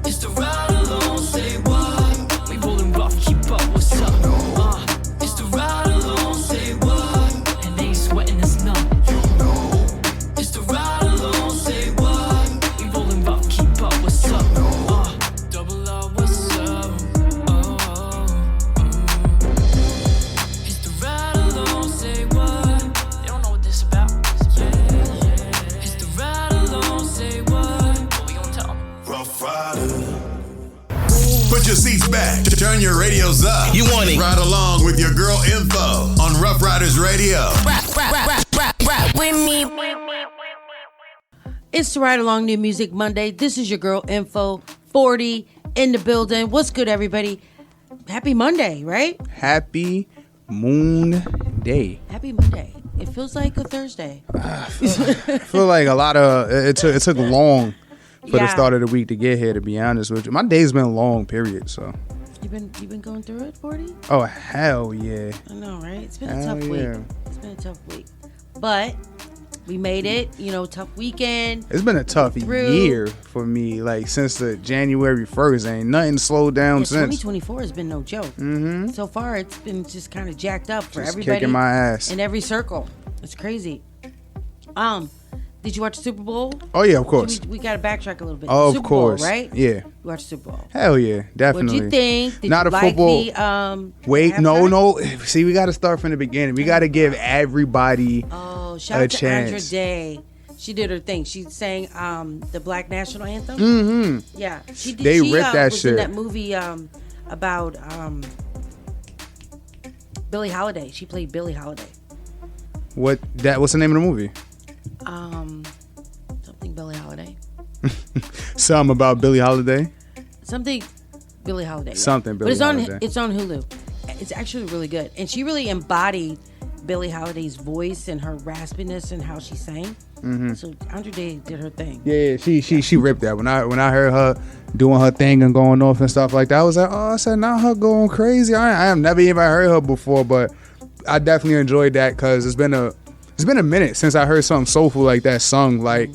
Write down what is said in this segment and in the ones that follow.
It's the ride along, say what? We rolling rough, keep up, what's up? It's the ride along, say what? And they ain't sweating us none. It's the ride along, say what? We rolling rough, keep up, what's up? Double R, what's up? It's the ride along, say what? They don't know what this about. It's the ride along, say what? What we gon' tell them? Rough Rider. Put your seats back. Turn your radios up. You want it? Ride along with your girl Info on Rough Riders Radio. Rap with me. It's the Ride Along New Music Monday. This is your girl Info 40 in the building. What's good, everybody? Happy Monday, right? Happy Moon Day. Happy Monday. It feels like a Thursday. I feel like a lot of it took long for the start of the week to get here. To be honest with you, my day's been long. Period. So You been going through it, 40? oh hell yeah. I know, right? It's been a Hell tough yeah. week. It's been a tough week, but we made it. Tough weekend. It's been a tough Through. year for me. Like since the January 1st, ain't nothing slowed down since. 2024 has been no joke. Mm-hmm. So far, it's been just kind of jacked up for Just everybody. kicking my ass. In every circle. It's crazy. Did you watch the Super Bowl? Oh yeah, of course. We got to backtrack a little bit. Oh, Super of course. Bowl, right? Yeah. You watched the Super Bowl. Hell yeah, definitely. What'd you think? Did Not you a like football. the Wait, halftime? no. See, we got to start from the beginning. We got to give everybody Oh, shout a out to chance. Andra Day. She did her thing. She sang the Black National Anthem. Mm-hmm. Yeah, she did. They she, ripped that was shit. in that movie about Billie Holiday. She played Billie Holiday. What's the name of the movie? Something Billie Holiday. Something about Billie Holiday. Something Billie Holiday. Yeah. Something But it's Billie on Holiday. it's on Hulu. It's actually really good, and she really embodied Billie Holiday's voice and her raspiness and how she sang. Mm-hmm. So Andra Day did her thing. Yeah, she ripped that. When I heard her doing her thing and going off and stuff like that, I was like, oh, I said, not her going crazy. I have never even heard her before, but I definitely enjoyed that because it's been a minute since I heard something soulful like that sung. Like,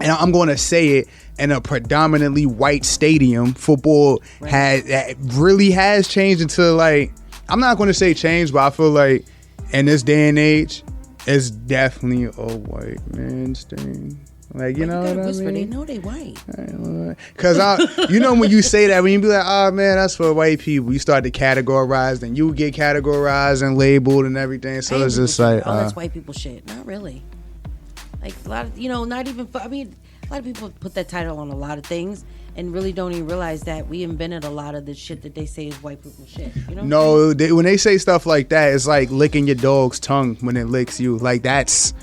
and I'm going to say it in a predominantly white stadium. Football really has changed into, like, I'm not going to say change, but I feel like in this day and age, it's definitely a white man's thing. Like, you know what I whisper, mean? they know they white. Because when you say that, when you be like, oh man, that's for white people, you start to categorize, then you get categorized and labeled and everything. So it's just like, oh, that's white people shit. Not really. Like a lot of, not even. I mean, a lot of people put that title on a lot of things and really don't even realize that we invented a lot of the shit that they say is white people shit. You know? No, when they say stuff like that, it's like licking your dog's tongue when it licks you. Like that's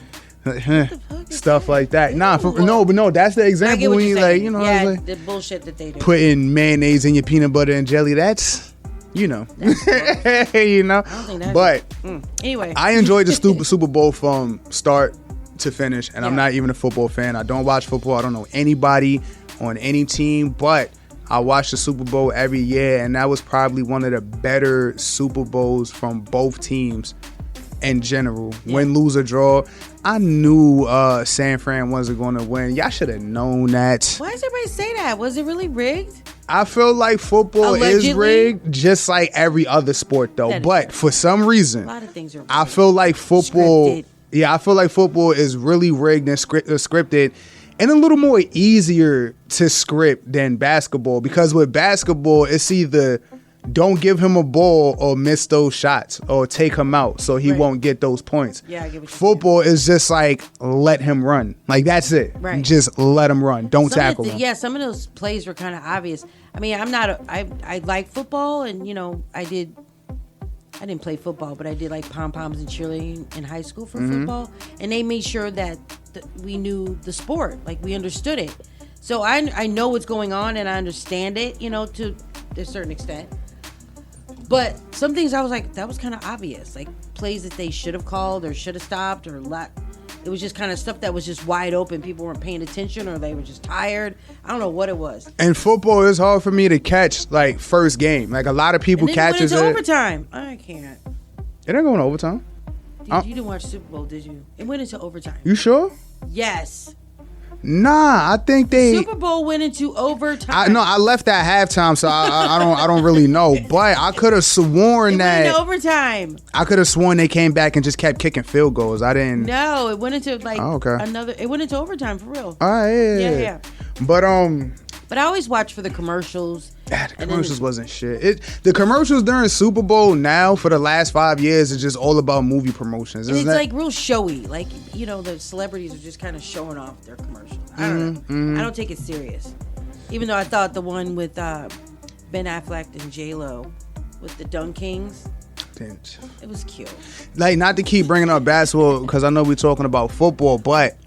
stuff like that. Nah, no, that's the example when you like, like, the bullshit that they do. Putting mayonnaise in your peanut butter and jelly. That's, That's you know. I don't think that But anyway, I enjoyed the Super Bowl from start to finish, and I'm not even a football fan. I don't watch football. I don't know anybody on any team, but I watch the Super Bowl every year, and that was probably one of the better Super Bowls from both teams in general. Win, lose, or draw. I knew San Fran wasn't going to win. Y'all should have known that. why does everybody say that? Was it really rigged? I feel like football Allegedly? is rigged, just like every other sport, though. That is But true. for some reason, A lot of things are rigged. I feel like football. Scripted. Yeah, I feel like football is really rigged and scripted, and a little more easier to script than basketball. Because with basketball, it's either don't give him a ball or miss those shots or take him out so he won't get those points. Yeah, I get what you're Football is just like let him run. Like that's it. Right. Just let him run. Don't tackle him. Yeah, some of those plays were kind of obvious. I mean, I like football, and I didn't play football, but I did like pom-poms and cheerleading in high school for football. And they made sure that we knew the sport, like we understood it. So I know what's going on and I understand it, to a certain extent. But some things I was like, that was kind of obvious. Like plays that they should have called or should have stopped or let. It was just kind of stuff that was just wide open. People weren't paying attention or they were just tired. I don't know what it was. And football is hard for me to catch, like, first game. Like, a lot of people And then catches it went it. into overtime. I can't. It ain't going to overtime. You didn't watch Super Bowl, did you? It went into overtime. You sure? Yes. Nah, I think they. Super Bowl went into overtime. I left at halftime, so I don't really know. But I could have sworn It that went into overtime. I could have sworn they came back and just kept kicking field goals. I didn't. No, it went into like okay. another. It went into overtime for real. All right, Yeah. But But I always watch for the commercials. the commercials wasn't shit. The commercials during Super Bowl now for the last 5 years is just all about movie promotions. And it's Isn't it? like real showy. Like, you know, the celebrities are just kind of showing off their commercials. I don't know. I don't take it serious. Even though I thought the one with Ben Affleck and J-Lo with the Dunk Kings, it was cute. Like, not to keep bringing up basketball because I know we're talking about football, but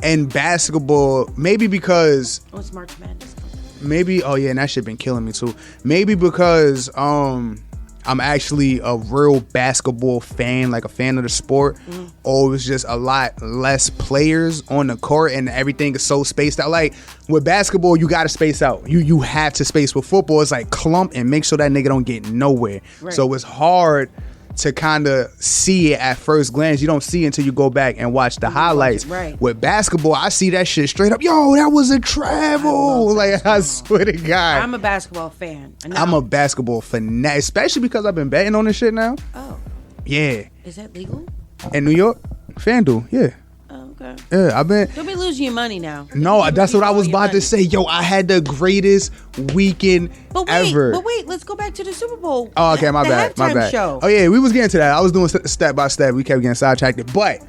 in basketball, maybe because Oh, it's March Madness. maybe and that shit been killing me too. Maybe because I'm actually a real basketball fan, like a fan of the sport. Or it's just a lot less players on the court and everything is so spaced out. Like with basketball, you gotta space out. You have to space. With football, it's like clump and make sure that nigga don't get nowhere. Right. So it's hard to kind of see it at first glance. You don't see it until you go back and watch the highlights. Right. With basketball, I see that shit straight up. Yo, that was a travel. Like, I swear to God. I'm a basketball fan. I'm a basketball fanatic, especially because I've been betting on this shit now. Oh, Yeah. is that legal? In New York, FanDuel, yeah. Oh, okay. Yeah, I've been. Don't be losing your money now. No, Don't that's be what I was losing your about to money. say. Yo, I had the greatest weekend ever. But wait, let's go back to the Super Bowl. Oh, okay, my the bad. My halftime bad. Show. Oh, yeah, we was getting to that. I was doing step by step. We kept getting sidetracked. But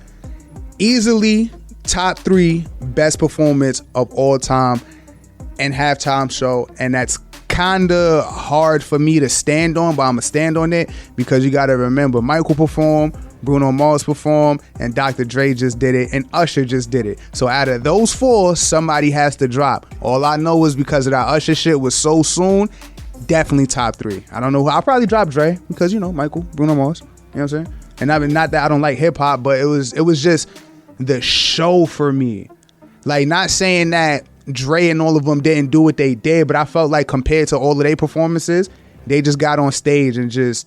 easily top 3 best performance of all time and halftime show. And that's kind of hard for me to stand on, but I'm going to stand on it because you got to remember Michael performed, Bruno Mars performed, and Dr. Dre just did it, and Usher just did it. So out of those 4, somebody has to drop. All I know is because of that Usher shit was so soon, definitely top 3. I don't know who. I'll probably drop Dre because, you know, Michael, Bruno Mars. You know what I'm saying? And I mean, not that I don't like hip hop, but it was just the show for me. Like, not saying that Dre and all of them didn't do what they did, but I felt like compared to all of their performances, they just got on stage and just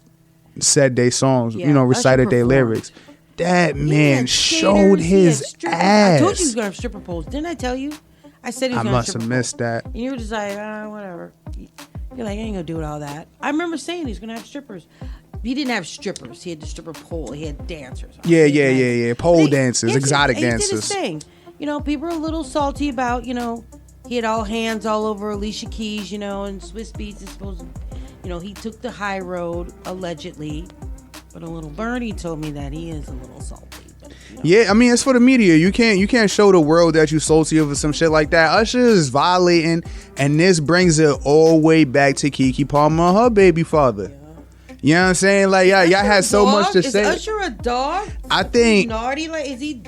said their songs, Yeah, you know, Usher recited their performed. lyrics. That He man had showed skaters, he had his strippers. ass. I told you he was gonna have stripper poles. Didn't I tell you? I said he was I gonna have must stripper have missed that. poles. And you were just like, whatever. You're like, I ain't gonna do all that. I remember saying he's gonna have strippers. He didn't have strippers. He had the stripper pole. He had dancers. Yeah. Pole dancers, He exotic He did dancers. his thing. You know, people are a little salty about, you know, he had all hands all over Alicia Keys, you know, and Swiss Beats is supposed to, you know, he took the high road, allegedly. But a little birdie told me that he is a little salty. But, you know. Yeah, I mean, it's for the media. You can't show the world that you salty over some shit like that. Usher is violating, and this brings it all the way back to Keke Palmer and her baby father. Yeah. You know what I'm saying? Like, y'all Usher had a so dog? much to Is say. Usher a dog? I Is he think naughty? Like, is he?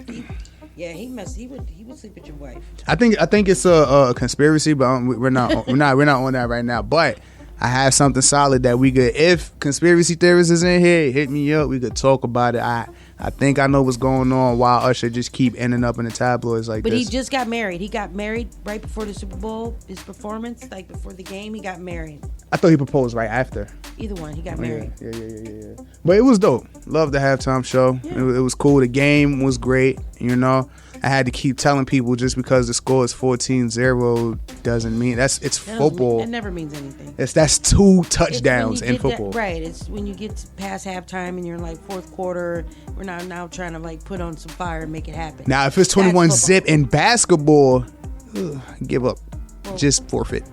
Yeah, he would sleep with your wife. I think it's a conspiracy, but we're not on that right now. But I have something solid that we could. If conspiracy theorists is in here, hit me up. We could talk about it. I think I know what's going on. Why Usher just keep ending up in the tabloids like But this. he just got married. He got married right before the Super Bowl. His performance, like before the game, he got married. I thought he proposed right after. Either one, he got married. Yeah. But it was dope. Love the halftime show. Yeah. It was cool. The game was great. You know, I had to keep telling people just because the score is 14-0 doesn't mean it's That football. It never means anything. That's 2 It's touchdowns when you in get that- football. right. It's when you get past halftime and you're like fourth quarter. We're now trying to like put on some fire and make it happen. Now, if it's That's 21 football. zip in basketball, give up. Just forfeit.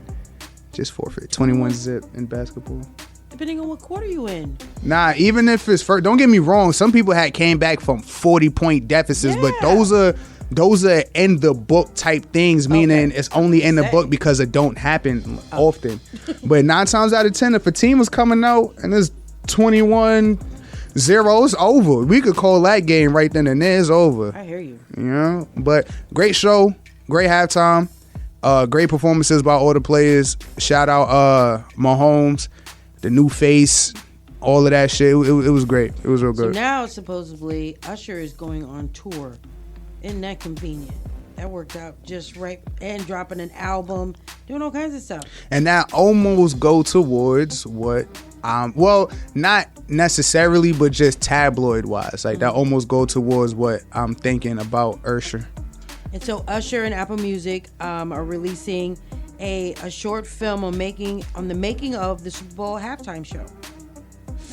21 zip in basketball. Depending on what quarter you in. Nah, even if it's first, don't get me wrong. Some people came back from 40-point deficits, but Yeah. those are in the book type things, meaning Okay. it's only in the Say. book because it don't happen often. But 9 times out of 10, if a team was coming out and it's 21-0, it's over. We could call that game right then and there. It's over. I hear you. You know, but great show, great halftime, great performances by all the players. Shout out Mahomes, the new face, all of that shit. It was great. It was real So good. now supposedly Usher is going on tour. Isn't that convenient? That worked out just right. And dropping an album, doing all kinds of stuff. And that almost go towards what well, not necessarily, but just tabloid wise. Like that almost go towards what I'm thinking about Usher. And so Usher and Apple Music are releasing a short film on the making of the Super Bowl halftime show.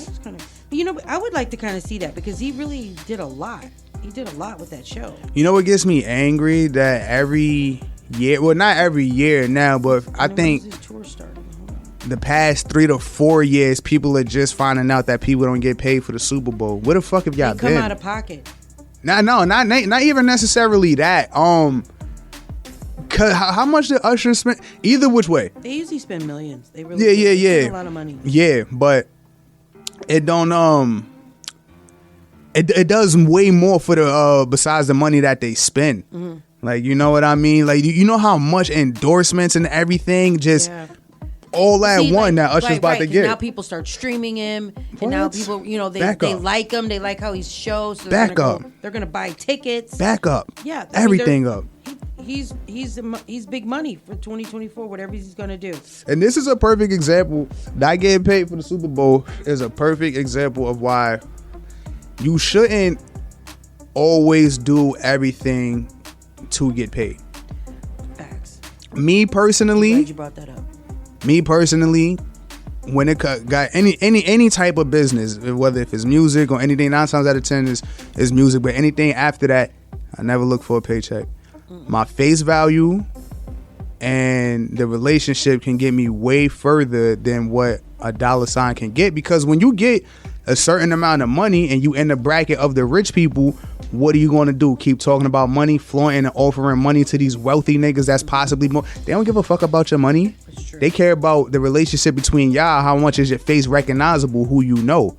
That's kind of, I would like to kind of see that because he really did a lot. He did a lot with that show. You know what gets me angry? That every year, well, not every year now, but I think his tour started? the past 3 to 4 years, people are just finding out that people don't get paid for the Super Bowl. Where the fuck have y'all They been? come out of pocket. Not even necessarily that. Cause how much did Usher spend? Either which way. They usually spend millions. They really Yeah. spend a lot of money. Yeah, but it don't it does way more for the besides the money that they spend. Mm-hmm. Like, you know what I mean? Like, you know how much endorsements and everything just all at one that Usher's about to get. Now people start streaming him, and now people, they like him. They like how he shows. So they're gonna buy tickets. Back up. Yeah, everything up. He's big money for 2024. Whatever he's gonna do. And this is a perfect example. Not getting paid for the Super Bowl is a perfect example of why you shouldn't always do everything to get paid. Facts. Me personally, I'm glad you brought that up. Me personally, when it got any type of business, whether if it's music or anything, 9 times out of 10 is music, but anything after that, I never look for a paycheck. My face value and the relationship can get me way further than what a dollar sign can get, because when you get a certain amount of money and you in the bracket of the rich people, what are you going to do? Keep talking about money, flaunting and offering money to these wealthy niggas that's possibly more. They don't give a fuck about your money. They care about the relationship between y'all. How much is your face recognizable, who you know.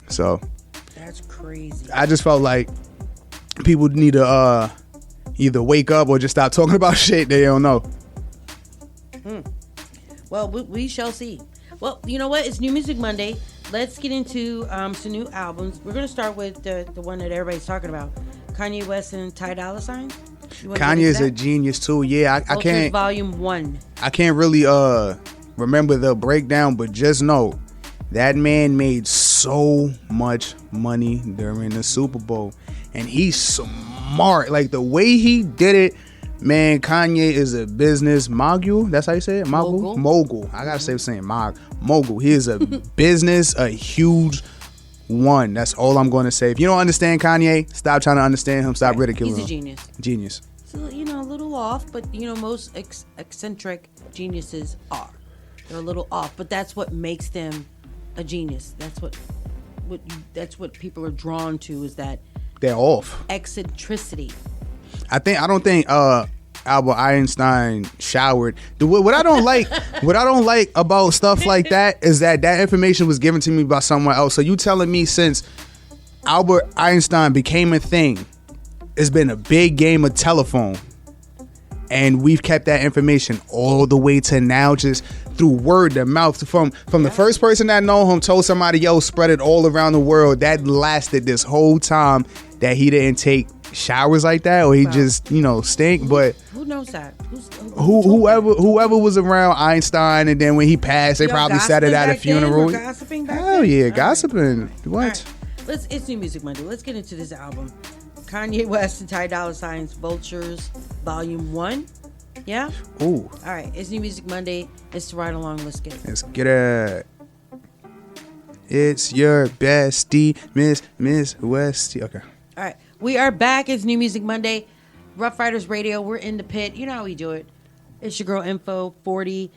So that's crazy. I just felt like people need to either wake up or just stop talking about shit they don't know. Well, we shall see. Well, you know what? It's New Music Monday. Let's get into some new albums. We're going to start with the one that everybody's talking about. Kanye West and Ty Dolla $ign. Kanye is a genius too. Yeah, I can't. Volume 1. I can't really remember the breakdown, but just know that man made so much money during the Super Bowl, and he's smart. Like the way he did it, man. Kanye is a business mogul. That's how you say it. Mogul. I gotta say saying mogul. He is a business, a huge one. That's all I'm going to say. If you don't understand Kanye, stop trying to understand him. Stop ridiculing him. He's a genius. Genius. So, a little off, but most eccentric geniuses are. They're a little off, but that's what makes them a genius. That's what people are drawn to, is that they're off. Eccentricity. I don't think Albert Einstein showered. What I don't like about stuff like that is that information was given to me by someone else. So you telling me since Albert Einstein became a thing, it's been a big game of telephone, and we've kept that information all the way to now, just through word of mouth from the first person that know him told somebody else, spread it all around the world. That lasted this whole time that he didn't take showers like that, or he just stink. But who knows that? Whoever was around Einstein, and then when he passed, they probably said it at a funeral. Hell yeah, gossiping. What? Right. It's New Music Monday. Let's get into this album. Kanye West and Ty Dolla $ign's Vultures Volume 1. Yeah? Ooh. All right. It's New Music Monday. It's to ride along. Let's get it. Let's get it. It's your bestie, Miss Westie. Okay. All right. We are back. It's New Music Monday. Rough Riders Radio. We're in the pit. You know how we do it. It's your girl Info 40.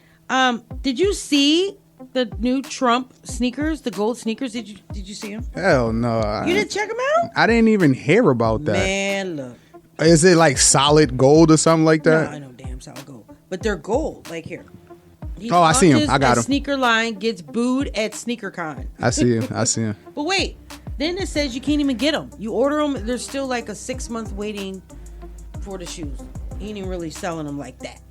Did you see the new Trump sneakers, the gold sneakers? Did you see them? Hell no. You didn't check them out? I didn't even hear about that. Man, look. Is it like solid gold or something like that? No, I know damn solid gold. But they're gold. Like here. I see him. I got him. Sneaker line gets booed at SneakerCon. I see him. But wait. Then it says you can't even get them. You order them. There's still like a 6-month waiting for the shoes. He ain't really selling them like that.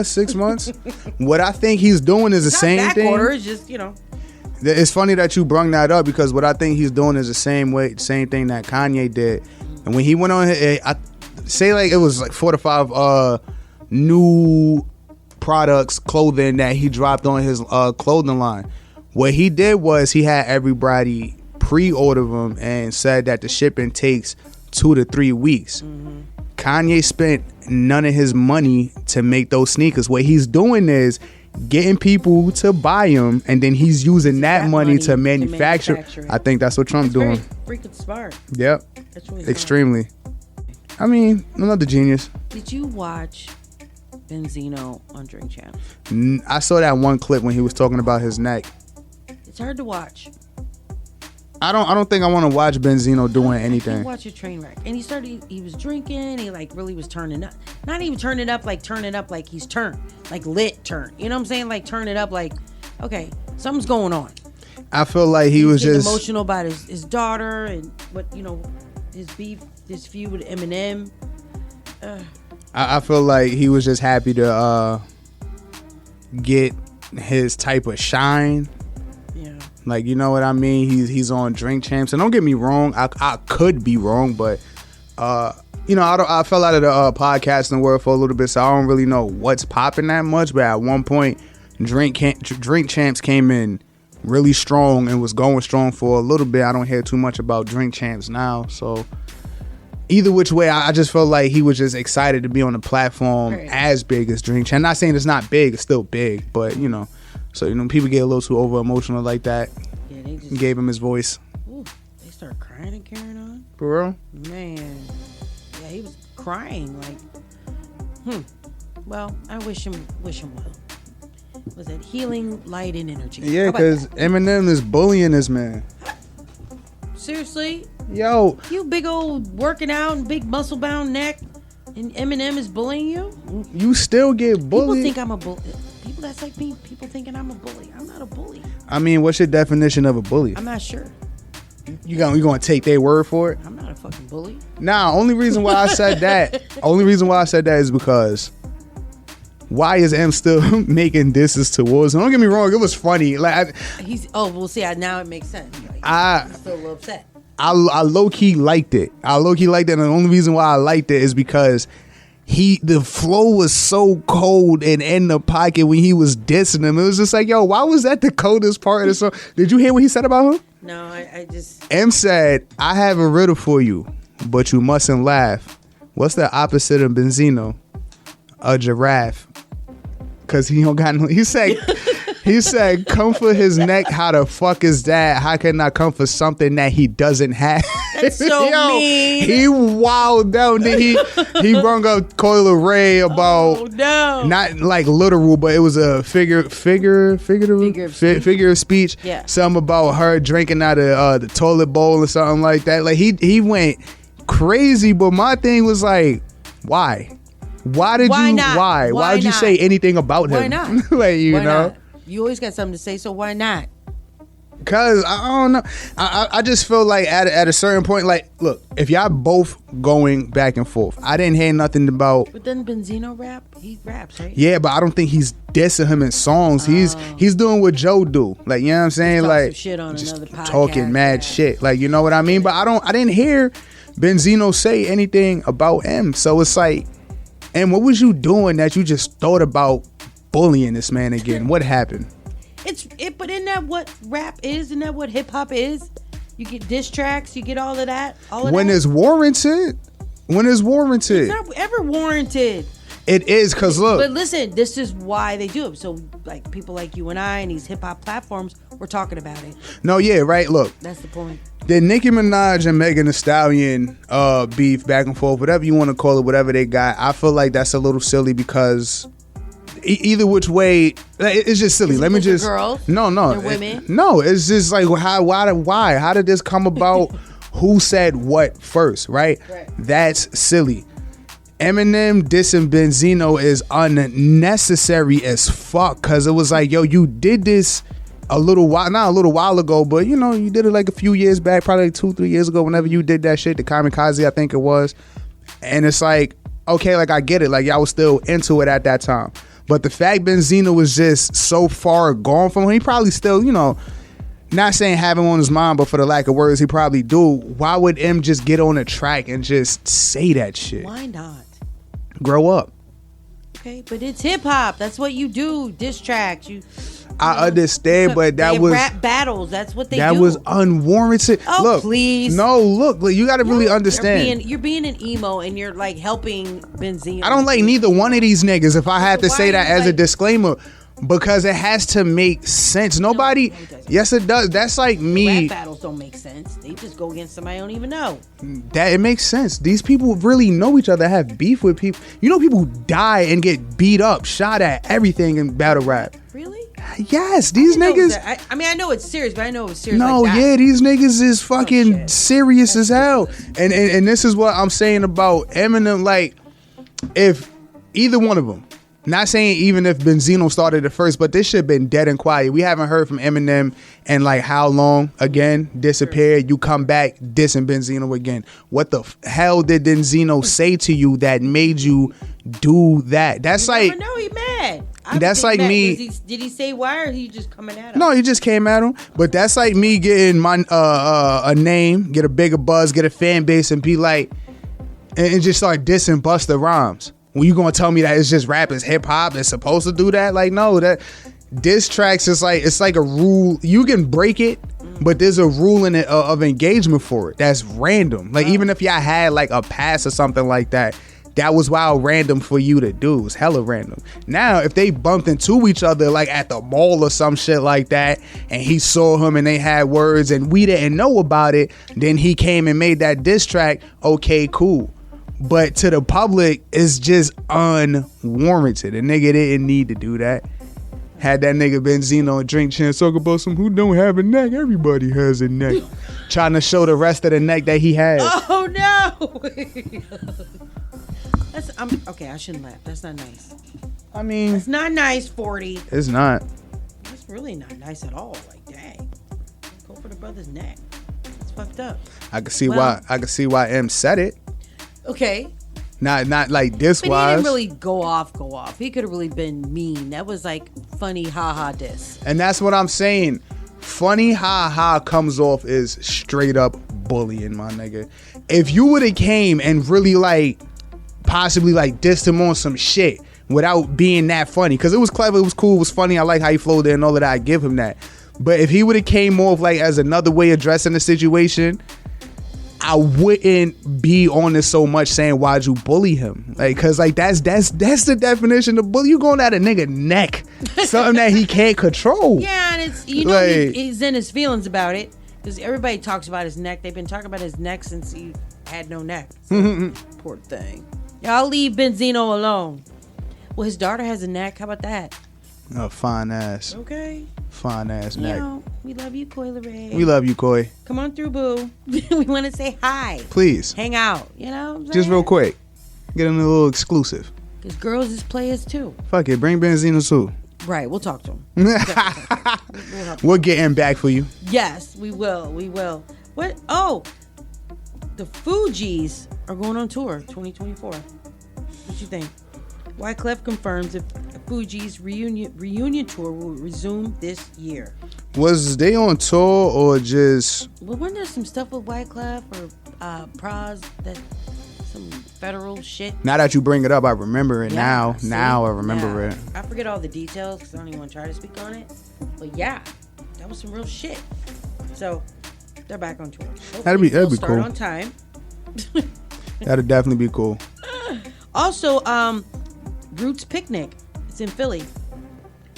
6 months. What I think he's doing is the same thing. Order, it's just It's funny that you brung that up, because what I think he's doing is the same thing that Kanye did. And when he went on, I say like it was like 4 to 5 new products, clothing that he dropped on his clothing line. What he did was he had everybody pre-order them and said that the shipping takes 2 to 3 weeks. Kanye spent none of his money to make those sneakers. What he's doing is getting people to buy them, and then he's using that money to manufacture. it. I think that's what Trump's doing. Very freaking smart. Yep. That's really smart. Extremely. I mean, another genius. Did you watch Benzino on Drink Champs? I saw that one clip when he was talking about his neck. It's hard to watch. I don't think I want to watch Benzino doing You anything. watch a train wreck, and he was drinking. He like really was turning up, not even turning up like he's turned, like lit turn. You know what I'm saying? Like turn it up, like okay, something's going on. I feel like he was getting just emotional about his daughter and what his beef, his feud with Eminem. I feel like he was just happy to get his type of shine. Yeah. Like, you know what I mean? He's on Drink Champs, and don't get me wrong, I could be wrong, but I fell out of the podcasting world for a little bit, so I don't really know what's popping that much. But at one point, Drink Champs came in really strong and was going strong for a little bit. I don't hear too much about Drink Champs now, so either which way, I just felt like he was just excited to be on a platform as big as Drink Champs. Not saying it's not big, it's still big, but so people get a little too over emotional like that. Yeah, they just Gave him his voice. ooh, they start crying and carrying on. For real? Man, yeah, he was crying like, Well, I wish him well. Was it healing, light, and energy? Yeah, How about because that? Eminem is bullying this man. Seriously, Yo, you big old working out and big muscle bound neck, and Eminem is bullying you. you still get bullied. People think I'm a bully. People that's like me. People thinking I'm a bully. I'm not a bully. I mean, what's your definition of a bully? I'm not sure. You gonna take their word for it? I'm not a fucking bully. Nah, only reason why I said that is because why is M still making disses towards him? Don't get me wrong, it was funny. Like We'll see. Now it makes sense. Like, I he's still a little upset. I low key liked it. And the only reason why I liked it is because the flow was so cold and in the pocket when he was dissing him. It was just like, yo, why was that the coldest part of the song? Did you hear what he said about him? No, I just. M said, I have a riddle for you, but you mustn't laugh. What's the opposite of Benzino? A giraffe. Cause he don't got no. He said, comfort his neck. How the fuck is that? How can I comfort something that he doesn't have? That's so mean. He wowed down. He brung up Coil Ray about not like literal, but it was a figure of speech. Yeah. Something about her drinking out of the toilet bowl or something like that. Like he went crazy, but my thing was like, why? Why did you say anything about him? Why not? Like, Why know? not? You always got something to say, so why not? Cause I don't know. I just feel like at a certain point, like, look, if y'all both going back and forth, I didn't hear nothing about. But then Benzino rap? He raps, right? Yeah, but I don't think he's dissing him in songs. He's doing what Joe do. Like, you know what I'm saying? Talk Like, some shit on just another podcast, talking mad shit. Like, you know what I mean? But I didn't hear Benzino say anything about M. So it's like, and what was you doing that you just thought about bullying this man again? What happened? But isn't that what rap is? Isn't that what hip hop is? You get diss tracks, you get all of that. When it's warranted. It's not ever warranted. It is, cause look. But listen, this is why they do it. So like people like you and I and these hip hop platforms, we're talking about it. No, yeah, right. Look, that's the point. The Nicki Minaj and Megan Thee Stallion beef back and forth, whatever you want to call it, whatever they got, I feel like that's a little silly because either which way, it's just silly. Let me just girls. No, they're women. No, it's just like why? How did this come about? Who said what first? Right? That's silly. Eminem dissing Benzino is unnecessary as fuck because it was like, yo, you did this not a little while ago, but you did it like a few years back, probably like 2-3 years ago, whenever you did that shit, the Kamikaze, I think it was. And it's like, okay, like I get it, like y'all was still into it at that time. But the fact Benzino was just so far gone from him, he probably still, not saying have him on his mind, but for the lack of words, he probably do. Why would M just get on a track and just say that shit? Why not? Grow up. Okay, but it's hip hop. That's what you do. Diss tracks. I understand, but that they was rap battles. That's what they that do. was unwarranted. Oh, look, please. No, look, you got to really understand. You're being an emo and you're like helping Benzino. I don't like neither one of these niggas. If I had to Why say that you as a like- disclaimer, because it has to make sense. Nobody. No, it doesn't. Yes, it does. That's like me. Rap battles don't make sense. They just go against somebody I don't even know. That it makes sense. These people really know each other. Have beef with people. You know, people die and get beat up, shot at, everything in battle rap. Really? Yes, these I niggas. I mean, I know it's serious, but I know it was serious. No, like that. yeah, these niggas is fucking shit. serious as hell. And this is what I'm saying about Eminem. Like, if either one of them, not saying even if Benzino started it first, but this shit been dead and quiet. We haven't heard from Eminem in like how long? Again, disappeared. You come back, dissing Benzino again. What the hell did Benzino say to you that made you do that? That's like. No, he mad. I That's think like mad. me- Did he say why, or he just coming at him? No, you just came at him. But that's like me getting my a name, get a bigger buzz, get a fan base, and be like, and just start dissing Busta Rhymes. When you gonna tell me that it's just rap, it's hip hop, it's supposed to do that? Like, no, that diss tracks is like, it's like a rule. You can break it, but there's a rule in it of engagement for it. That's random. Like, even if y'all had like a pass or something like that, that was wild random for you to do. It was hella random. Now, if they bumped into each other like at the mall or some shit like that, and he saw him and they had words and we didn't know about it, then he came and made that diss track, okay, cool. But to the public, it's just unwarranted. A nigga didn't need to do that. Had that nigga Benzino and Drink Chance talk about some who don't have a neck. Everybody has a neck. Trying to show the rest of the neck that he has. Oh no! Okay. I shouldn't laugh. That's not nice. I mean, It's not nice. 40. it's not. That's really not nice at all. Like, dang, go for the brother's neck. It's fucked up. I can see Well- why. I can see why M said it. Okay, Not like this but he wise. didn't really go off. He could have really been mean. That was like funny, haha, diss. And that's what I'm saying. Funny ha comes off as straight up bullying, my nigga. If you would have came and really like possibly like dissed him on some shit without being that funny, because it was clever, it was cool, it was funny, I like how he flowed there and all of that, I give him that. But if he would have came more of like as another way of addressing the situation, I wouldn't be on this so much saying why'd you bully him, like, cause like that's the definition of bully. You going at a nigga neck, something that he can't control. Yeah, and it's Like- he's in his feelings about it because everybody talks about his neck. They've been talking about his neck since he had no neck. So, poor thing. Y'all leave Benzino alone. Well, his daughter has a neck. How about that? A fine ass neck. Yo, we love you, Koi LeRae. We love you, Koi. Come on through, boo. We want to say hi. Please, Hang out. You know what I'm just real saying? quick, get him a little exclusive. Because girls is players too. Fuck it, bring Benzino too. Right, we'll talk to him. We'll get him back for you. Yes, we will. We will. What? Oh, the Fugees are going on tour 2024. What you think? Wyclef confirms if Fugees reunion tour will resume this year. Was they on tour or just? Well, wasn't there some stuff with Wyclef or Praz, that some federal shit? Now that you bring it up, I remember it. Yeah, see? Now I remember Yeah. it. I forget all the details because I don't even want to try to speak on it. But yeah, that was some real shit. So they're back on tour. That'd be Hopefully they'll start cool. on time. That'd definitely be cool. Also, Roots Picnic. It's in Philly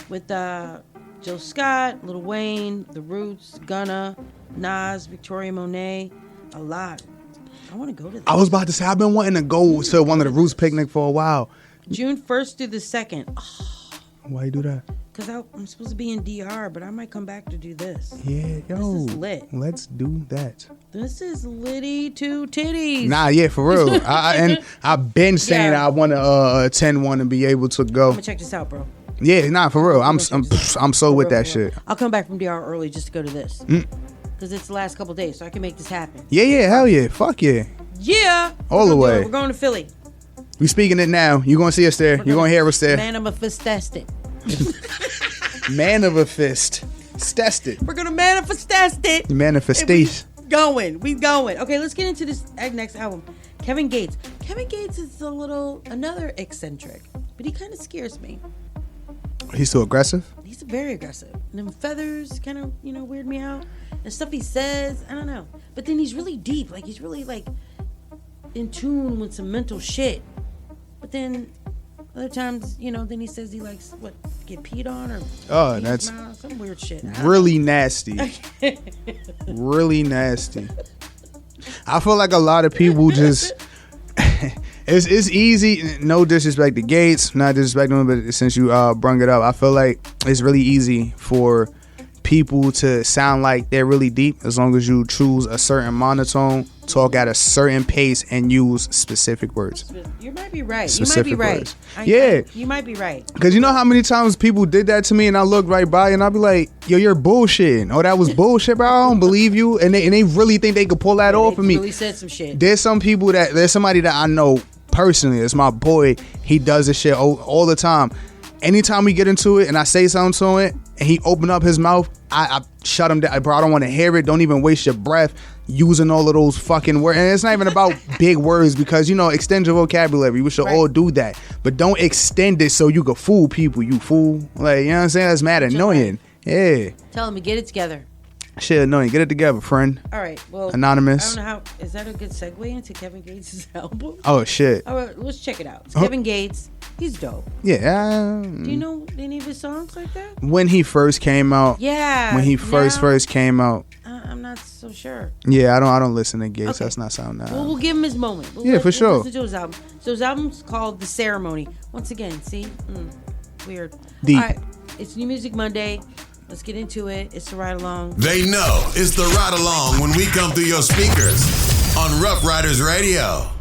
with Jill Scott, Lil Wayne, The Roots, Gunna, Nas, Victoria Monet, a lot. I want to go to this. I was about to say I've been wanting to go to one of the Roots picnic for a while. June 1st through the 2nd. Why you do that? Because I'm supposed to be in DR, but I might come back to do this. Yeah, yo, This is lit. Let's do that. This is litty to titties. Nah, yeah, for real. And I've been saying Yeah. I want to attend one and be able to go. I'm gonna check this out, bro. Yeah, nah, for real. I'm so with that shit. I'll come back from DR early just to go to this. Because it's the last couple days, so I can make this happen. Yeah, hell yeah, fuck yeah. Yeah. All We're the gonna do way. it. We're going to Philly. We speaking it now. You gonna see us there. You gonna hear us there. Man, I'm a fist it. Man of a fist. Stest it. We're gonna manifest it. Manifestation. We going. Okay, let's get into this next album. Kevin Gates. Kevin Gates is another eccentric, but he kind of scares me. He's too aggressive? He's very aggressive. And them feathers kind of, weird me out. And stuff he says, I don't know. But then he's really deep. Like, he's really, like, in tune with some mental shit. But then other times, then he says he likes, get peed on or that's some weird shit. Really nasty. Really nasty. I feel like a lot of people just... It's easy. No disrespect to Gates, not disrespecting him, but since you brung it up, I feel like it's really easy for people to sound like they're really deep as long as you choose a certain monotone, talk at a certain pace, and use specific words. You might be right. Specific you might be words. right. You might be right. Because you know how many times people did that to me and I looked right by and I'll be like, yo, you're bullshitting. Oh, that was bullshit, bro. I don't believe you. And they really think they could pull that off of me. Really said some shit. There's somebody that I know personally. It's my boy. He does this shit all the time. Anytime we get into it and I say something to him and he open up his mouth, I shut him down. Bro, I don't want to hear it. Don't even waste your breath using all of those fucking words. And it's not even about big words because, extend your vocabulary. We should all do that. But don't extend it so you can fool people, you fool. Like, you know what I'm saying? That's mad annoying. Yeah. Tell him to get it together. Shit annoying. Get it together, friend. All right. Well, Anonymous. I don't know is that a good segue into Kevin Gates' album? Oh, shit. All right, let's check it out. It's Kevin Gates. He's dope. Yeah. Do you know any of his songs like that? When he first came out. Yeah. When he first came out. I'm not so sure. Yeah, I don't listen to Gates. Okay. That's not sound now. Well, we'll give him his moment. For sure. We'll listen to his album. So his album's called The Ceremony. Once again, see? Weird. Deep. All right. It's New Music Monday. Let's get into it. It's the ride along. They know it's the ride along when we come through your speakers on Rough Riders Radio.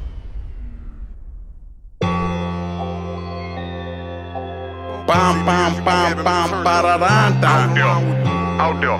Bam, bam, bam, bam, ba-da-da-da. Out there.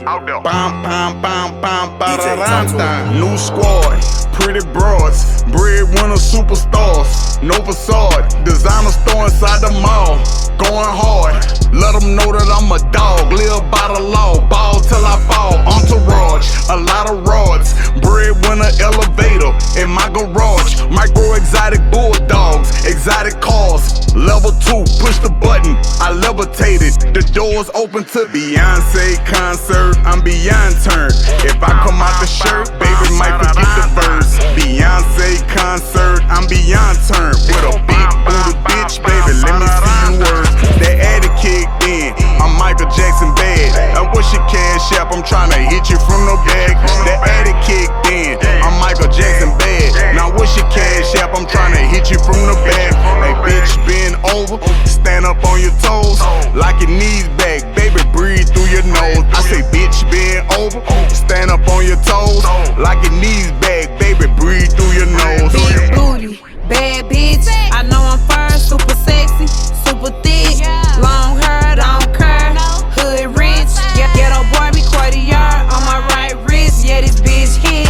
Out there. Bam, bam, bam, bam, ba-da-da-da. New squad, pretty broads, breadwinner superstars, no facade, designer store inside the mall, going hard. Let them know that I'm a dog, live by the law, ball till I fall. Entourage, a lot of rods, breadwinner elevator in my garage. Micro exotic bulldogs, exotic cars. Level 2, push the button, I levitated. The doors open to Beyonce concert, I'm beyond turned. If I come out the shirt, baby might forget the verse. Beyonce concert, I'm beyond turned. With a big booty bitch, baby, let me see you work. That addy kicked in, I'm Michael Jackson bad. And what's your cash app? I'm tryna hit you from the back. That addy kicked in, I'm Michael Jackson bad. Now what's your cash app? I'm tryna hit you from the back. Hey bitch, bend over, stand up on your toes, like your knees back, baby, breathe through your nose. I say bitch, bend over, stand up on your toes, like your knees back, baby, breathe through your nose. Big booty, bad bitch. I know I'm first, super sexy, super thick, long hair, don't care. Hood rich, ghetto Barbie, Cordier on my right wrist. Yeah, this bitch hit.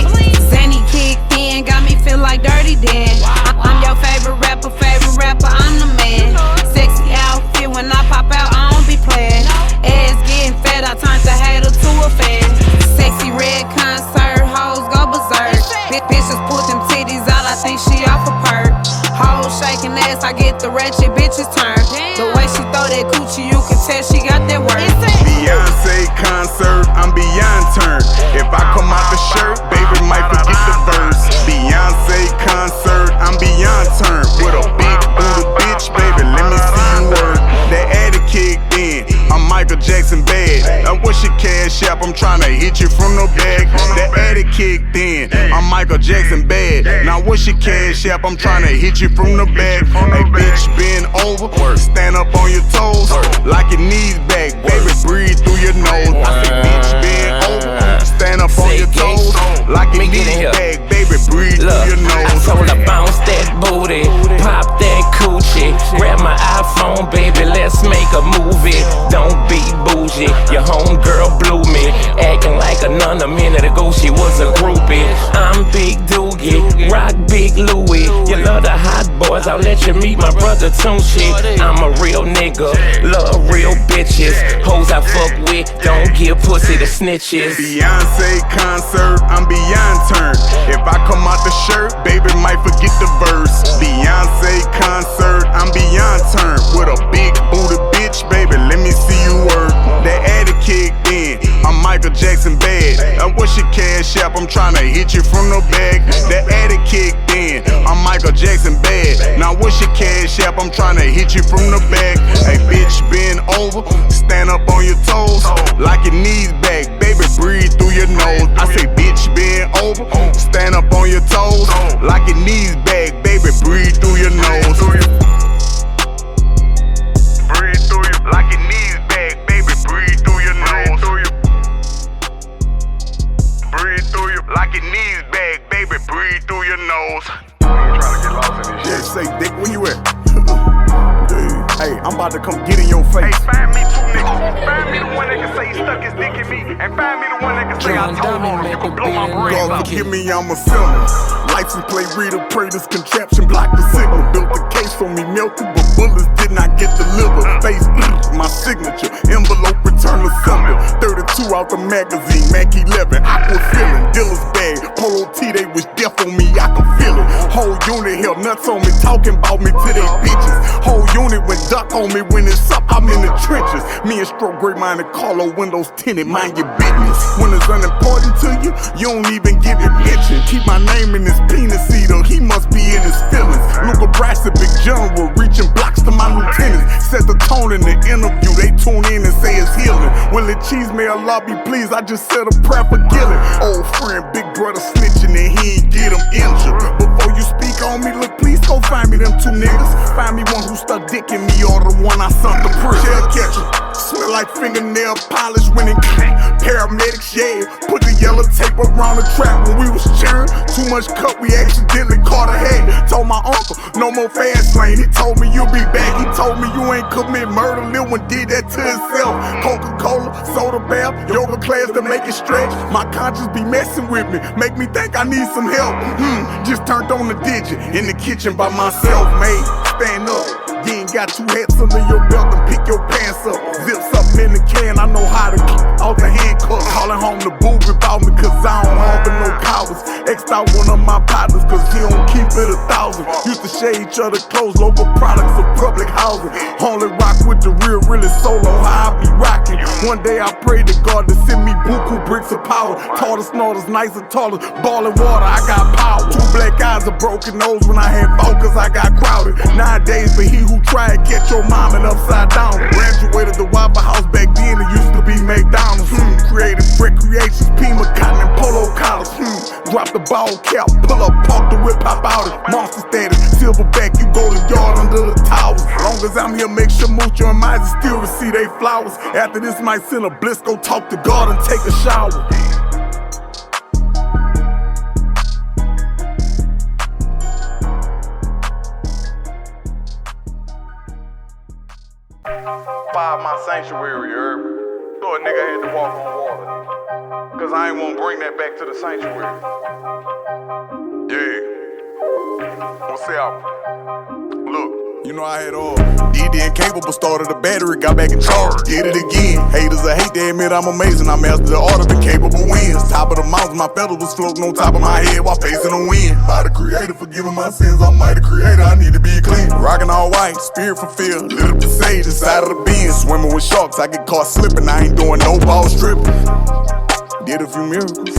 Zanny kicked in, got me feel like Dirty Dan. I'm your favorite rapper, I'm the man. Sexy outfit when I pop out, I don't be playing. Ass getting fat, I turned the hater to a fan. Sexy red concert, hoes go berserk. Bitches put them titties out, I think she off a perk. Hoes shaking ass, I get the ratchet bitches turn. The way she throw that coochie, you can tell she got that work. Beyonce concert, I'm beyond turned. If I come out the shirt, baby might forget the verse. Beyonce concert, I'm beyond turned. With a big booty bitch, baby, let me see you work. That addy kicked in, I'm Michael Jackson bad. And what's your cash app? I'm tryna hit you from the back. That addy kicked in, I'm Michael Jackson bad. Now what's your cash app? I'm tryna hit you from the back. Hey bitch, bend over, stand up on your toes, like your knees back, baby, breathe through your nose. I say bitch, bend over, stand up on your toes, like your knees back, baby, breathe through your nose. I told her bounce that booty, pop that coochie, grab my iPhone, baby, let's make a movie. Don't be bougie, your homegirl blew me, acting like a nun a minute ago, she was a groupie. I'm Big Doogie, rock Big Louie. You love the hot boys, I'll let you meet my brother Tunchi. I'm a real nigga, love real bitches. Hoes I fuck with, don't give pussy to snitches. Beyonce concert, I'm beyond turned. If I come out the shirt, baby might forget the verse. Beyonce concert, I'm beyond turned. With a rap, I'm tryna hit you from the back. That addict kicked in, I'm Michael Jackson bad. Now what's your cash app? I'm tryna hit you from the back. Hey bitch, bend over, stand up on your toes, like your knees back, baby, breathe through your nose. I say bitch, bend over, stand up on your toes, like your knees back, baby, breathe through your nose. Breathe through your, like your knees back, baby, breathe through your nose. Breathe through your, like your knees back, baby, breathe through your nose. I ain't tryna get lost in this shit. Yeah, say, Dick, where you at? Hey, I'm about to come get in your face. Hey, find me two niggas. Find me the one that can say he stuck his dick in me, and find me the one that can say I told him you can blow my brains God out. forgive me, I'm a felon. License plate reader, pray this contraption, block the signal. Built the case on me, melted, but bullets did not get delivered. Face, my signature, envelope, return the symbol. 32 out the magazine, Mac 11, aqua feeling. Dealer's bag, polo T, they was deaf on me, I can feel it. Whole unit held nuts on me, talking about me to they bitches. Whole unit went duck on me when it's up, I'm in the trenches. Me and Stroke Great Minded Carlo, windows tinted, mind your business. When it's unimportant to you, you don't even give it mention. Keep my name in his penis eater, he must be in his feelings. Luca Bryce, a big general, reaching blocks to my lieutenants. Set the tone in the interview, they tune in and say it's healing. Will it cheese may Allah be pleased, I just said a prayer for Gillen. Old friend, big brother snitching and he ain't get him injured. Before you speak on me, look, please go find me them two niggas. Find me one who stuck dick in me or the one I sunk to prison. Shell catcher, smell like fingernail polish when it came. Paramedics, yeah, put the yellow tape around the trap when we was cheering. Too much cut, we accidentally caught a head. Told my uncle, no more fast lane. He told me you'll be back. He told me you ain't commit murder. Lil one did that to himself. Coca-Cola, soda bath, yoga class to make it stretch. My conscience be messing with me, make me think I need some help. Just turned on the digit in the kitchen by myself, mate. Stand up. You ain't got two hats under your belt and pick your pants up. Zips up in the can, I know how to keep out the handcuffs. Calling home the boob about me cause I don't harbor no cowards. X'd out one of my partners cause he don't keep it 1,000. Used to share each other clothes, local products of public housing. Only rock with the real, really solo, how I be rocking. One day I prayed to God to send me buku bricks of power. Taller, snorters, nicer, taller, ballin' water, I got power. Two black eyes, a broken nose when I had focus, I got crowded. Nowadays, but he who tried catch your mom and upside down. Graduated the Waffle House back then, it used to be McDonald's. Creative recreations, Pima, cotton and polo collars. Drop the ball cap, pull up, park the whip, pop out it. Monster status, silverback, you go to yard under the towers. Long as I'm here, make sure Mucho and Mize still receive they flowers. After this, might send a bliss, go talk to God and take a shower. Five my sanctuary, you heard me? So a nigga had to walk on water. Cause I ain't wanna bring that back to the sanctuary. Yeah. What's up? Look. You know I had DD incapable, started a battery, got back in charge, did it again. Haters, I hate to admit I'm amazing. I mastered the art of incapable wins. Top of the mountain, my feathers was floating on top of my head while facing the wind. By the creator, forgiving my sins, I'm mighty creator, I need to be clean. Rocking all white, spirit fulfilled, lit up the sage inside of the bin. Swimming with sharks, I get caught slipping, I ain't doing no ball stripping. Did a few miracles.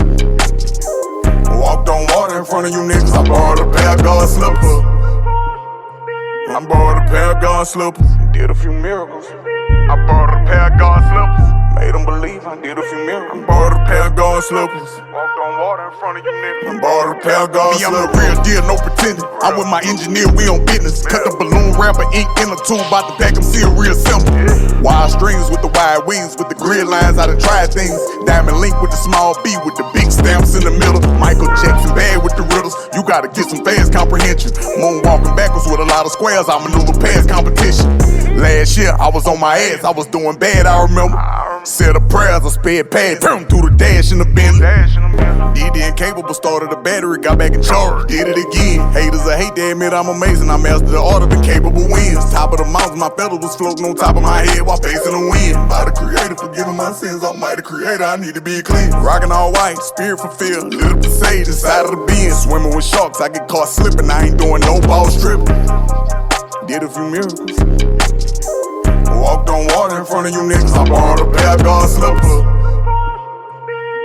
Walked on water in front of you niggas, I borrowed a pair of God slippers. I borrowed a pair of God slippers, did a few miracles. I borrowed a pair of God slippers, made them believe I did a few miracles. I borrowed a pair of God slippers, walked on water in front of you niggas. I borrowed a pair of God slippers. I'm the real deal, no pretending. I'm with my engineer, we on business. Cut the balloon wrapper, ink in a tube, about to pack them, seal real simple. Wide strings with the wide wings, with the grid lines, I done tried things. Diamond link with the small B, with the big stamps in the middle. Michael Jackson bad with the riddles, you gotta get some fast comprehension. Moonwalking backwards with a lot of squares, I maneuver past competition. Last year, I was on my ass, I was doing bad, I remember. Said the prayers, I sped past, through the dash in the Bentley. DD incapable, started a battery, got back in charge, did it again. Haters, I hate to admit I'm amazing, I mastered the art of incapable wins. Top of the mountain, my feathers was floating on top of my head while facing the wind. By the creator, forgiving my sins, almighty creator, I need to be clean. Rocking all white, spirit fulfilled, lit up the sage inside of the bin. Swimming with sharks, I get caught slipping, I ain't doing no ball stripping. Did a few miracles. Walked on water in front of you niggas, I borrowed a pair of God slippers.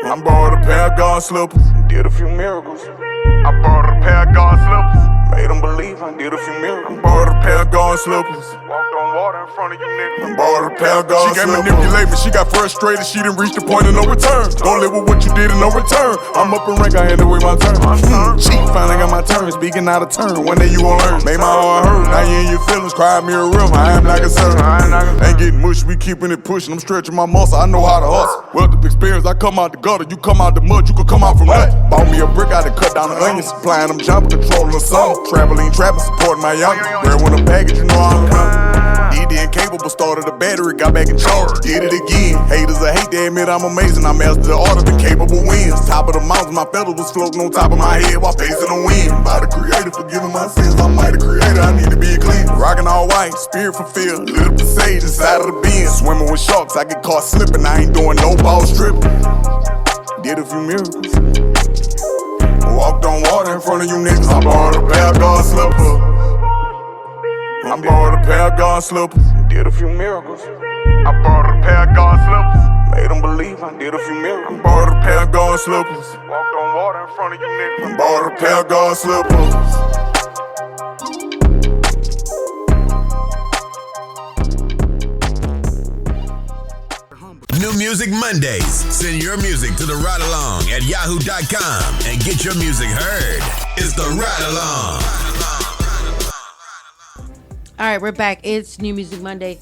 I borrowed a pair of God slippers, did a few miracles. I bought a pair of God slippers, made them believe I did a few miracles. I bought a pair of God slippers, walked on water in front of you niggas. I bought a pair of God slippers. She can't manipulate me, she got frustrated, she didn't reach the point of no return. Don't live with what you did in no return. I'm up in rank, I had to wait my turn. Cheat, finally got my turn, speaking out of turn. One day you gon' learn, made my heart hurt. Now you in your feelings, cried me a river, I am not concerned. Ain't getting mushy, we keeping it pushing. I'm stretching my muscle, I know how to hustle. Wealth of experience, I come out the gutter, you come out the mud, you could come out from nothing. Bought me a brick, I done cut down the onions, supplying them jumper, controlling the sun. Traveling, trapping, supporting my young. Where when a package, you know I'm coming. ED incapable, started a battery, got back in charge. Did it again. Haters, I hate to admit I'm amazing. I mastered the art of incapable wins. Top of the mountain, my feathers was floating on top of my head while facing the wind. By the creator, forgiving my sins. I'm mighty creator, I need to be clean. Rocking all white, spirit fulfilled. Lit up the sage inside of the bin. Swimming with sharks, I get caught slipping. I ain't doing no ball stripping. Did a few miracles. Walked on water in front of you niggas. I bought a pair of God slippers. I bought a pair of God slippers. Did a few miracles. I bought a pair of God slippers. Made them believe I did a few miracles. I bought a pair of God slippers. Walked on water in front of you niggas. I bought a pair of God slippers. New Music Mondays. Send your music to the Ride Along at yahoo.com and get your music heard. It's the Ride Along. All right, we're back. It's New Music Monday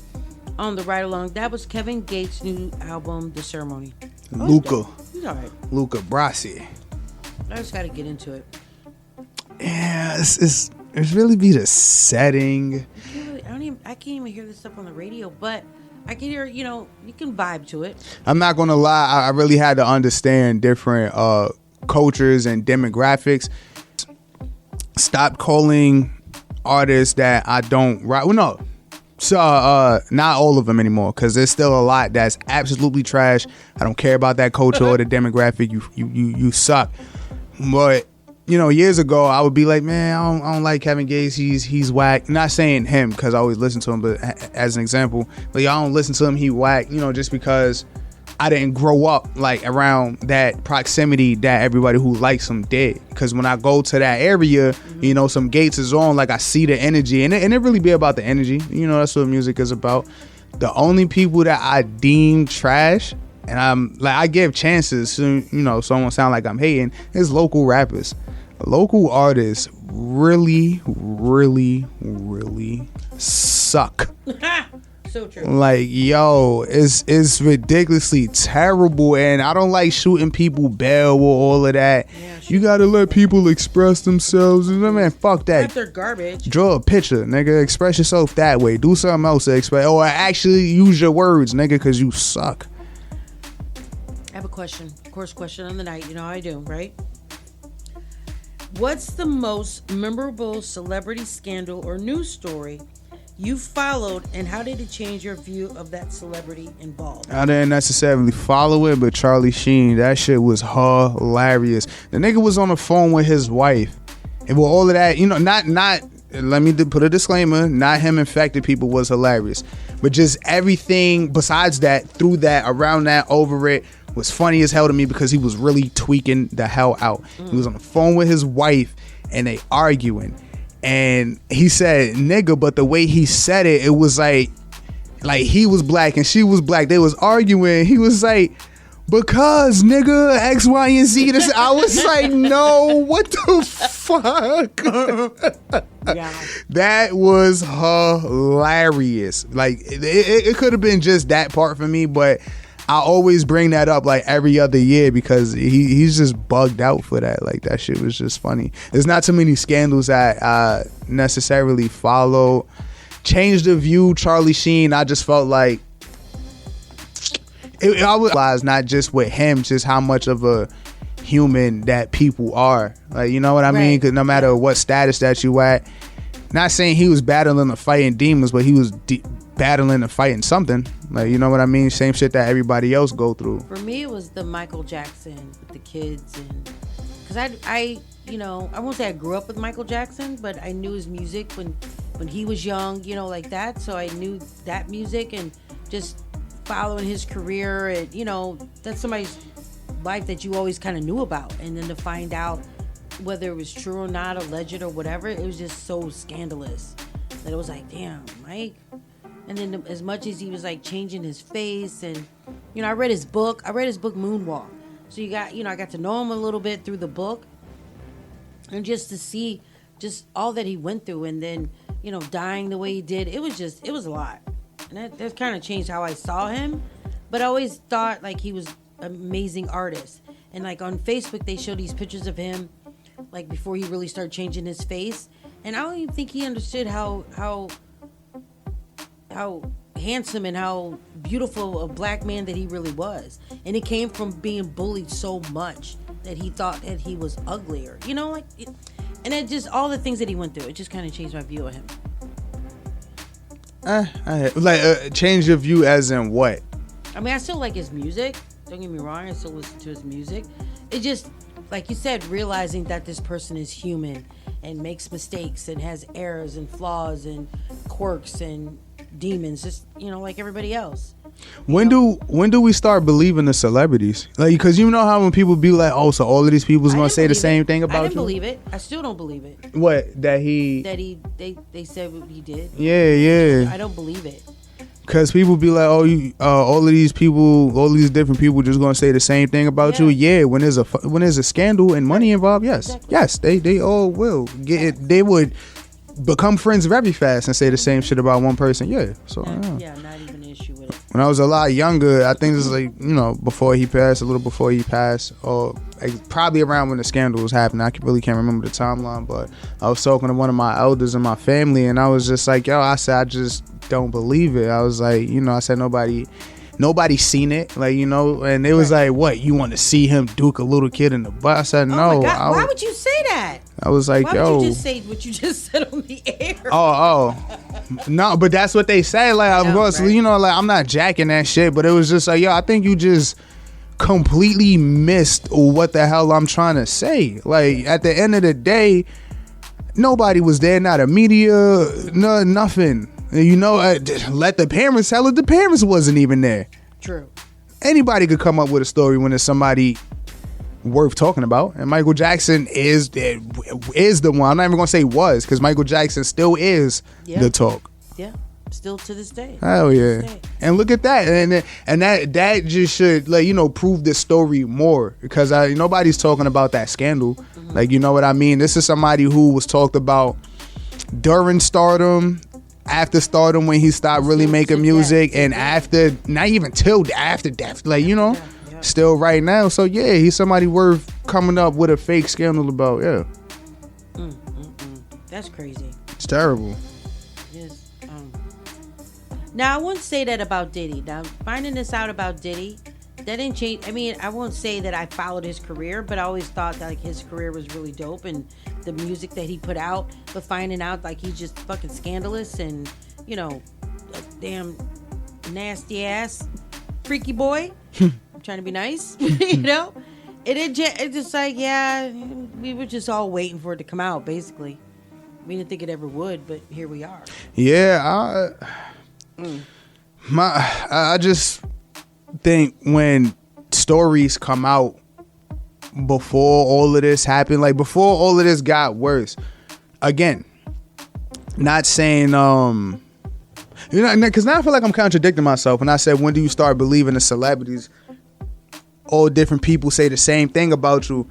on the Ride Along. That was Kevin Gates' new album, The Ceremony. Luca. He's all right. Luca Brasi. I just got to get into it. Yeah, it's really be the setting. I can't even hear this stuff on the radio, but I can hear, you can vibe to it. I'm not gonna lie, I really had to understand different cultures and demographics. Stop calling artists that I don't rock. Well, no, so not all of them anymore, because there's still a lot that's absolutely trash. I don't care about that culture or the demographic. You suck. But years ago, I would be like, man, I don't like Kevin Gates. He's whack. Not saying him, because I always listen to him, but as an example, like, I don't listen to him. He whack. Just because I didn't grow up like around that proximity that everybody who likes him did. Because when I go to that area, some Gates is on. Like, I see the energy, and it really be about the energy. That's what music is about. The only people that I deem trash, and I'm like, I give chances. So someone sound like I'm hating, is local rappers. Local artists really, really, really suck. So true. Like, yo, it's ridiculously terrible, and I don't like shooting people bail or all of that. Yeah, you gotta let people express themselves. Man, fuck that. If they're garbage. Draw a picture, nigga. Express yourself that way. Do something else to express, or actually use your words, nigga, because you suck. I have a question. Of course, question on the night. You know how I do, right? What's the most memorable celebrity scandal or news story you followed, and how did it change your view of that celebrity involved? I didn't necessarily follow it, but Charlie Sheen, that shit was hilarious. The nigga was on the phone with his wife, and with all of that, not. Let me put a disclaimer: not him infected people was hilarious, but just everything besides that, through that, around that, over it, was funny as hell to me, because he was really tweaking the hell out. He was on the phone with his wife, and they arguing. And he said nigga, but the way he said it, it was like he was black and she was black. They was arguing. He was like, because nigga, X, Y, and Z. I was like, no, what the fuck? Yeah. That was hilarious. Like, it could have been just that part for me, but I always bring that up like every other year, because he's just bugged out for that. Like, that shit was just funny. There's not too many scandals that I necessarily follow. Changed the view, Charlie Sheen. I just felt like I was realize not just with him, just how much of a human that people are. Like, you know what I mean? Because no matter what status that you at, not saying he was battling and fighting demons, but he was battling and fighting something. Like, you know what I mean? Same shit that everybody else go through. For me, it was the Michael Jackson with the kids, and because I won't say I grew up with Michael Jackson, but I knew his music when he was young, like that. So I knew that music, and just following his career, and that's somebody's life that you always kind of knew about, and then to find out whether it was true or not, alleged or whatever, it was just so scandalous that it was like, damn, Mike. And then as much as he was like changing his face, and I read his book Moonwalk, so I got to know him a little bit through the book, and just to see just all that he went through, and then dying the way he did, it was a lot, and that kind of changed how I saw him. But I always thought like he was an amazing artist, and like on Facebook they show these pictures of him like before he really started changing his face, and I don't even think he understood how handsome and how beautiful a black man that he really was. And it came from being bullied so much that he thought that he was uglier, and it just, all the things that he went through, it just kind of changed my view of him. Change your view as in what? I mean, I still like his music, don't get me wrong, I still listen to his music. It just, like you said, realizing that this person is human and makes mistakes and has errors and flaws and quirks and demons, just like everybody else. When do we start believing the celebrities? Like, because how when people be like, oh, so all of these people's gonna say the same thing about you? I didn't believe it. I still don't believe it. What? They said what he did. Yeah. I don't believe it. Because people be like, oh, all of these people, all these different people just gonna say the same thing about you. Yeah, when there's a scandal and money involved, yes, exactly. Yes, they all will get it. They would become friends very fast and say the same shit about one person. Yeah, so yeah, not even an issue with it. When I was a lot younger, I think this is like before he passed, a little before he passed, or probably around when the scandal was happening. I really can't remember the timeline, but I was talking to one of my elders in my family, and I was just like, yo, I said, I just don't believe it. I was like, I said, nobody's seen it, like, and it was like, what, you want to see him duke a little kid in the butt? I said, no. Oh my God, why would you say that? I was like, why would you just say what you just said on the air? No, but that's what they say. Like, of course, right? Like, I'm not jacking that shit, but it was just like, yo, I think you just completely missed what the hell I'm trying to say. Like, at the end of the day, nobody was there, not a media, no, nothing. Let the parents tell it. The parents wasn't even there. True. Anybody could come up with a story when there's somebody worth talking about, and Michael Jackson is the one. I'm not even gonna say was, because Michael Jackson still is the talk. Yeah, still to this day. Hell yeah! And look at that, and that just should prove this story more, because nobody's talking about that scandal. Mm-hmm. Like, you know what I mean? This is somebody who was talked about during stardom, after stardom when he stopped really making music, and after, not even till after death, like, still right now. So yeah, he's somebody worth coming up with a fake scandal about. Yeah. That's crazy. It's terrible. Yes. Now I wouldn't say that about Diddy. Now, finding this out about Diddy, that didn't change. I mean, I won't say that I followed his career, but I always thought that like his career was really dope and the music that he put out. But finding out like he's just fucking scandalous and a damn nasty ass freaky boy. I'm trying to be nice, It just like, yeah, we were just all waiting for it to come out. Basically, we didn't think it ever would, but here we are. Yeah, I just think when stories come out before all of this happened, like before all of this got worse, again, not saying because now I feel like I'm contradicting myself when I said, when do you start believing the celebrities? All different people say the same thing about you.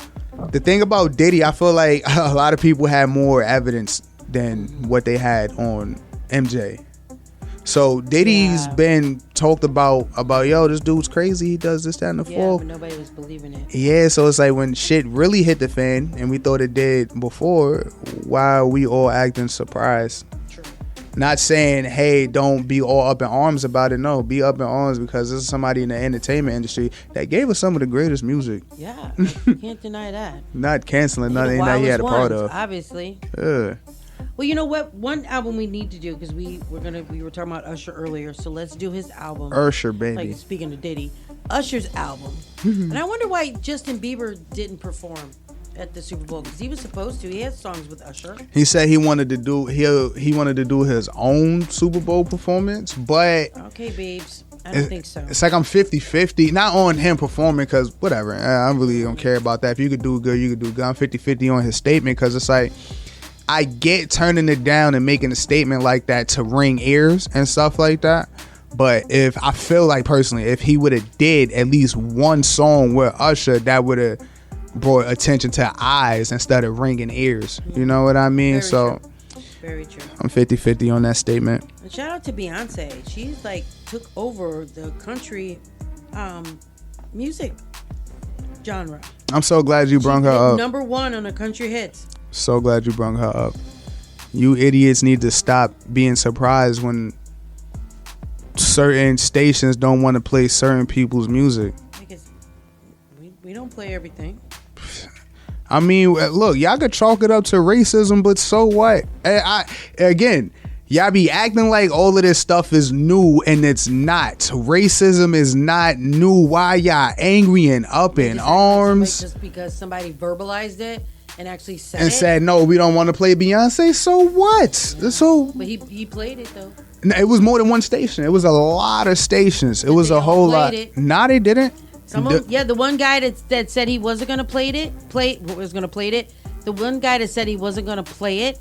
The thing about Diddy, I feel like a lot of people had more evidence than what they had on MJ. So Diddy's been talked about yo, this dude's crazy, he does this, that, and the fourth. But nobody was believing it. Yeah, so it's like when shit really hit the fan and we thought it did before, why are we all acting surprised? True. Not saying, hey, don't be all up in arms about it. No, be up in arms, because this is somebody in the entertainment industry that gave us some of the greatest music. Yeah, you can't deny that. Not canceling nothing that he had a part of. Obviously. Yeah. Well, you know what? One album we need to do, because we were talking about Usher earlier, so let's do his album. Usher, baby. Like, speaking of Diddy, Usher's album. And I wonder why Justin Bieber didn't perform at the Super Bowl, because he was supposed to. He had songs with Usher. He said he wanted to do his own Super Bowl performance, but okay, babes. I don't think so. It's like I'm 50-50. Not on him performing, because whatever. I really don't care about that. If you could do good, you could do good. I'm 50-50 on his statement, because it's like, I get turning it down and making a statement like that to ring ears and stuff like that. But if I feel like personally, if he would have did at least one song with Usher, that would have brought attention to eyes instead of ringing ears. You know what I mean? Very so true. Very true. I'm 50-50 on that statement. And shout out to Beyonce. She's like took over the country music genre. I'm so glad you brought her up. Number one on the country hits. So glad you brought her up. You idiots need to stop being surprised when certain stations don't want to play certain people's music. Because we don't play everything. I mean, look, y'all could chalk it up to racism, but so what? Again, y'all be acting like all of this stuff is new, and it's not. Racism is not new. Why y'all angry and up in arms? Just because somebody verbalized it and actually said and it. said, no, we don't want to play Beyonce. So what? Yeah. So, but he played it though. It was more than one station. It was a lot of stations. It was a whole lot. Nah, they didn't. The one guy that said he wasn't gonna play it. The one guy that said he wasn't gonna play it.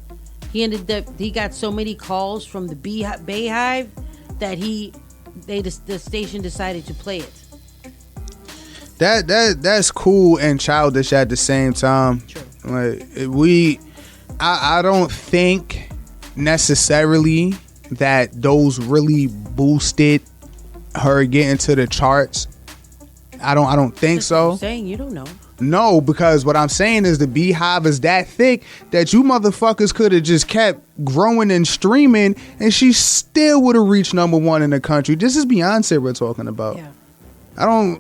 He got so many calls from the Bayhive that the station decided to play it. That's cool and childish at the same time. True. Like I don't think necessarily that those really boosted her getting to the charts. I don't think so. You're saying you don't know. No, because what I'm saying is the Beehive is that thick that you motherfuckers could have just kept growing and streaming, and she still would have reached number one in the country. This is Beyonce we're talking about. Yeah. I don't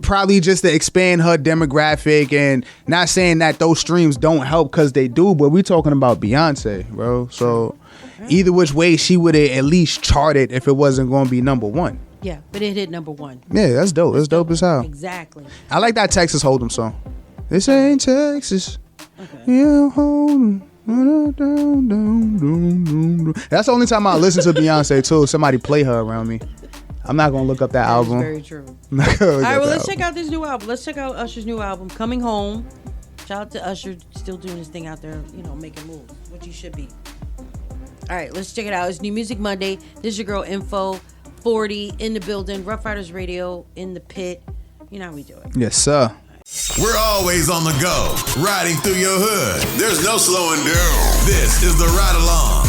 probably just to expand her demographic, and not saying that those streams don't help, because they do, but we talking about Beyonce, bro. So either which way, she would have at least charted if it wasn't going to be number one. Yeah, but it hit number one. Yeah, that's dope. That's dope as hell. Exactly. I like that Texas Hold'em song. This ain't Texas. Okay. Yeah, Hold'em. That's the only time I listen to Beyonce too. Somebody play her around me. I'm not gonna look up that album. Very true. All right, well, let's check out this new album. Let's check out Usher's new album, Coming Home. Shout out to Usher, still doing his thing out there, making moves, which he should be. All right, let's check it out. It's New Music Monday. This is your girl Info 40 in the building. Rough Riders Radio in the pit. You know how we do it. Yes, sir. We're always on the go, riding through your hood. There's no slowing down. This is the Ride Along.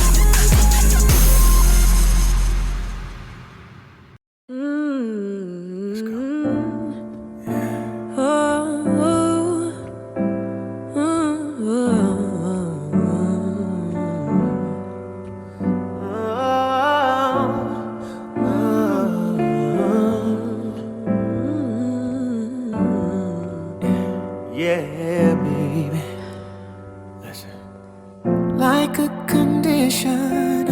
Yeah, baby. Listen. Like a condition,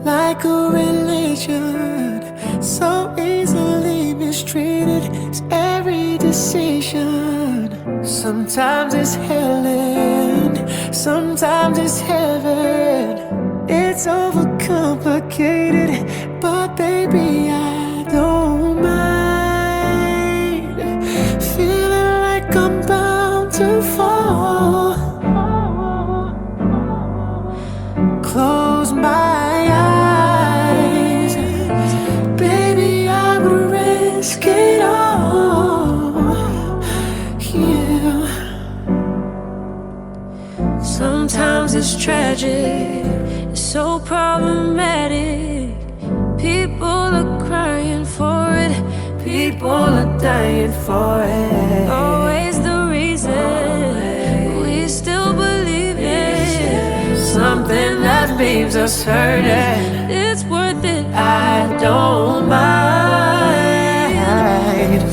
like a religion, so easily mistreated is every decision. Sometimes it's hell and sometimes it's heaven. It's overcomplicated, but baby, I don't mind feeling like I'm bound to fall. Close my eyes, baby, I would risk it all. Yeah. Sometimes it's tragic, it's so problematic. People are crying for it, people are dying for it. Always the reason we still believe in something that leaves us hurting. It's worth it, I don't mind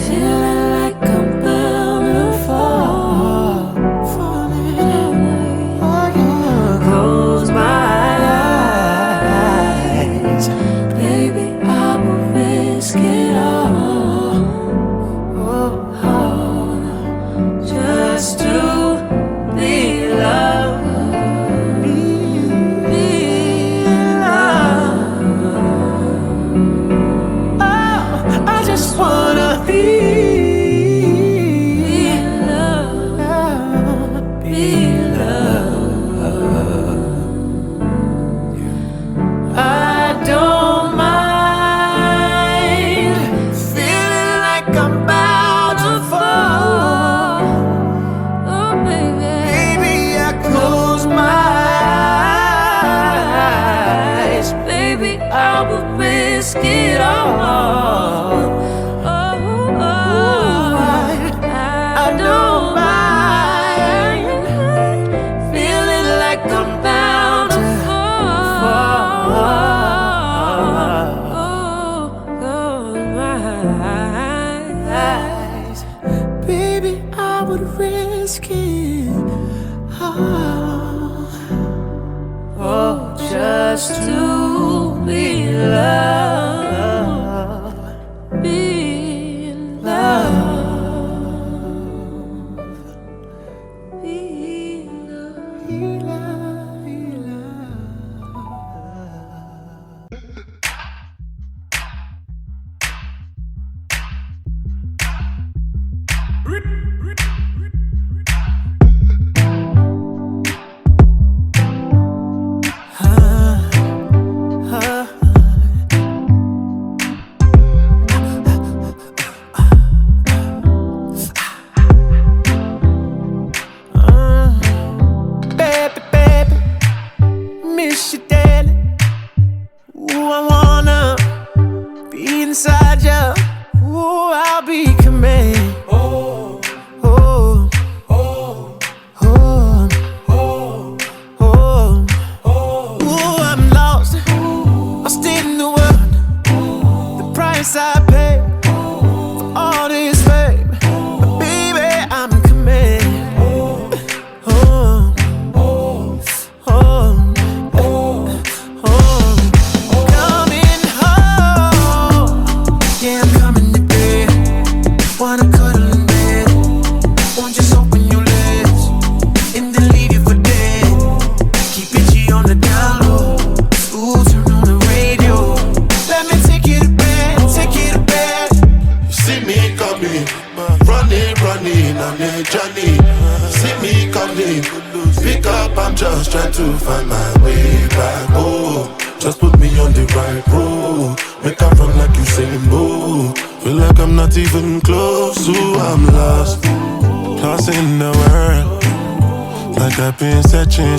feeling like I'm bound to fall. Falling, oh yeah. Close my eyes, baby, I will risk it all. Just to be loved, be loved. I would risk it all. I don't mind feeling like I'm bound to fall. Baby, I would risk it all, just to be loved, be in love.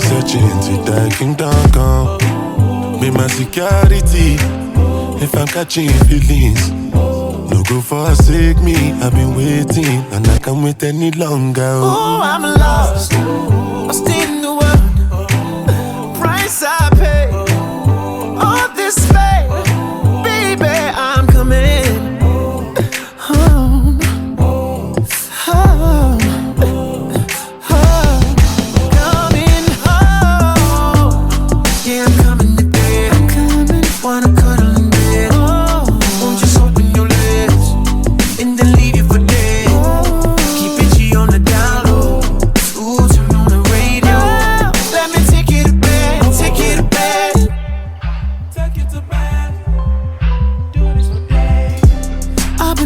Searching to that kingdom come. Be my security if I'm catching feelings. No go forsake me, I've been waiting and I can't wait any longer. Oh, I'm lost, lost in the world. Price I pay, all this fame, baby, I'm coming home. Home.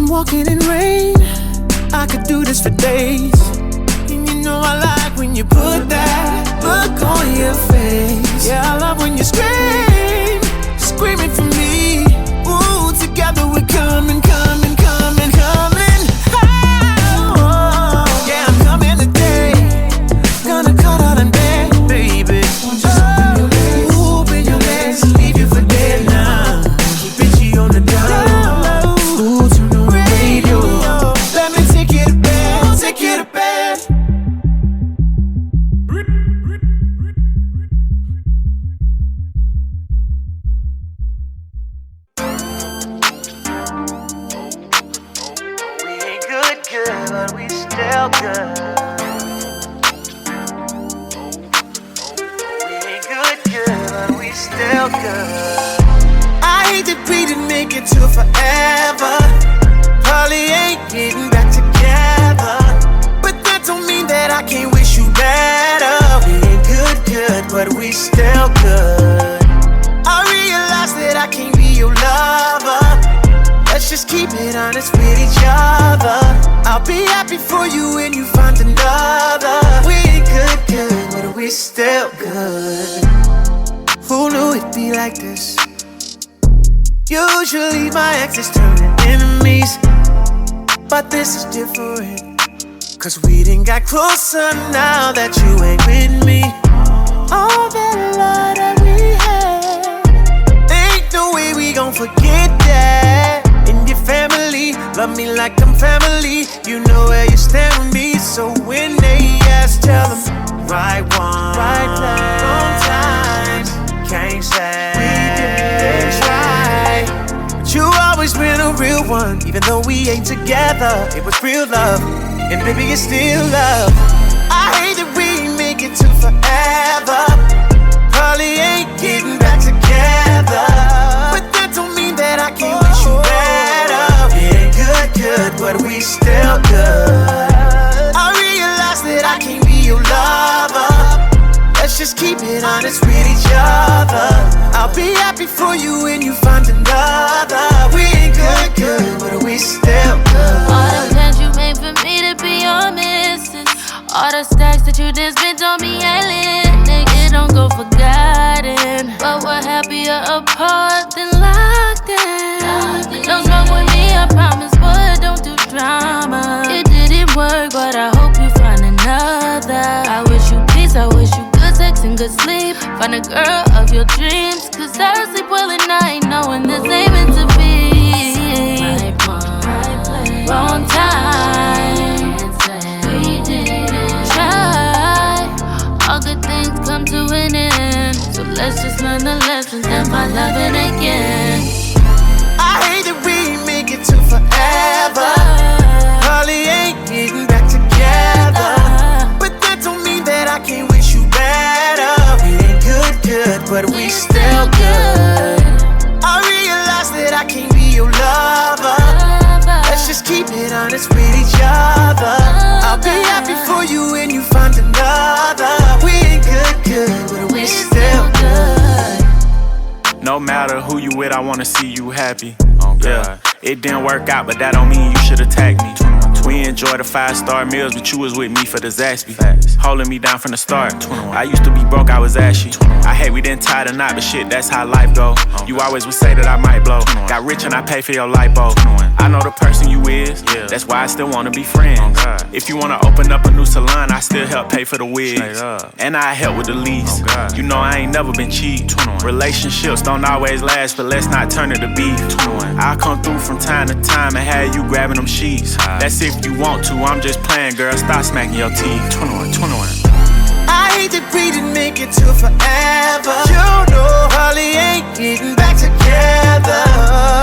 Walking in rain, I could do this for days. And you know I like when you put that look on your face. Yeah, I love when you scream, screaming for me. Ooh, together we're coming, coming, coming, coming. Oh, yeah, I'm coming today. Gonna cut out in bed, baby. Just open your legs, leave you for dead now. Keep it G on the down. Usually my exes turning enemies, but this is different. Cause we done got closer now that you ain't with me. All that love that we had, ain't no way like I'm family. You know where you stand with me. So when they ask, tell them right one, right place, wrong time. Can't say we did right. But you always been a real one. Even though we ain't together, it was real love. And baby, it's still love. I hate that we make it to forever. Probably ain't getting back together. But that don't mean that I can't wish you better. It ain't good, but we still good. I realize that I can't be your lover. Let's just keep it honest with each other. I'll be happy for you when you find another. We ain't good, but we still good. All the plans you made for me to be your missus. All the stacks that you did spent on me, nigga, don't go forgotten. But we're happier apart than locked in. Don't smoke with me, I promise, but don't do drama. It didn't work, but I hope you find another. I wish you peace, I wish you good sex and good sleep. Find a girl of your dreams, cause I sleep well at night knowing this ain't meant to be. Right one, right place, wrong time. We didn't try. All good things come to an end, so let's just learn the lessons and find loving again. I hate that we make it to forever. Probably ain't getting back together. But that don't mean that I can't wish you better. We ain't good, but we still good. I realize that I can't be your lover. Let's just keep it honest with each other. I'll be happy for you when you find another. We ain't good, but we still good. No matter who you with, I wanna see you happy. Oh, yeah, it didn't work out, but that don't mean you should attack me. We enjoy the 5-star meals, but you was with me for the Zaxby. Holding me down from the start. I used to be broke, I was ashy. I hate we didn't tie the knot, but shit, that's how life go. You always would say that I might blow. Got rich and I pay for your lipo. I know the person you is, that's why I still wanna be friends. If you wanna open up a new salon, I still help pay for the wigs. And I help with the lease. You know I ain't never been cheap. Relationships don't always last, but let's not turn it to beef. I'll come through from time to time and have you grabbing them sheets. That's if you want to, I'm just playing, girl, stop smacking your teeth. 21. I hate that we didn't make it to forever. You know, probably ain't getting back together.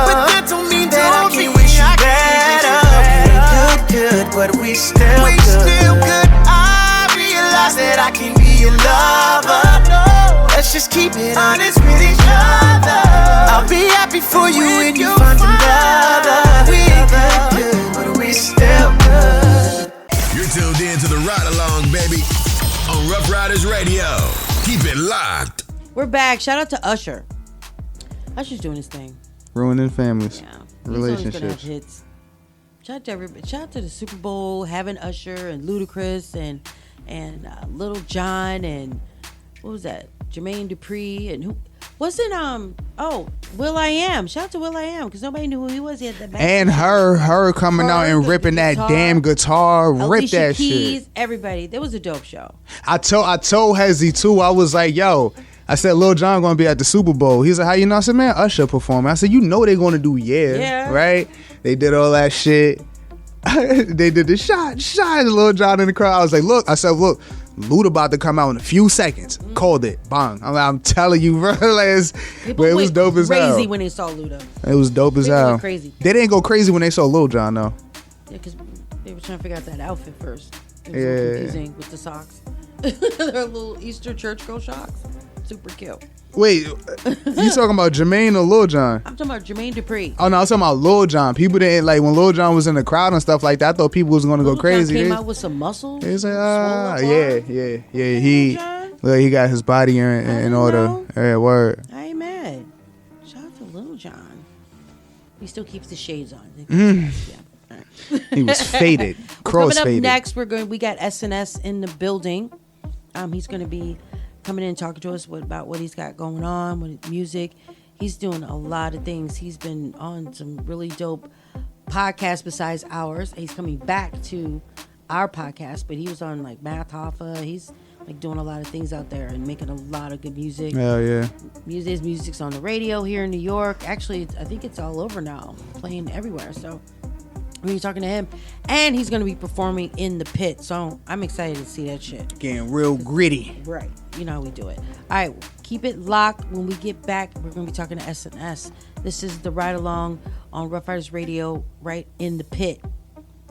But that don't mean that I can't wish you better. We ain't good, but we still good. I realize that I can't be your lover. Let's just keep it honest with each other. I'll be happy for you when you find another. We ain't good, but we still good. You're tuned in to the Ride Along, baby, on Rough Riders Radio. Keep it locked. We're back. Shout out to Usher. Usher's doing his thing. Ruining families. Yeah. Relationships. He's always gonna have hits. Shout out to everybody. Shout out to the Super Bowl, having Usher and Ludacris and Little John and what was that? Jermaine Dupri and who wasn't Will I Am. Shout out to Will I Am because nobody knew who he was. He had that back. And her coming out and ripping that damn guitar, rip that Keys, shit. Everybody. That was a dope show. I told Hezzy too. I was like, yo. I said, Lil Jon gonna be at the Super Bowl. He's like, how you know? I said, man, Usher performing. I said, you know they gonna do right? They did all that shit. They did the shot, Lil Jon in the crowd. I was like, look, Luda about to come out in a few seconds. Called it. Bang. I'm telling you, bro. It was dope as hell. Crazy when they saw Luda. It was dope as hell. Crazy. They didn't go crazy when they saw Lil Jon, though. Yeah, because they were trying to figure out that outfit first. It was confusing with the socks. Their little Easter church girl socks. Super cute. Wait, you talking about Jermaine or Lil Jon? I'm talking about Jermaine Dupri. Oh no, I'm talking about Lil Jon. People didn't like when Lil Jon was in the crowd and stuff like that. I thought people was gonna go crazy. Lil Jon came out with some muscles. He's like, yeah. He got his body in order. Yeah, word. I ain't mad. Shout out to Lil Jon. He still keeps the shades on. Yeah. All right. He was faded. Coming up next, we got SNS in the building. He's gonna be coming in and talking to us about what he's got going on with music. He's doing a lot of things. He's been on some really dope podcasts besides ours. He's coming back to our podcast, but he was on like Math Hoffa. He's like doing a lot of things out there and making a lot of good music. Hell yeah. Music's on the radio here in New York. Actually, I think it's all over now, playing everywhere. So We're gonna be talking to him, and he's gonna be performing in the pit. So I'm excited to see that shit. Getting real gritty. Right. You know how we do it. All right, keep it locked. When we get back, we're going to be talking to SNS. This is the Ride Along on Rough Riders Radio, right in the pit.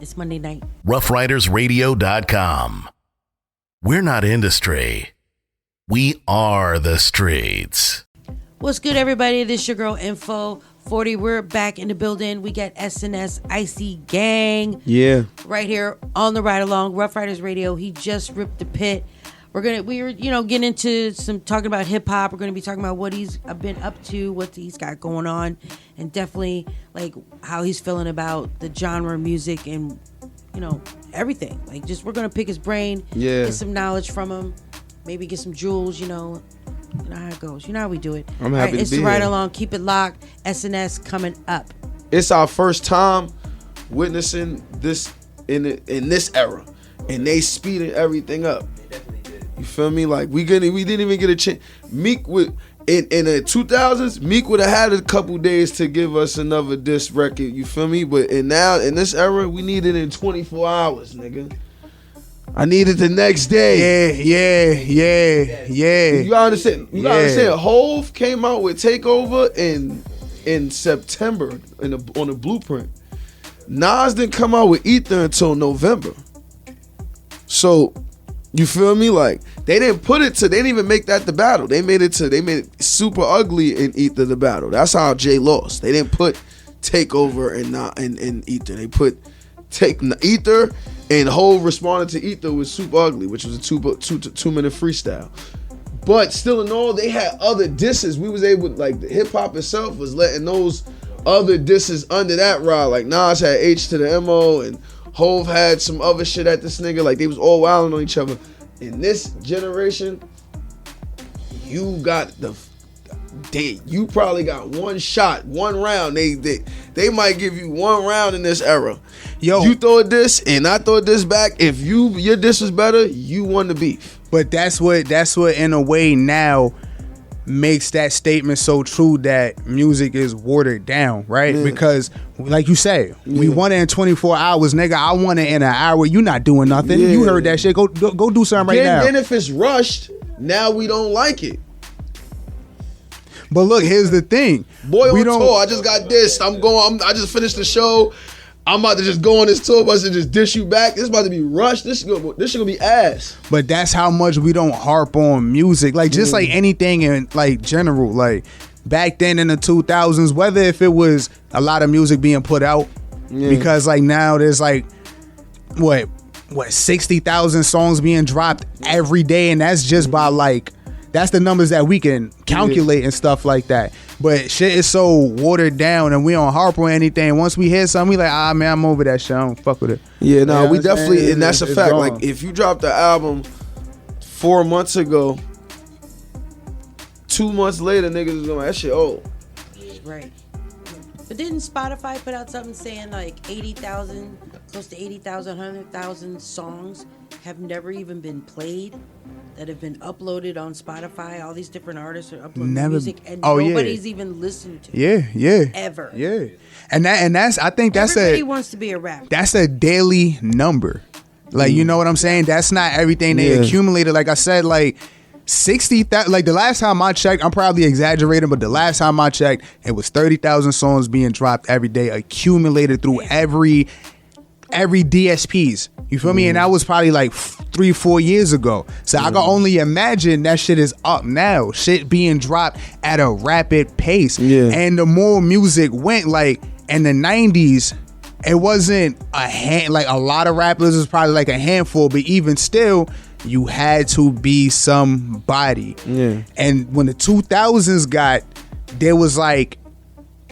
It's Monday night. RoughRidersRadio.com. We're not industry. We are the streets. What's good, everybody? This is your girl, Info 40. We're back in the building. We got SNS Icy Gang. Yeah. Right here on the Ride Along, Rough Riders Radio. He just ripped the pit. We were getting into some talking about hip hop. We're gonna be talking about what he's been up to, what he's got going on, and definitely like how he's feeling about the genre of music and everything. Like we're gonna pick his brain, get some knowledge from him, maybe get some jewels. You know how it goes. You know how we do it. I'm happy to it's be the Ride here. Along. Keep it locked. SNS coming up. It's our first time witnessing this in this era, and they speeding everything up. You feel me? Like we didn't even get a chance. Meek would in the 2000s. Meek would have had a couple days to give us another diss record. You feel me? But now in this era, we need it in 24 hours, nigga. I need it the next day. Yeah. You gotta understand. You gotta understand. Hove came out with Takeover in September on the Blueprint. Nas didn't come out with Ether until November. So. You feel me? Like they didn't even make that the battle. They made it super ugly and Ether the battle. That's how Jay lost. They didn't put Takeover and Ether. They put Ether and Hove responded to Ether with Super Ugly, which was a 2-minute freestyle. But still in all, they had other disses. We was able, like the hip hop itself was letting those other disses under that ride. Like Nas had H to the MO and Hove had some other shit at this nigga. Like they was all wilding on each other. In this generation, you probably got one shot, one round. They might give you one round in this era. Yo, you throw a diss and I throw a diss back. If your diss was better, you won the beef. But that's what in a way now makes that statement so true that music is watered down, right? Yeah. Because like you say, we want it in 24 hours, nigga. I want it in an hour. You not doing nothing. Yeah. You heard that shit. Go do something right now. Then if it's rushed, now we don't like it. But look, here's the thing. Boy on tour, I just got dissed. I just finished the show. I'm about to just go on this tour bus and just dish you back. This about to be rushed. This shit gonna be ass. But that's how much we don't harp on music. Like just like anything in like general. Like back then in the 2000s, whether if it was a lot of music being put out, because like now there's like what 60,000 songs being dropped every day, and that's just by like that's the numbers that we can calculate and stuff like that. But shit is so watered down and we don't harp on anything. Once we hear something, we like, man, I'm over that shit. I don't fuck with it. Yeah, no, we definitely, and that's a fact. Gone. Like, if you dropped the album 4 months ago, 2 months later, niggas is going, that shit old. Right. But didn't Spotify put out something saying like 80,000, close to 80,000, 100,000 songs have never even been played? That have been uploaded on Spotify. All these different artists are uploading music, and nobody's even listened to. Yeah. Ever. Yeah. And that's I think that's everybody wants to be a rapper. That's a daily number. Like you know what I'm saying? That's not everything they accumulated. Like I said, like 60,000. Like the last time I checked, I'm probably exaggerating, but the last time I checked, it was 30,000 songs being dropped every day, accumulated through every DSPs. You feel me? And that was probably like 3-4 years ago. So I can only imagine that shit is up now. Shit being dropped at a rapid pace. Yeah. And the more music went, like in the 90s, it wasn't a lot of rappers. It was probably like a handful, but even still, you had to be somebody. Yeah. And when the 2000s there was like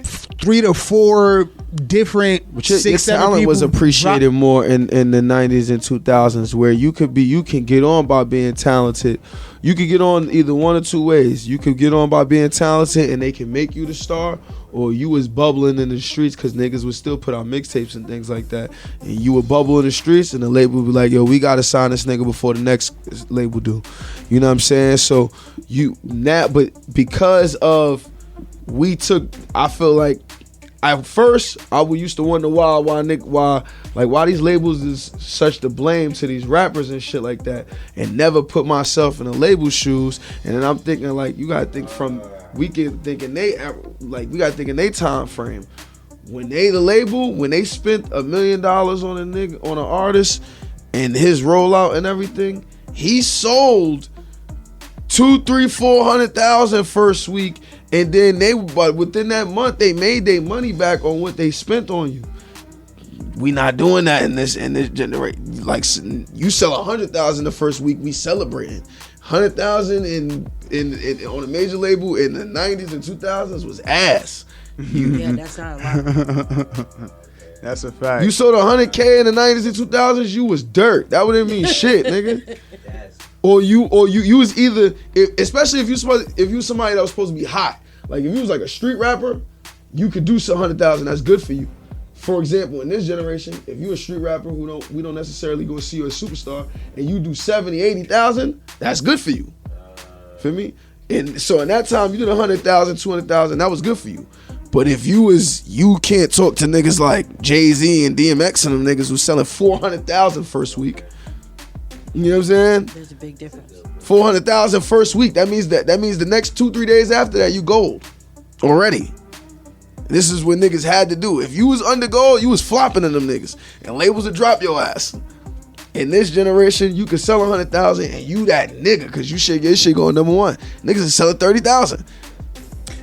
3 to 4 different your talent was appreciated more in the 90s and 2000s, where you can get on by being talented. You could get on either one or two ways. You could get on by being talented and they can make you the star, or you was bubbling in the streets because niggas would still put out mixtapes and things like that, and you would bubble in the streets and the label would be like, yo, we gotta sign this nigga before the next label do. You know what I'm saying? So but because of I feel like at first I used to wonder why these labels is such the blame to these rappers and shit like that, and never put myself in the label shoes. And then I'm thinking like, you gotta think from we gotta think in they time frame. When they spent $1 million on a nigga, on an artist and his rollout and everything, he sold 200,000, 300,000, 400,000 first week, and then but within that month they made their money back on what they spent on you. We not doing that in this generation. Like, you sell 100,000 the first week, we celebrating. 100,000 in on a major label in the 90s and 2000s was ass. Yeah, that's not a lot. That's a fact. You sold 100K in the 90s and 2000s, you was dirt. That wouldn't mean shit, nigga. Or you was either, especially if you somebody that was supposed to be hot. Like if you was like a street rapper, you could do some 100,000. That's good for you. For example, in this generation, if you a street rapper we don't necessarily go see you as a superstar, and you do 70, 80,000, that's good for you. Feel me? And so in that time, you did 100,000, 200,000, that was good for you. But if you can't talk to niggas like Jay-Z and DMX and them niggas who selling 400,000 first week. You know what I'm saying? There's a big difference. 400,000 first week. That means the next 2-3 days after that, you gold already. This is what niggas had to do. If you was under gold, you was flopping in them niggas. And labels would drop your ass. In this generation, you could sell 100,000 and you that nigga, because your shit going number one. Niggas is selling 30,000.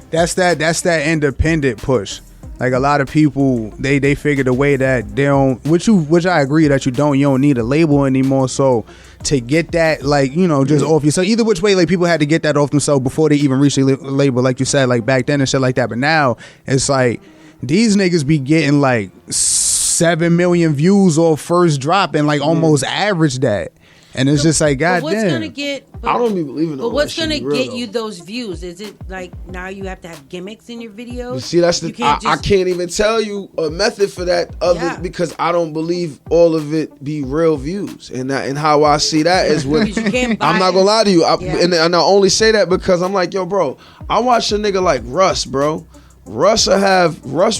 That's that independent push. Like a lot of people, they figured a way that they don't, which I agree that you don't need a label anymore. So to get that, like, you know, just off yourself, either which way, like people had to get that off themselves before they even reach the label, like you said, like back then and shit like that. But now it's like these niggas be getting like 7 million views off first drop and like almost average that. And it's just like, goddamn. What's gonna get? I don't be believing. But what's gonna get you those views? Is it like now you have to have gimmicks in your videos? You see, that's I can't even tell you a method for that because I don't believe all of it be real views. And how I see that is when I'm not gonna lie to you. And I only say that because I'm like, yo, bro, I watch a nigga like Russ, bro. Russ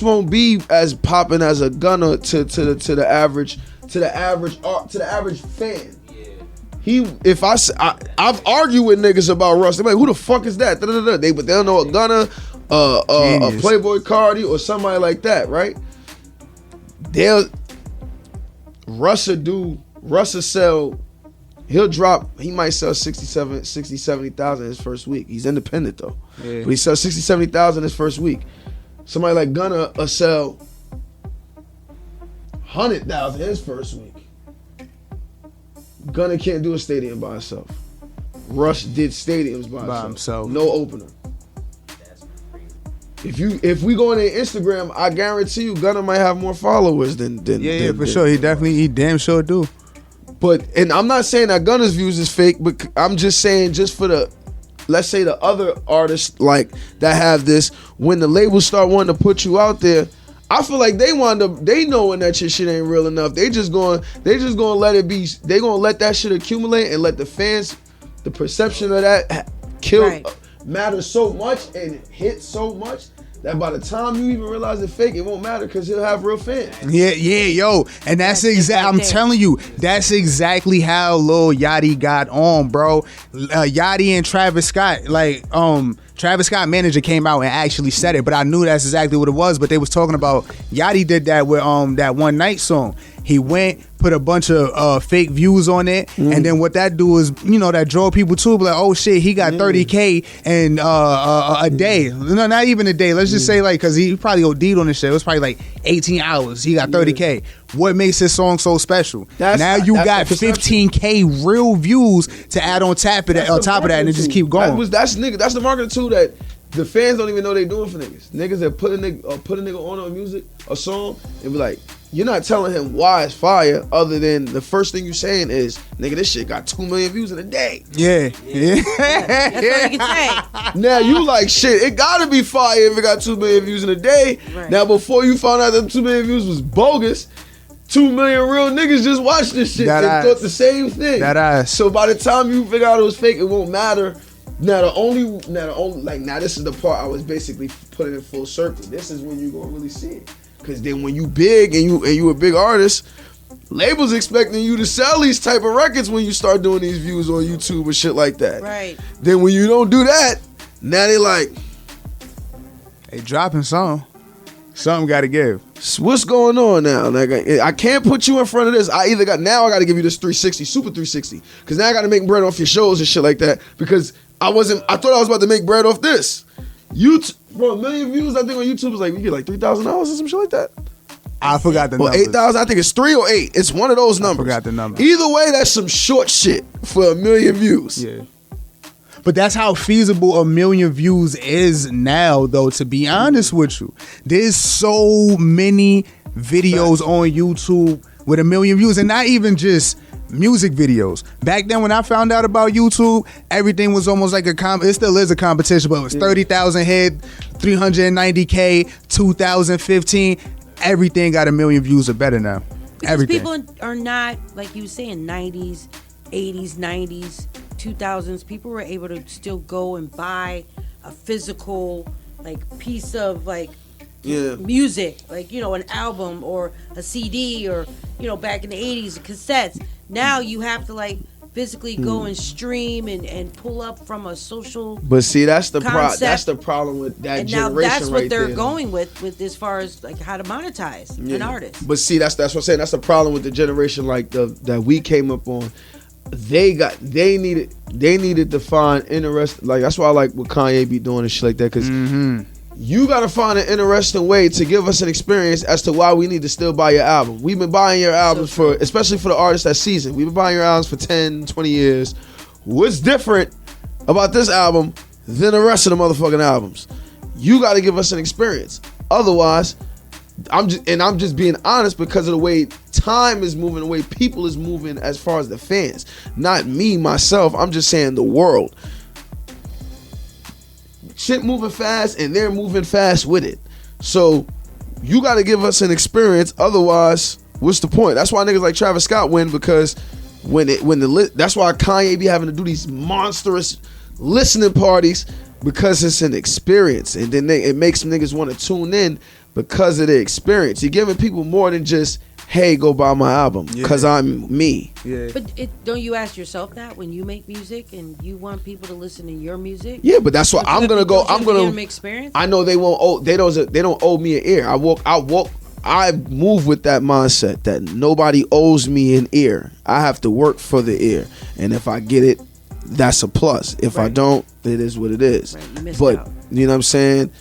won't be as popping as a Gunna to the average fan. I've argued with niggas about Russ. They're like, who the fuck is that? But they don't know a Gunna, a Playboy Cardi, or somebody like that, right? Russ will sell, he might sell 60, 70,000 his first week. He's independent though. Yeah. But he sells 60, 70,000 his first week. Somebody like Gunna will sell 100,000 his first week. Gunna can't do a stadium by himself. Rush did stadiums by himself. No opener. If we go on their Instagram, I guarantee you Gunna might have more followers than for sure. He damn sure do. And I'm not saying that Gunna's views is fake, but I'm just saying just for let's say the other artists like that have this, when the labels start wanting to put you out there, I feel like they knowing that your shit ain't real enough. They just gonna let it be. They gonna let that shit accumulate and let the fans, the perception of that matter so much and hit so much that by the time you even realize it's fake, it won't matter because he'll have real fans. Yeah, yo, and that's I'm telling you, that's exactly how Lil Yachty got on, bro. Yachty and Travis Scott, Travis Scott manager came out and actually said it, but I knew that's exactly what it was. But they was talking about Yachty did that with that One Night song. He went, put a bunch of fake views on it, and then what that do is, you know, that draw people to, be like, oh shit, he got 30K in a day. No, not even a day. Let's just say like, cause he probably OD'd on this shit. It was probably like 18 hours. He got 30K. What makes his song so special? Now you got 15K real views to add on top of that, and it just keep going. That's the marketing tool that the fans don't even know they doing for niggas. Niggas that put a nigga on a song and be like, you're not telling him why it's fire other than the first thing you saying is, nigga, this shit got 2 million views in a day. Yeah. That's all you can say. Now you like, shit, it gotta be fire if it got 2 million views in a day. Right. Now before you found out that 2 million views was bogus, 2 million real niggas just watched this shit and thought the same thing. That ass. So by the time you figure out it was fake, it won't matter Now this is the part I was basically putting in full circle. This is when you gonna really see it. Cause then when you big and you a big artist, labels expecting you to sell these type of records when you start doing these views on YouTube and shit like that. Right. Then when you don't do that, now they like, they dropping something. Something got to give. So what's going on now? Like I can't put you in front of this. I got to give you this 360, super 360, because now I got to make bread off your shows and shit like that. Because I thought I was about to make bread off this. YouTube, bro, 1 million views. I think on YouTube is like you get like $3,000 or some shit like that. I forgot the numbers. 8,000. I think it's 3 or 8. It's one of those numbers. I forgot the number. Either way, that's some short shit for 1 million views. Yeah. But that's how feasible 1 million views is now, though, to be honest with you. There's so many videos on YouTube with 1 million views, and not even just music videos. Back then when I found out about YouTube, everything was almost like it still is a competition, but it was 30,000 hit, 390K, 2015. Everything got 1 million views or better now. Because everything. people are not, like you were saying, 90s, 80s, 90s, 2000s. People were able to still go and buy a physical piece of music, an album or a CD, or back in the 80s, cassettes. Now you have to physically go and stream and pull up from a social. But see, that's the that's the problem with that and generation. Now that's what right they're there. going with as far as how to monetize an artist. But see, that's what I'm saying. That's the problem with the generation that we came up on. They needed to find interest. That's why I like what Kanye be doing and shit like that, because you gotta find an interesting way to give us an experience as to why we need to still buy your album. We've been buying your albums especially for the artists that season. We've been buying your albums for 10, 20 years. What's different about this album than the rest of the motherfucking albums? You gotta give us an experience. Otherwise, I'm just being honest, because of the way time is moving, the way people is moving as far as the fans. Not me, myself. I'm just saying the world. Shit moving fast, and they're moving fast with it. So you got to give us an experience. Otherwise, what's the point? That's why niggas like Travis Scott win, because that's why Kanye be having to do these monstrous listening parties, because it's an experience, and then it makes niggas want to tune in because of the experience. You're giving people more than just, hey, go buy my album because I'm me. Yeah. But don't you ask yourself that when you make music and you want people to listen to your music? Yeah, but that's why I'm gonna go. I'm gonna experience. I know they won't. They don't owe me an ear. I move with that mindset that nobody owes me an ear. I have to work for the ear, and if I get it, that's a plus. If I don't, it is what it is. Right, but you know what I'm saying?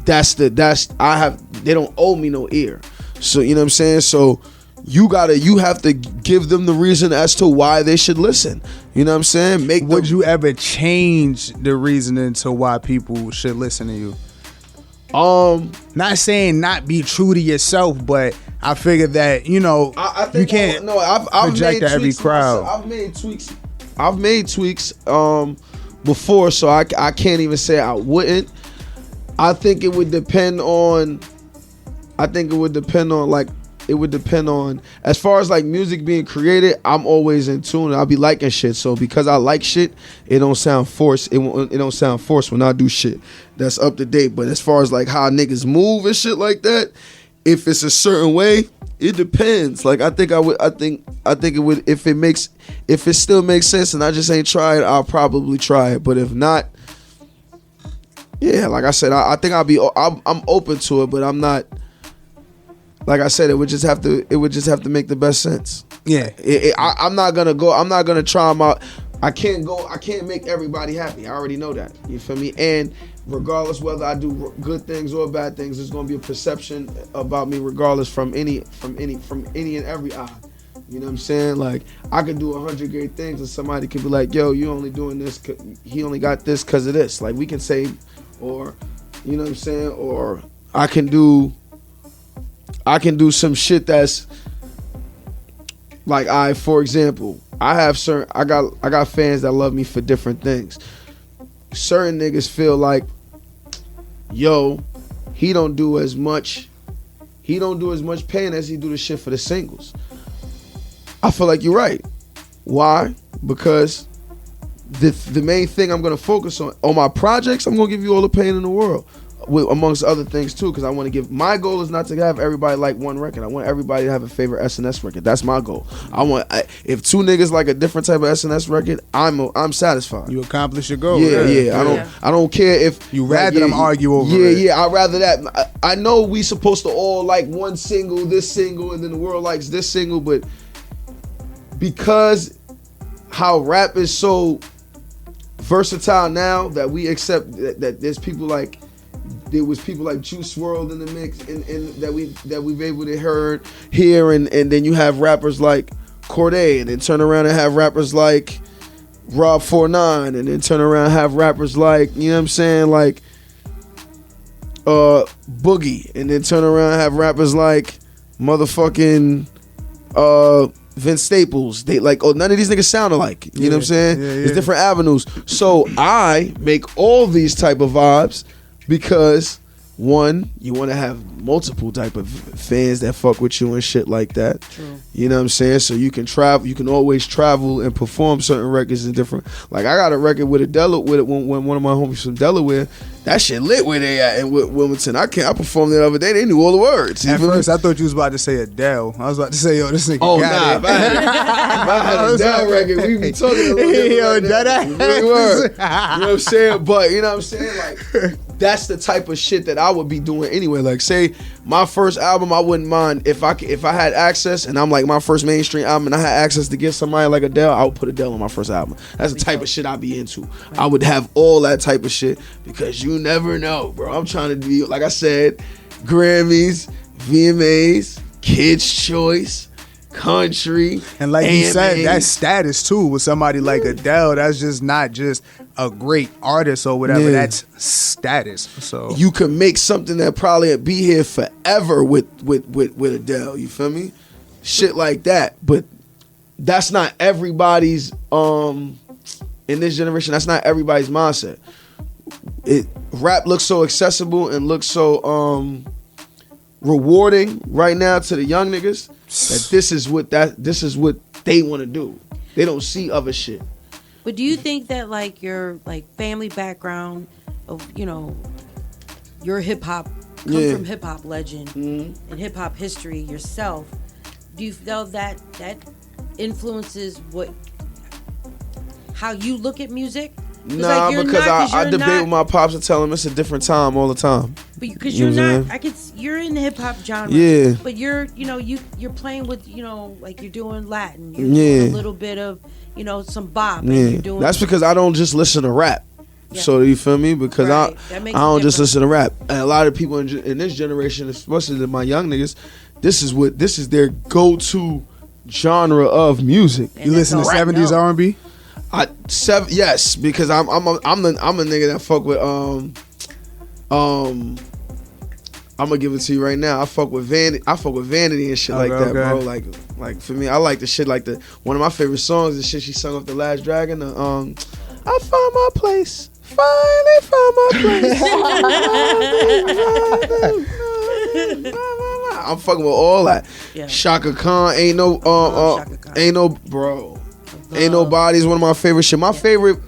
They don't owe me no ear. So you know what I'm saying? So you have to give them the reason as to why they should listen. You know what I'm saying? Would you ever change the reasoning to why people should listen to you? Not saying not be true to yourself, but I figured that I think you can't I've project to every crowd. I've made tweaks before, so I can't even say I wouldn't. I think it would depend on as far as music being created. I'm always in tune. I'll be liking shit. So because I like shit, it don't sound forced. It don't sound forced when I do shit that's up to date. But as far as how niggas move and shit like that, if it's a certain way, it depends. I think it would, if it still makes sense and I just ain't tried, I'll probably try it. But if not, yeah, like I said, I think I'm open to it, but I'm not. Like I said, it would just have to make the best sense. Yeah, I'm not gonna try them out. I can't make everybody happy. I already know that. You feel me? And regardless whether I do good things or bad things, there's gonna be a perception about me regardless from any and every eye. You know what I'm saying? I could do 100 great things and somebody could be like, yo, you only doing this, he only got this because of this. We can say, or, you know what I'm saying? Or I can do some shit that's for example, I got fans that love me for different things. Certain niggas feel like, yo, he don't do as much paying as he do the shit for the singles. I feel like you're right. Why? Because the main thing I'm gonna focus on my projects, I'm gonna give you all the pain in the world, amongst other things too, because I want to give. My goal is not to have everybody like one record. I want everybody to have a favorite SNS record. That's my goal. If two niggas like a different type of SNS record, I'm satisfied. You accomplish your goal. Yeah. I don't care if you rather them argue over it. Yeah, I'd rather that. I know we supposed to all like one single, this single, and then the world likes this single, but because how rap is so versatile now that we accept that there's people like Juice WRLD in the mix and that we've able to hear and then you have rappers like Cordae, and then turn around and have rappers like Rob 49, and then turn around and have rappers like, you know what I'm saying, like Boogie, and then turn around and have rappers like motherfucking Vince Staples. They like, none of these niggas sound alike. You know what I'm saying? It's different avenues. So I make all these type of vibes because one, you want to have multiple type of fans that fuck with you and shit like that. True. You know what I'm saying? So you can travel, you can always travel and perform certain records in different. Like I got a record with one of my homies from Delaware. That shit lit where they at in Wilmington. I performed the other day. They knew all the words. At first, I thought you was about to say Adele. I was about to say, yo, this nigga got it. If I had a Adele record, we'd be talking a little bit. Yo, that really were. You know what I'm saying? But you know what I'm saying? Like that's the type of shit that I would be doing anyway. Like say my first album, I wouldn't mind if I had access, and I'm like my first mainstream album, and I had access to give somebody like Adele, I would put Adele on my first album. That's the type of shit I'd be into. I would have all that type of shit because you never know, bro. I'm trying to be, like I said, Grammys, VMAs, Kids' Choice, country, and like you said, that's status too. With somebody like Adele, that's just not just a great artist or whatever. That's status. So you can make something that probably be here forever with Adele. You feel me? Shit like that. But that's not everybody's. In this generation, that's not everybody's mindset. Rap looks so accessible and looks so rewarding right now to the young niggas that this is what they want to do. They don't see other shit. But do you think that like your like family background of, you know, your hip hop come from hip hop legend and hip hop history yourself, do you feel that influences how you look at music? Nah, like because I debate with my pops and tell him it's a different time all the time. Because you're not, you're in the hip hop genre. Yeah. But you're playing with, like you're doing Latin. You're doing a little bit of, some bop. And you're doing. That's because I don't just listen to rap. Yeah. So you feel me? Because I don't just listen to rap. And a lot of people in this generation, especially my young niggas, this is their go-to genre of music. And you listen to 70s R&B? Yes, because I'm a nigga that fuck with I'm gonna give it to you right now. I fuck with Vanity and shit like that, bro. Like for me, I like the shit like one of my favorite songs, the shit she sung off The Last Dragon. I found my place. Finally found my place. I'm fucking with all that. Yeah. Shaka Khan ain't no bro. Ain't Nobody's one of my favorite shit. My favorite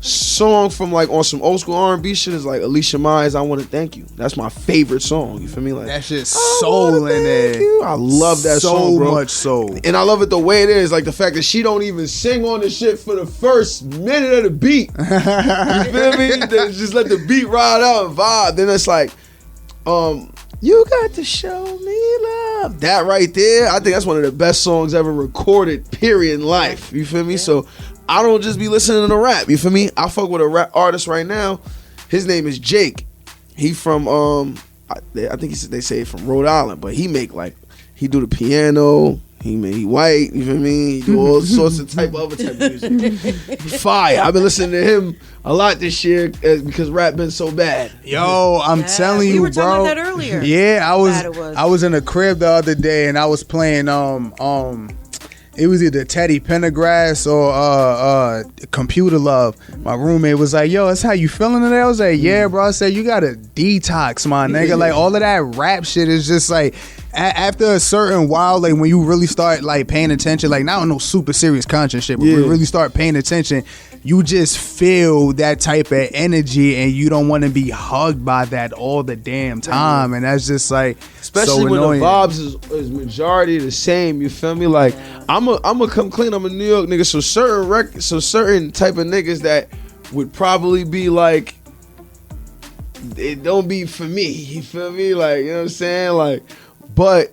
song from like on some old school R&B shit is like Alicia Myers' I Want to Thank You. That's my favorite song. You feel me? Like that shit's soul in there. I love that song, bro. So much soul. And I love it the way it is. Like the fact that she don't even sing on the shit for the first minute of the beat. You feel me? Just let the beat ride out and vibe. Then it's like, you got to show me love. That right there, I think that's one of the best songs ever recorded, period, in life. You feel me? So I don't just be listening to rap. You feel me? I fuck with a rap artist right now. His name is Jake. He from I think they say from Rhode Island, but he do the piano. He white. You feel me? He do all sorts of other type of music. Fire. I've been listening to him a lot this year because rap been so bad. Yo, I'm telling you, we were bro. talking about that earlier. Yeah, I was in the crib the other day and I was playing it was either Teddy Pendergrass or Computer Love. My roommate was like, yo, that's how you feeling today? I was like, yeah, bro. I said, you gotta detox, my nigga. Like all of that rap shit is just like after a certain while, like when you really start like paying attention, like not on no super serious conscious shit, but we really start paying attention, you just feel that type of energy, and you don't want to be hugged by that all the damn time, and that's just like especially so when annoying. the vibes is majority the same. You feel me? Like I'm a come clean. I'm a New York nigga, so certain type of niggas that would probably be like, it don't be for me. You feel me? Like, you know what I'm saying? Like, but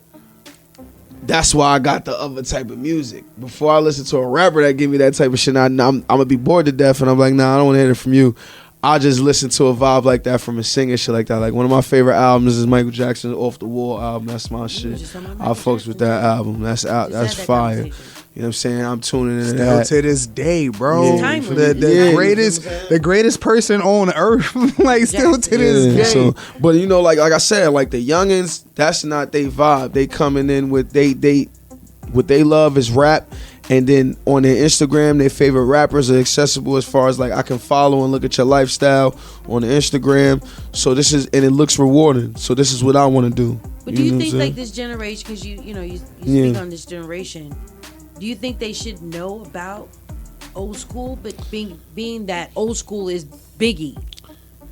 that's why I got the other type of music. Before I listen to a rapper that give me that type of shit, I'm gonna be bored to death, and I'm like, nah, I don't want to hear it from you. I just listen to a vibe like that from a singer, shit like that. Like, one of my favorite albums is Michael Jackson's Off the Wall album. That's my shit. I fucks with that album. That's out. That's fire. You know what I'm saying? I'm tuning in Still that. to this day, bro. Yeah. The greatest person on earth. Like, still to this day. So, but you know, like I said, like the youngins, that's not they vibe. They coming in with what they love is rap, and then on their Instagram, their favorite rappers are accessible as far as like I can follow and look at your lifestyle on the Instagram. So this is, and it looks rewarding. So this is what I want to do. But do you know think what I'm like this generation, because you speak on this generation, do you think they should know about old school, but being that old school is Biggie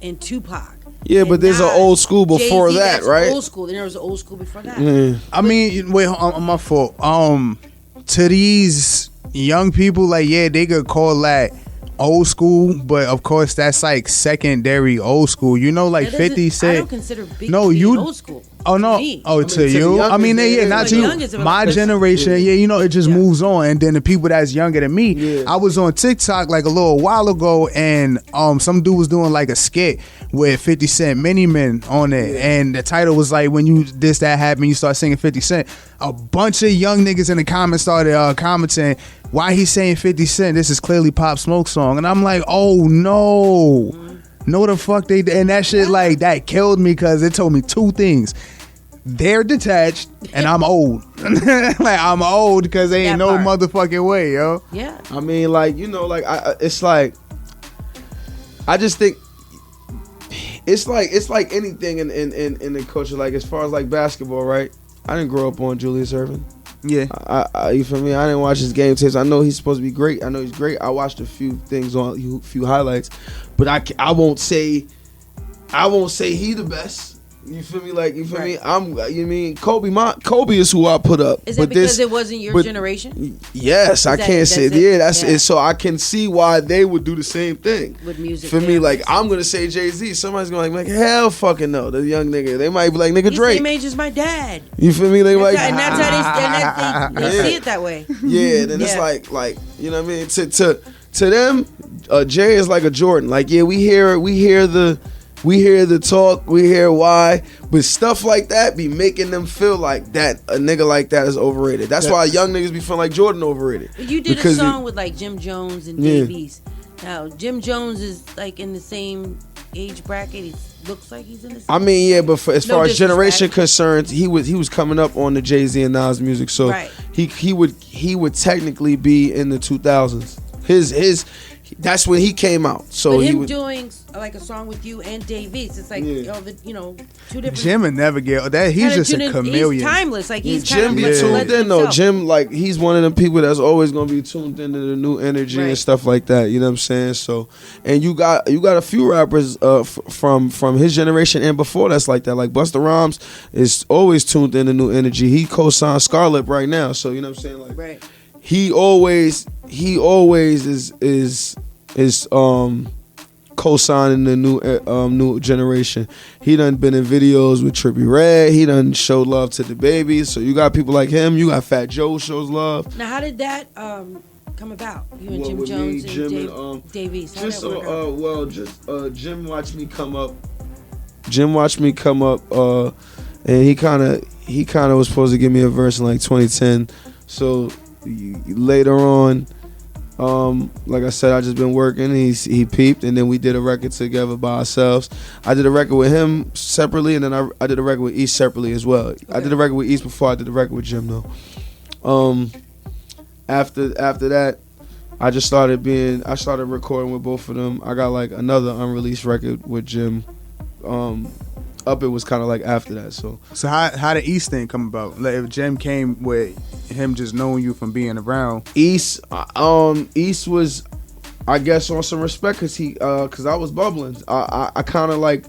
and Tupac? Yeah, and but there's an old school before Jay-Z, that, that's right? Old school. Then there was an old school before that. Yeah. I mean, wait, my fault. To these young people, like, yeah, they could call that old school, but of course that's like secondary old school. You know, like 50 Cent. I don't consider Biggie No, you old school. Oh no! Me. Oh, to you? I mean, yeah, not to you. My generation, yeah, you know, it just moves on, and then the people that's younger than me. I was on TikTok like a little while ago, and some dude was doing like a skit with 50 Cent, Many Men on it, and the title was like, when you that happened, you start singing 50 Cent. A bunch of young niggas in the comments started commenting, why he saying 50 Cent? This is clearly Pop Smoke song, and I'm like, oh no. No, the fuck they, and that shit like that killed me because it told me two things. They're detached and I'm old. Like, I'm old because they ain't no motherfucking way, yo. Yeah. I mean, like, you know, like it's like, I just think it's like anything in the culture. Like, as far as like basketball, right? I didn't grow up on Julius Erving. Yeah. I you feel me? I didn't watch his game tapes. I know he's supposed to be great. I know he's great. I watched a few things on a few highlights, but I won't say he the best. You feel me? Like, you feel me? You mean Kobe is who I put up. Is that because it wasn't your generation? Yes, I can't say it. Yeah, that's it. So I can see why they would do the same thing with music. For me, like, I'm gonna say Jay-Z. Somebody's gonna like hell fucking no. The young nigga, they might be like, nigga, Drake. Same age as my dad. You feel me? They like, and that's how they see it that way. Yeah, then it's like, you know what I mean? To them, Jay is like a Jordan. Like, yeah, we hear the talk, we hear why, but stuff like that be making them feel like that a nigga like that is overrated. That's why young niggas be feeling like Jordan overrated. You did a song with like Jim Jones and Davies. Now Jim Jones is like in the same age bracket. He looks like he's in the same. I mean, yeah, but as far as generation concerns, he was coming up on the Jay-Z and Nas music, so he would technically be in the 2000s. His that's when he came out. So but him he was doing like a song with you and Davies, it's like two different. Jim would never get that. He's just a chameleon. He's timeless. Like he's Jim be tuned in though. Jim, like, he's one of them people that's always gonna be tuned into the new energy and stuff like that. You know what I'm saying? So, and you got a few rappers from his generation and before that's like that. Like Busta Rhymes is always tuned in the new energy. He co-signed Scarlett right now. So you know what I'm saying? Like, he always is co-signing the new generation. He done been in videos with Trippie Redd. He done showed love to the babies. So you got people like him. You got Fat Joe shows love. Now, how did that come about? You and Jim Jones and Davies. Jim watched me come up. And he kind of was supposed to give me a verse in like 2010. So later on, like I said, I just been working. He peeped, and then we did a record together by ourselves. I did a record with him separately, and then I did a record with East separately as well. Okay. I did a record with East before I did a record with Jim though. After that, I started recording with both of them. I got like another unreleased record with Jim. Up it was kind of like after that. So how did East thing come about? Like, if Jim came with him just knowing you from being around. East was I guess on some respect, cause I was bubbling. I kind of like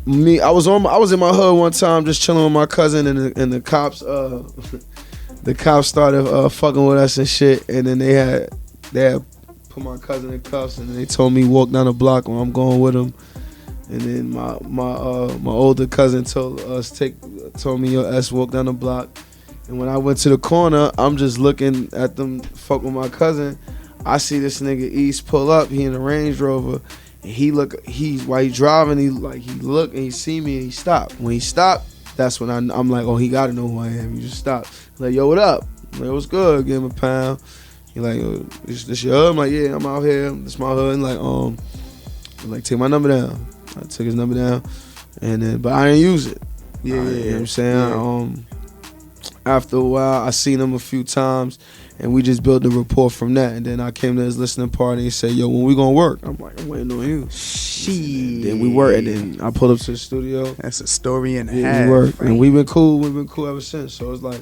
me. I was in my hood one time, just chilling with my cousin, and the cops, the cops started fucking with us and shit, and then they had put my cousin in cuffs, and they told me walk down the block when I'm going with him, and then my older cousin told me your ass walk down the block, and when I went to the corner, I'm just looking at them fuck with my cousin. I see this nigga East pull up. He in a Range Rover. And while he driving, he look and he see me and he stopped. When he stopped, that's when I'm like, oh, he gotta know who I am. He just stopped. Like, yo, what up? I'm like, what's good? Give him a pound. He like, this your hood? I'm like, yeah, I'm out here. This my hood. And like, take my number down. I took his number down, and then, but I didn't use it. Yeah, you know what I'm saying? Yeah. After a while, I seen him a few times. And we just built a rapport from that. And then I came to his listening party and said, yo, when we gonna work? I'm like, I'm waiting on you. Shit. Then we worked. And then I pulled up to the studio. That's a story and a half. half. We worked. Right? And we've been cool ever since. So it's like,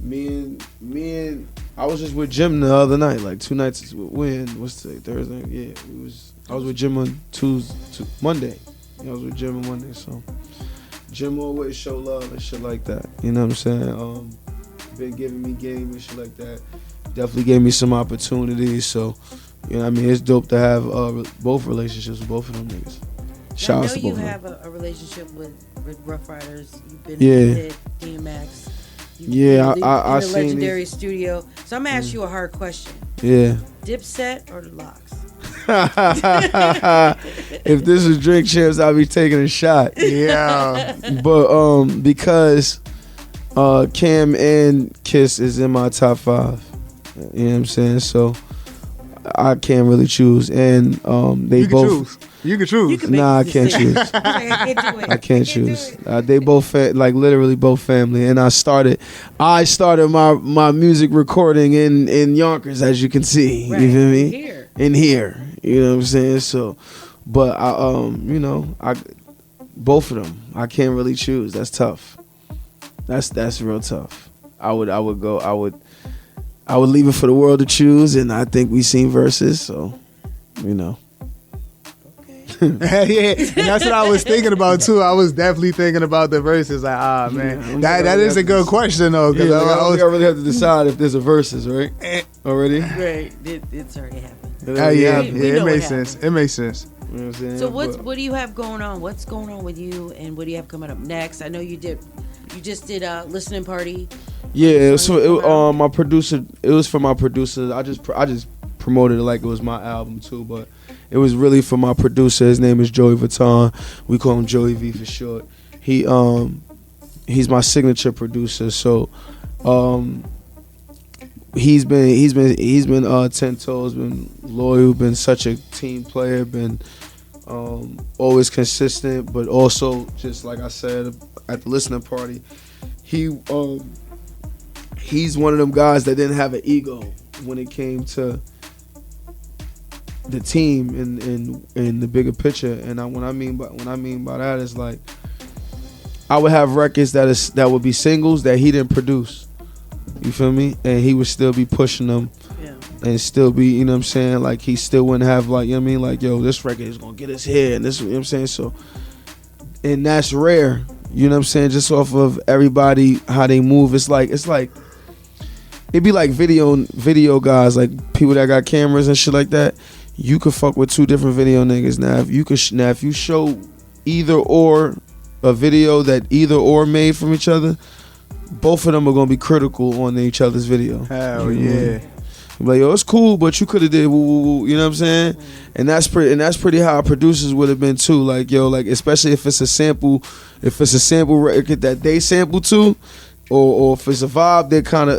me and I was just with Jim the other night, like 2 nights. What's today? Thursday? Yeah. I was with Jim on Monday. Yeah, I was with Jim on Monday. So Jim always show love and shit like that. You know what I'm saying? Been giving me game and shit like that. Definitely gave me some opportunities. So, you know what I mean? It's dope to have both relationships with both of them niggas. Shout out to both of them. I know you have a relationship with Rough Riders. You've been with DMX. I seen the legendary studio. So I'm gonna ask you a hard question. Yeah. Dipset or the Locks? If this was Drink Champs, I'd be taking a shot. Yeah. But because Cam and Kiss is in my top 5. You know what I'm saying? So I can't really choose. And they both. You can choose. Nah, I can't choose. I can't choose. They both literally both family. And I started my music recording in Yonkers, as you can see. Right. You feel me? In here. You know what I'm saying? So, but I both of them. I can't really choose. That's tough. That's real tough. I would leave it for the world to choose, and I think we seen verses, so Okay. Yeah, and that's what I was thinking about too. I was definitely thinking about the verses. Like, man, that is a good question though. Because I really have to decide if there's a verses, right? Already? Right, it's already happened. It makes sense. It makes sense. You know what I'm saying? So what do you have going on? What's going on with you, and what do you have coming up next? I know you just did a listening party. Yeah, so my producer. It was for my producer. I just promoted it like it was my album too, but it was really for my producer. His name is Joey Vuitton. We call him Joey V for short. He's my signature producer. So he's been 10 toes, been loyal, been such a team player, been always consistent, but also just like I said at the listening party, he's one of them guys that didn't have an ego when it came to the team and the bigger picture. And what I mean by that is like I would have records that would be singles that he didn't produce. You feel me? And he would still be pushing them. Yeah. And still be, you know what I'm saying? Like he still wouldn't have like, you know what I mean? Like, yo, this record is gonna get us here and this, you know what I'm saying? So, and that's rare. You know what I'm saying? Just off of everybody, how they move. It's like it'd be like video guys, like people that got cameras and shit like that. You could fuck with 2 different video niggas. Now if you show either or a video that either or made from each other, both of them are gonna be critical on each other's video. Hell yeah. Like, yo, it's cool, but you could have did woo, woo, woo, you know what I'm saying? And that's pretty how producers would have been too. Like, yo, like especially if it's a sample record that they sample to, or if it's a vibe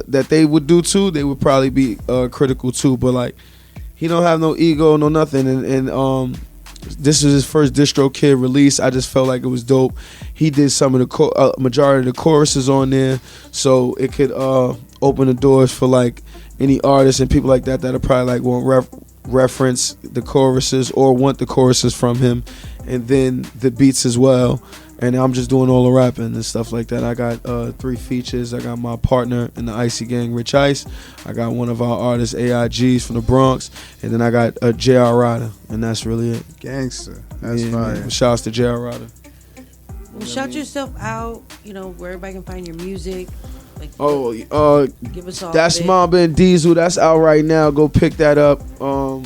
that they would do too, they would probably be critical too. But like, he don't have no ego, no nothing, and this was his first DistroKid release. I just felt like it was dope. He did some of the majority of the choruses on there, so it could open the doors for like any artists and people like that are probably like won't reference the choruses or want the choruses from him, and then the beats as well. and I'm just doing all the rapping and stuff like that. I got 3 features. I got my partner in the Icy Gang, Rich Ice. I got one of our artists, AIGs from the Bronx, and then I got JR Ryder, and that's really it. Gangster. That's Yeah, fire. man. Shouts to JR Ryder. Well, shout yourself out, where everybody can find your music. Like, give us all that's a bit. Mamba and Diesel. That's out right now. Go pick that up. Go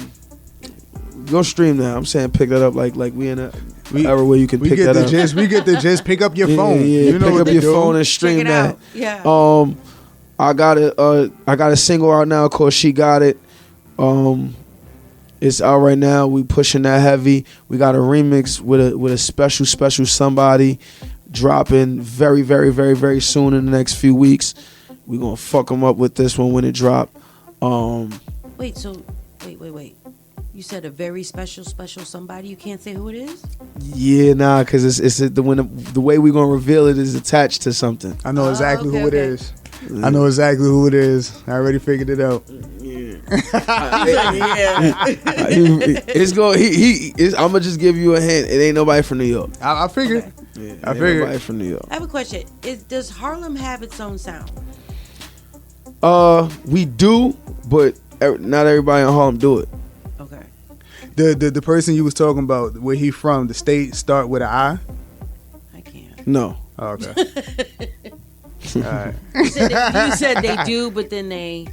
stream that. I'm saying pick that up like we in a era where you can pick that up. We get the gist. Pick up your phone. Yeah, You know pick what up to your do. phone and stream Check it that. out. Yeah. I got a single out now called She Got It. It's out right now. We pushing that heavy. We got a remix with a special somebody dropping very, very, very, very soon in the next few weeks. We gonna fuck them up with this one when it drop. Wait. You said a very special somebody. You can't say who it is? Yeah, nah, cause the way we gonna reveal it is attached to something. I know exactly okay, who it okay. is. I know exactly who it is. I already figured it out. It's going. I'm gonna just give you a hint. It ain't nobody from New York. I figured. Okay. Yeah, I ain't figured. nobody from New York. I have a question. Does Harlem have its own sound? We do, but not everybody in Harlem do it. Okay. The person you was talking about, where he from, the state start with an I? I can't. No. Oh, okay. All right. You said they do, but then they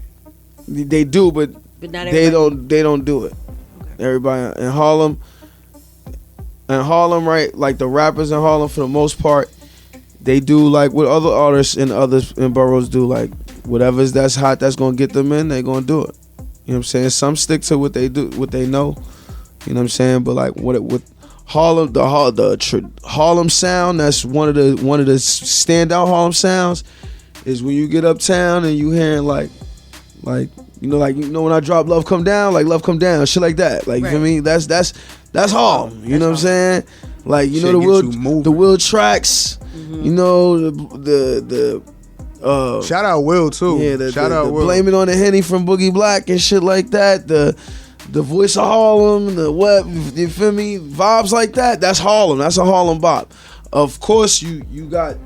do, but not they everybody. don't do it. Okay. Everybody in Harlem, right? Like the rappers in Harlem, for the most part, they do like what other artists in boroughs do. Like whatever's that's hot, that's gonna get them in. They gonna do it. You know what I'm saying? Some stick to what they do, what they know. You know what I'm saying? But like with Harlem, the Harlem sound, that's one of the standout Harlem sounds, is when you get uptown and you hearing like when I drop Love Come Down, like Love Come Down, shit like that. Like, you feel me? That's Harlem. You know what I'm saying? Like, you Shit know gets you moving. the Will tracks. You know the Shout out Will too. yeah, Shout out Will. Blame It on the Henny from Boogie Black and shit like that. The voice of Harlem, the what, you feel me? Vibes like that. That's Harlem. That's a Harlem bop. Of course, you got.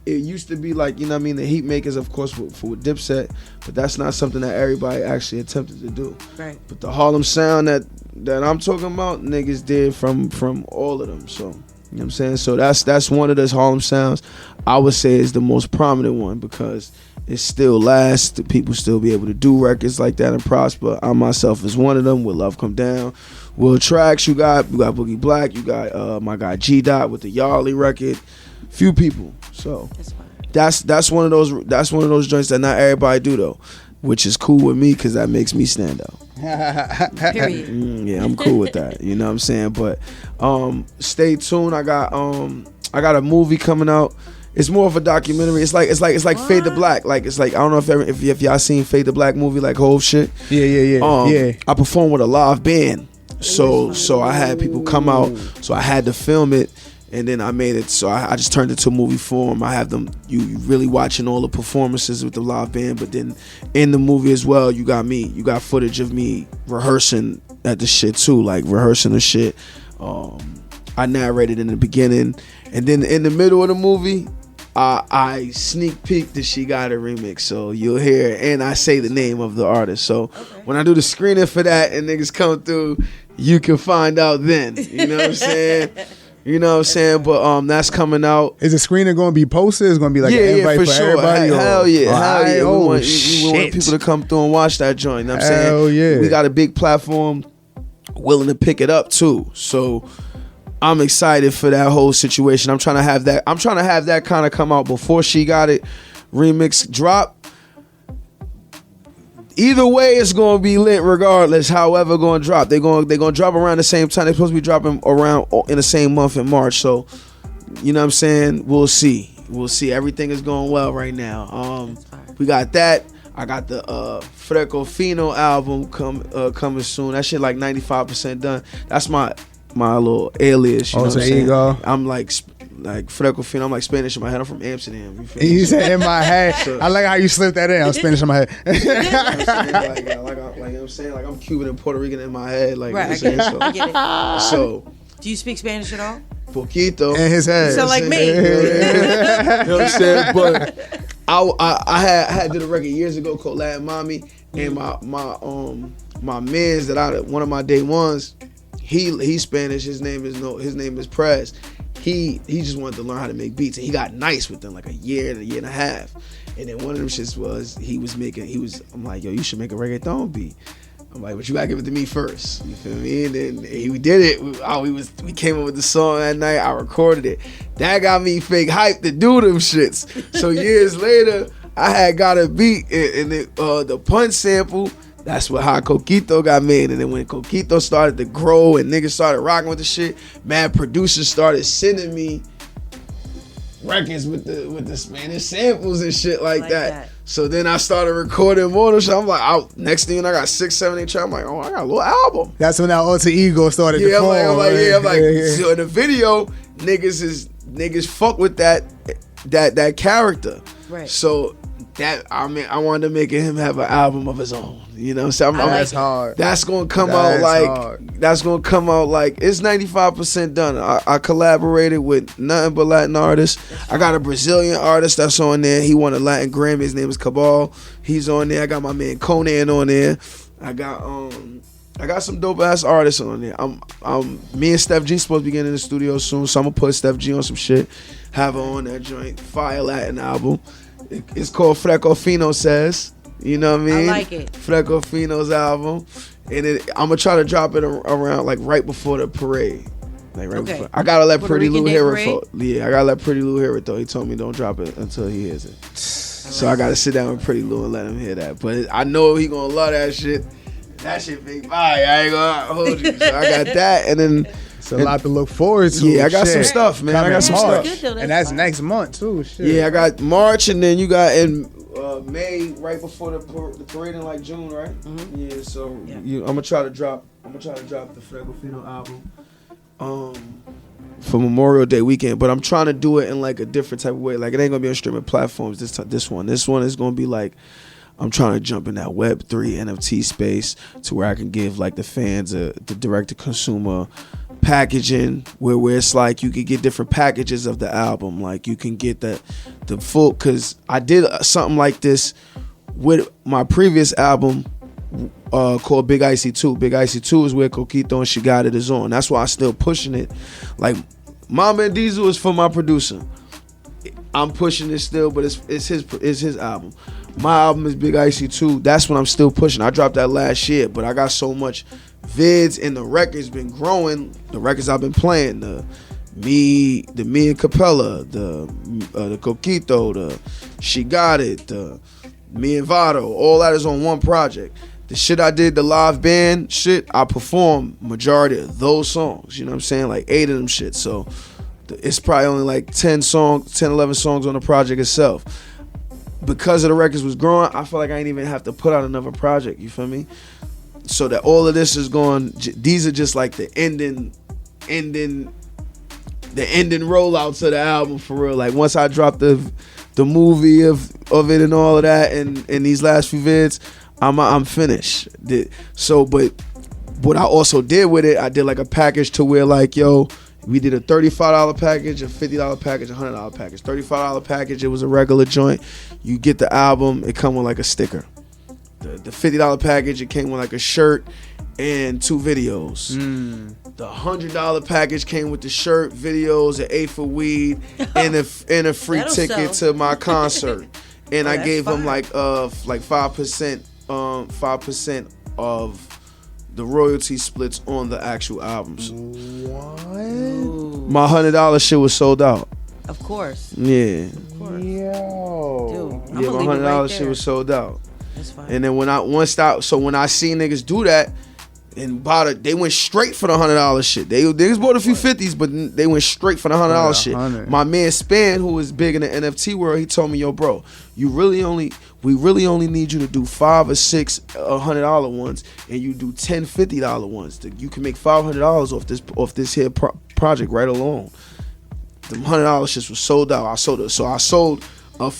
It used to be like, you know what I mean, the heat makers, of course, for Dipset, but that's not something that everybody actually attempted to do. Right. But the Harlem sound that I'm talking about, niggas did from all of them. So, you know what I'm saying? So that's one of those Harlem sounds. I would say is the most prominent one because it still lasts. The people still be able to do records like that and prosper. I myself is one of them with Love Come Down. Will Tracks, you got Boogie Black, you got my guy G Dot with the Yarly record. Few people. So that's one of those joints that not everybody do though, which is cool with me because that makes me stand out. Period. Yeah, I'm cool with that. You know what I'm saying? But stay tuned. I got a movie coming out. It's more of a documentary. It's like Fade to Black. Like it's like I don't know if y'all seen Fade to Black movie, like whole shit. Yeah. I performed with a live band, so I had people come out, so I had to film it. And then I made it, so I just turned it to movie form. I have them, you really watching all the performances with the live band, but then in the movie as well, you got footage of me rehearsing at the shit too, like rehearsing the shit. I narrated in the beginning, and then in the middle of the movie, I sneak peeked the She Got It remix, so you'll hear it, and I say the name of the artist. So when I do the screening for that and niggas come through, you can find out then. You know what I'm saying? You know what I'm saying? But that's coming out. Is the screener going to be posted? It's going to be like an invite for everybody? Hell yeah. Oh, We want people to come through and watch that joint. You know what I'm saying? Hell yeah. We got a big platform willing to pick it up too. So I'm excited for that whole situation. I'm trying to have that kind of come out before She Got It remix drop. Either way, it's gonna be lit regardless. However, gonna drop. They're gonna drop around the same time. They're supposed to be dropping around in the same month in March. So, you know what I'm saying? We'll see. Everything is going well right now. We got that. I got the Freco Fino album coming soon. That shit like 95% done. That's my little alias. You know what I'm there you saying? go. I'm like Freco Fino. I'm like Spanish in my head. I'm from Amsterdam. You feel me? You said in my head. I like how you slipped that in. I'm Spanish in my head. You know what I'm saying? I'm Cuban and Puerto Rican in my head. Like, Right, you know what I'm saying? I get it. So Do you speak Spanish at all? Poquito. And his head. You sound like me. You know what I'm saying? But I had did a record years ago called Latin Mommy, and my man's that one of my day ones, he's Spanish. His name is Prez. He just wanted to learn how to make beats, and he got nice within like a year and a half. And then one of them shits was I'm like, yo, you should make a reggaeton beat. I'm like, but you gotta give it to me first. You feel me? And then we did it. We came up with the song that night. I recorded it. That got me fake hyped to do them shits. So years later, I had got a beat and the punch sample. That's how Coquito got made. And then when Coquito started to grow and niggas started rocking with the shit, mad producers started sending me records with the Spanish samples and shit like that. So then I started recording more of shit. I'm like, next thing I got 6, 7, 8 tracks. I'm like, oh, I got a little album. That's when that alter ego started to form. I'm like, so in the video, niggas fuck with that character. Right. So I wanted to make him have an album of his own. You know what I'm saying? That's hard. That's gonna come out like it's 95% done. I collaborated with nothing but Latin artists. I got a Brazilian artist that's on there. He won a Latin Grammy. His name is Cabal. He's on there. I got my man Conan on there. I got some dope ass artists on there. Me and Steph G supposed to be getting in the studio soon, so I'm gonna put Steph G on some shit. Have her on that joint. Fire Latin album. It's called Freco Fino Says. You know what I mean? I like it. Freco Fino's album. And I'm going to try to drop it around like right before the parade. Like right before. I got to let Pretty Lou hear it. I got to let Pretty Lou hear it though. He told me don't drop it until he hears it. So I got to sit down with Pretty Lou and let him hear that. But I know he going to love that shit. That shit big fire. I ain't going to hold you. So I got that. And then it's a lot to look forward to. Yeah, I got some stuff, man. I got some stuff. And that's next month too. Shit. Yeah, I got March, and then you got in May, right before the parade in like June, right? Mm-hmm. Yeah, so I'm gonna try to drop the Freco Fino album for Memorial Day weekend, but I'm trying to do it in like a different type of way. Like it ain't gonna be on streaming platforms this one is gonna be like, I'm trying to jump in that Web3 NFT space to where I can give like the fans the direct to consumer packaging where it's like you could get different packages of the album. Like you can get the full, cause I did something like this with my previous album called Big Icy 2. Big Icy 2 is where Coquito and She Got It is on. That's why I'm still pushing it. Like Mama and Diesel is for my producer. I'm pushing it still, but it's his album. My album is Big Icy 2. That's what I'm still pushing. I dropped that last year, but I got so much vids and the record's been growing. The records I've been playing, the me and Capella, the Coquito, the She Got It, the me and Vado, all that is on one project. The shit I did, the live band shit, I performed majority of those songs. You know what I'm saying? Like 8 of them shit. So it's probably only like 10, 11 songs on the project itself. Because of the records was growing, I feel like I ain't even have to put out another project. You feel me? So that all of this is going. These are just like the ending rollouts of the album for real. Like once I drop the movie of it and all of that, and these last few vids, I'm finished. So, but what I also did with it, I did like a package to where like, yo, we did a $35 package, a $50 package, a $100 package. $35 package, it was a regular joint. You get the album, it come with like a sticker. The $50 package, it came with like a shirt and 2 videos. The $100 package came with the shirt, videos, an 8 for weed, and a free ticket to my concert. And I gave him like 5% of the royalty splits on the actual albums. What? My $100 shit was sold out. Of course. Yeah. Of course. Yo. Dude, Yeah, my $100 shit was sold out. That's fine. And then when I see niggas do that and bought it, they went straight for the $100 shit. They bought a few 50s, but they went straight for the $100 shit. My man Span, who is big in the NFT world, he told me, yo, bro, we really only need you to do 5 or 6 $100 ones, and you do 10 $50 ones. You can make $500 off this here project right alone. The $100 shits was sold out.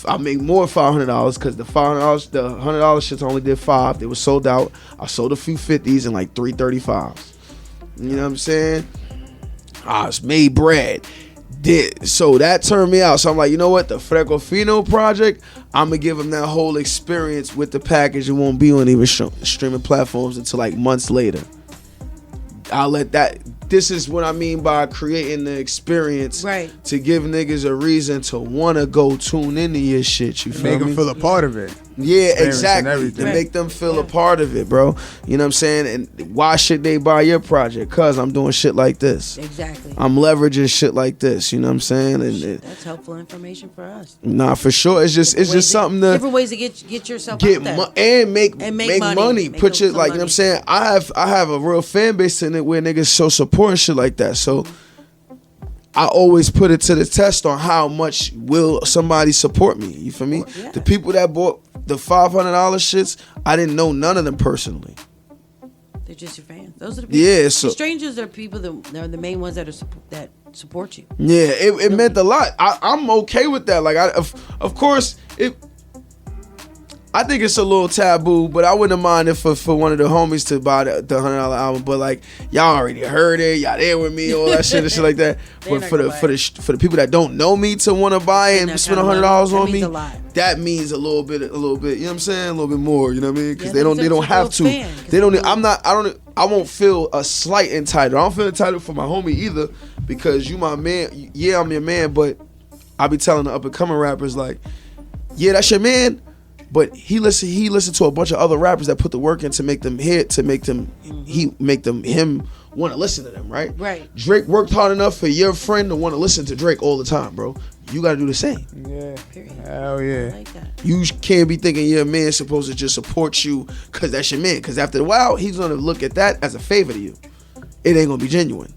I made more $500 because the $500, the $100 shits only did 5. They were sold out. I sold a few 50s and like 3 35s. You know what I'm saying? I made bread. So that turned me out. So I'm like, you know what? The Frecofino project, I'm gonna give him that whole experience with the package. It won't be on even streaming platforms until like months later. I'll let that. This is what I mean by creating the experience, right? To give niggas a reason to want to go tune into your shit. You feel Make me? them feel a part of it. Yeah, exactly. To make them feel a part of it, bro. You know what I'm saying? And why should they buy your project? Cause I'm doing shit like this. Exactly. I'm leveraging shit like this. You know what I'm saying? And that's helpful information for us. Nah, for sure. It's just something to different ways to get yourself out there. And make money. Put your, like, you know what I'm saying? I have a real fan base in it where niggas show support and shit like that. So I always put it to the test on how much will somebody support me. You feel me? Yeah. The people that bought the $500 shits, I didn't know none of them personally. They're just your fans. Those are the people. Yeah, so the strangers are people that are the main ones that support you. Yeah, it meant a lot. I'm okay with that. Like, of course, I think it's a little taboo, but I wouldn't mind if for one of the homies to buy the $100 album. But like, y'all already heard it, y'all there with me, all that shit and shit like that. But for the people that don't know me to want to buy it and spend $100 on me, that means a little bit. You know what I'm saying? A little bit more. You know what I mean? Because they don't have to. They don't. I won't feel a slight entitled. I don't feel entitled for my homie either, because you my man. Yeah, I'm your man, but I be telling the up and coming rappers like, yeah, that's your man. But he listened to a bunch of other rappers that put the work in to make them hit, to make them him want to listen to them, right? Right. Drake worked hard enough for your friend to want to listen to Drake all the time, bro. You got to do the same. Yeah. Period. Hell yeah. I like that. You can't be thinking your man's supposed to just support you because that's your man. Because after a while, he's going to look at that as a favor to you. It ain't going to be genuine.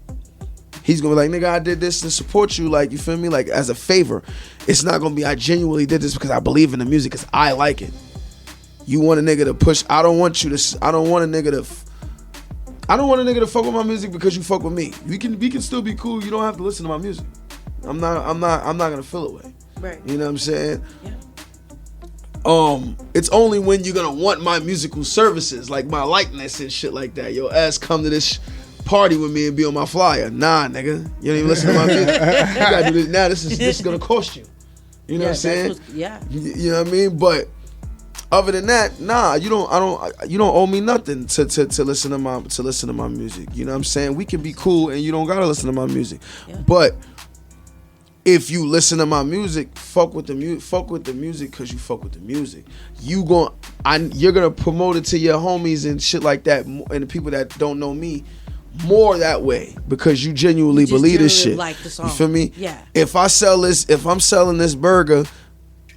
He's gonna be like, nigga, I did this to support you, like, you feel me, like, as a favor. It's not gonna be I genuinely did this because I believe in the music, because I like it. You want a nigga to push. I don't want a nigga to fuck with my music because you fuck with me. We can still be cool. You don't have to listen to my music. I'm not gonna feel it way. Right. You know what I'm saying? Yeah. It's only when you're gonna want my musical services, like my likeness and shit like that. Your ass come to this party with me and be on my flyer. Nah, nigga. You don't even listen to my music. You gotta do this now. This is gonna cost you. You know what I'm saying? You know what I mean? But other than that, nah, you don't owe me nothing to listen to my music. You know what I'm saying? We can be cool and you don't gotta listen to my music. Yeah. But if you listen to my music, fuck with the music because you fuck with the music. You're gonna promote it to your homies and shit like that, and the people that don't know me more that way because you genuinely believe this shit. Like the song. You feel me? Yeah. If I'm selling this burger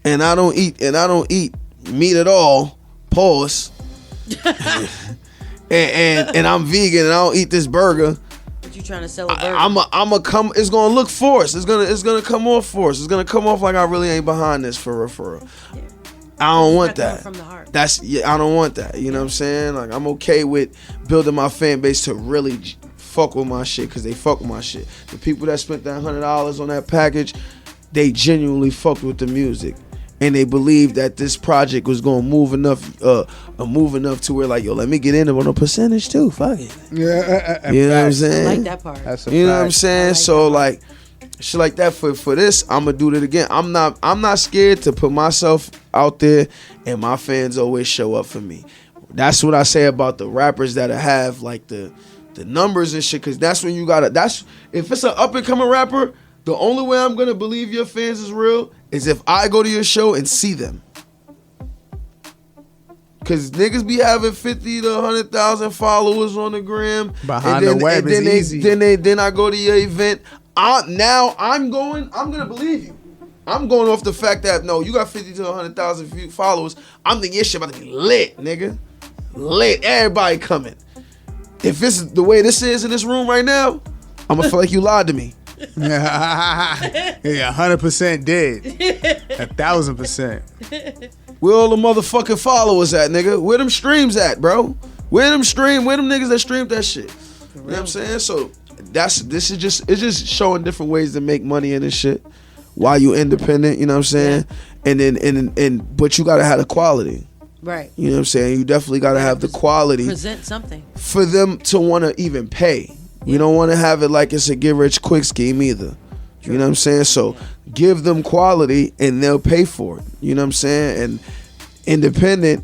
and I don't eat meat at all, pause. and I'm vegan and I don't eat this burger. But you trying to sell a burger? It's gonna look forced. It's gonna come off forced. It's gonna come off like I really ain't behind this for real. Yeah. I don't want that. From the heart. I don't want that. You know what I'm saying? Like, I'm okay with building my fan base to really fuck with my shit because they fuck with my shit. The people that spent that $100 on that package, they genuinely fucked with the music. And they believed that this project was gonna move enough to where, like, yo, let me get in on a percentage too. Fuck it. Yeah. You know what I'm saying? I like that part. That's you know what I'm saying? So like shit like that for this, I'm gonna do it again. I'm not scared to put myself out there, and my fans always show up for me. That's what I say about the rappers that have like the numbers and shit, because that's when you gotta. If it's an up and coming rapper, the only way I'm gonna believe your fans is real is if I go to your show and see them. Cause niggas be having 50 to 100,000 followers on the gram. Behind the web is easy. Then I go to your event. I'm gonna believe you. I'm going off the fact that no, you got 50 to 100,000 followers. I'm thinking your shit about to be lit, nigga. Lit. Everybody coming. If it's the way this is in this room right now, I'm gonna feel like you lied to me. Yeah, 100% did. 1,000%. Where all the motherfucking followers at, nigga? Where them streams at, bro? Where them niggas that streamed that shit? You know what I'm saying? So it's just showing different ways to make money in this shit while you independent, you know what I'm saying? Yeah. But you gotta have the quality. Right. You know what I'm saying? You definitely gotta have the quality. Present something. For them to wanna even pay. We don't want to have it like it's a get rich quick scheme either. You know what I'm saying? So give them quality and they'll pay for it. You know what I'm saying? And independent,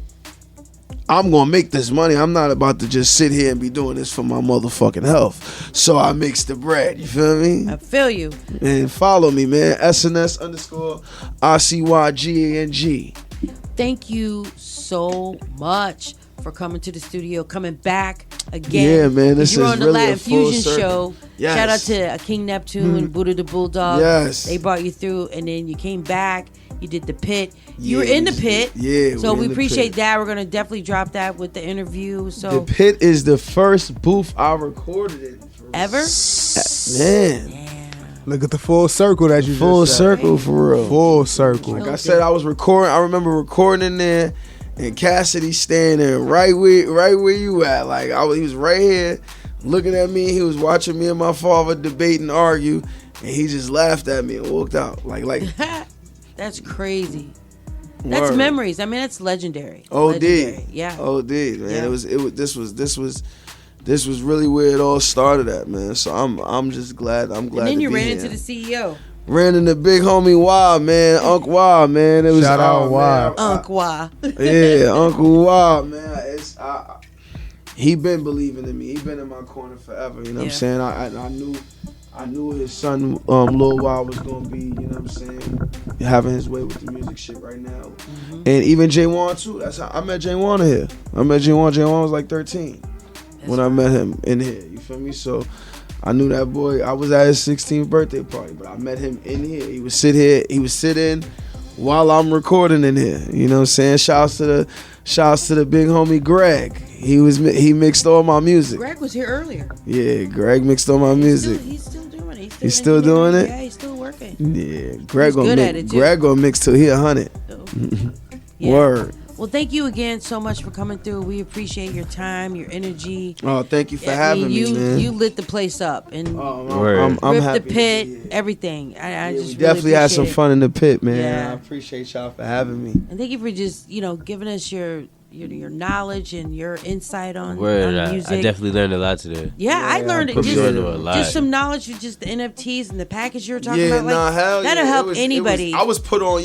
I'm going to make this money. I'm not about to just sit here and be doing this for my motherfucking health. So I mix the bread. You feel me? I feel you. And follow me, man. SNS _RCYGANG. Thank you so much for coming to the studio, coming back again. Yeah, man, this you were is on the really Latin a full Fusion circle. show. Yes. Shout out to King Neptune and Buddha the Bulldog. Yes. They brought you through, and then you came back. You did the pit. You were Yeah, in the pit. yeah, So we're we in the appreciate pit. that. We're gonna definitely drop that with the interview. So The pit is the first booth I recorded in. ever? Man. Look at the full circle that you Full just said. circle for real. Full circle. Like I said, I was recording. I remember recording in there, and Cassidy standing right where you at. Like he was right here, looking at me. He was watching me and my father debate and argue, and he just laughed at me and walked out. Like That's crazy. That's word. memories. I mean, that's legendary. OD. Legendary. Yeah. OD, man. Yeah. This was really where it all started at, man. So I'm just glad. I'm glad. And then to you be ran here. into the CEO. Ran into big homie Wild, man. Uncle Wild, man. It was Shout out Wild. Uncle Wah. Yeah, Uncle Wild, man. He been believing in me. He been in my corner forever. You know what I'm saying? I knew his son, Lil Wild, was gonna be, you know what I'm saying, having his way with the music shit right now. And even J1 too. That's how I met J1 here. I met J1. J1 was like 13 when I met him in here. You feel me? So I knew that boy. I was at his 16th birthday party, but I met him in here. He would sit here. He would sit in while I'm recording in here. You know what I'm saying? Shouts to the big homie Greg. He mixed all my music. Greg was here earlier. Yeah, Greg mixed all my music. He's still doing it. He's still doing it? Yeah, he's still working. Yeah, Greg He's good at it, too. Greg gonna mix till he 100. Yeah. Word. Well, thank you again so much for coming through. We appreciate your time, your energy. Oh, thank you for having me, man. You lit the place up and I'm ripped happy the pit, everything. I just We definitely really had some appreciate it. fun in the pit, man. Yeah. I appreciate y'all for having me. And thank you for just giving us your knowledge and your insight on, Word, on music. I definitely learned a lot today. Yeah, I learned it. put me onto a lot. Just some knowledge of just the NFTs and the package you were talking Yeah, about. Like, hell that'll yeah. help It was- anybody. I was put on,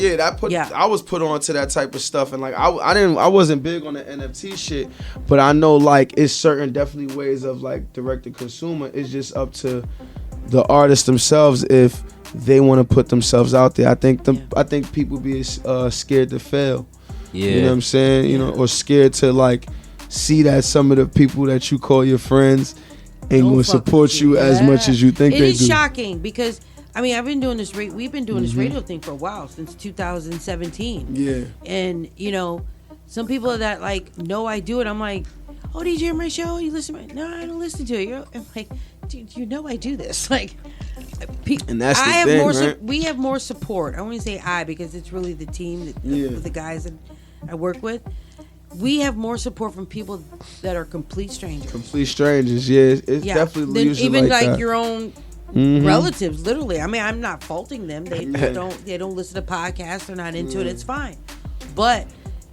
I was put on to that type of stuff, and like I wasn't big on the NFT shit, but I know like it's certain definitely ways of like direct to consumer. It's just up to the artists themselves if they want to put themselves out there. I think people be scared to fail. Yeah. You know what I'm saying? You know, or scared to like see that some of the people that you call your friends ain't Don't gonna fuck support with you as much as you think It they is do. shocking because we've been doing this. We've been doing this Mhm. radio thing for a while, since 2017. Yeah. And some people that like know I do it. I'm like, oh, did you hear my show? You listen to it? No, I don't listen to it. I'm like, dude, you know I do this. Like, And that's the I have thing, more. right? We have more support. I want to say I because it's really the team, the guys that I work with. We have more support from people that are complete strangers. Complete strangers, yeah. It's definitely Than usually even like that. your own Mhm. relatives. Literally, I mean, I'm not faulting them. They Yeah. don't listen to podcasts. They're not into it. It's fine, but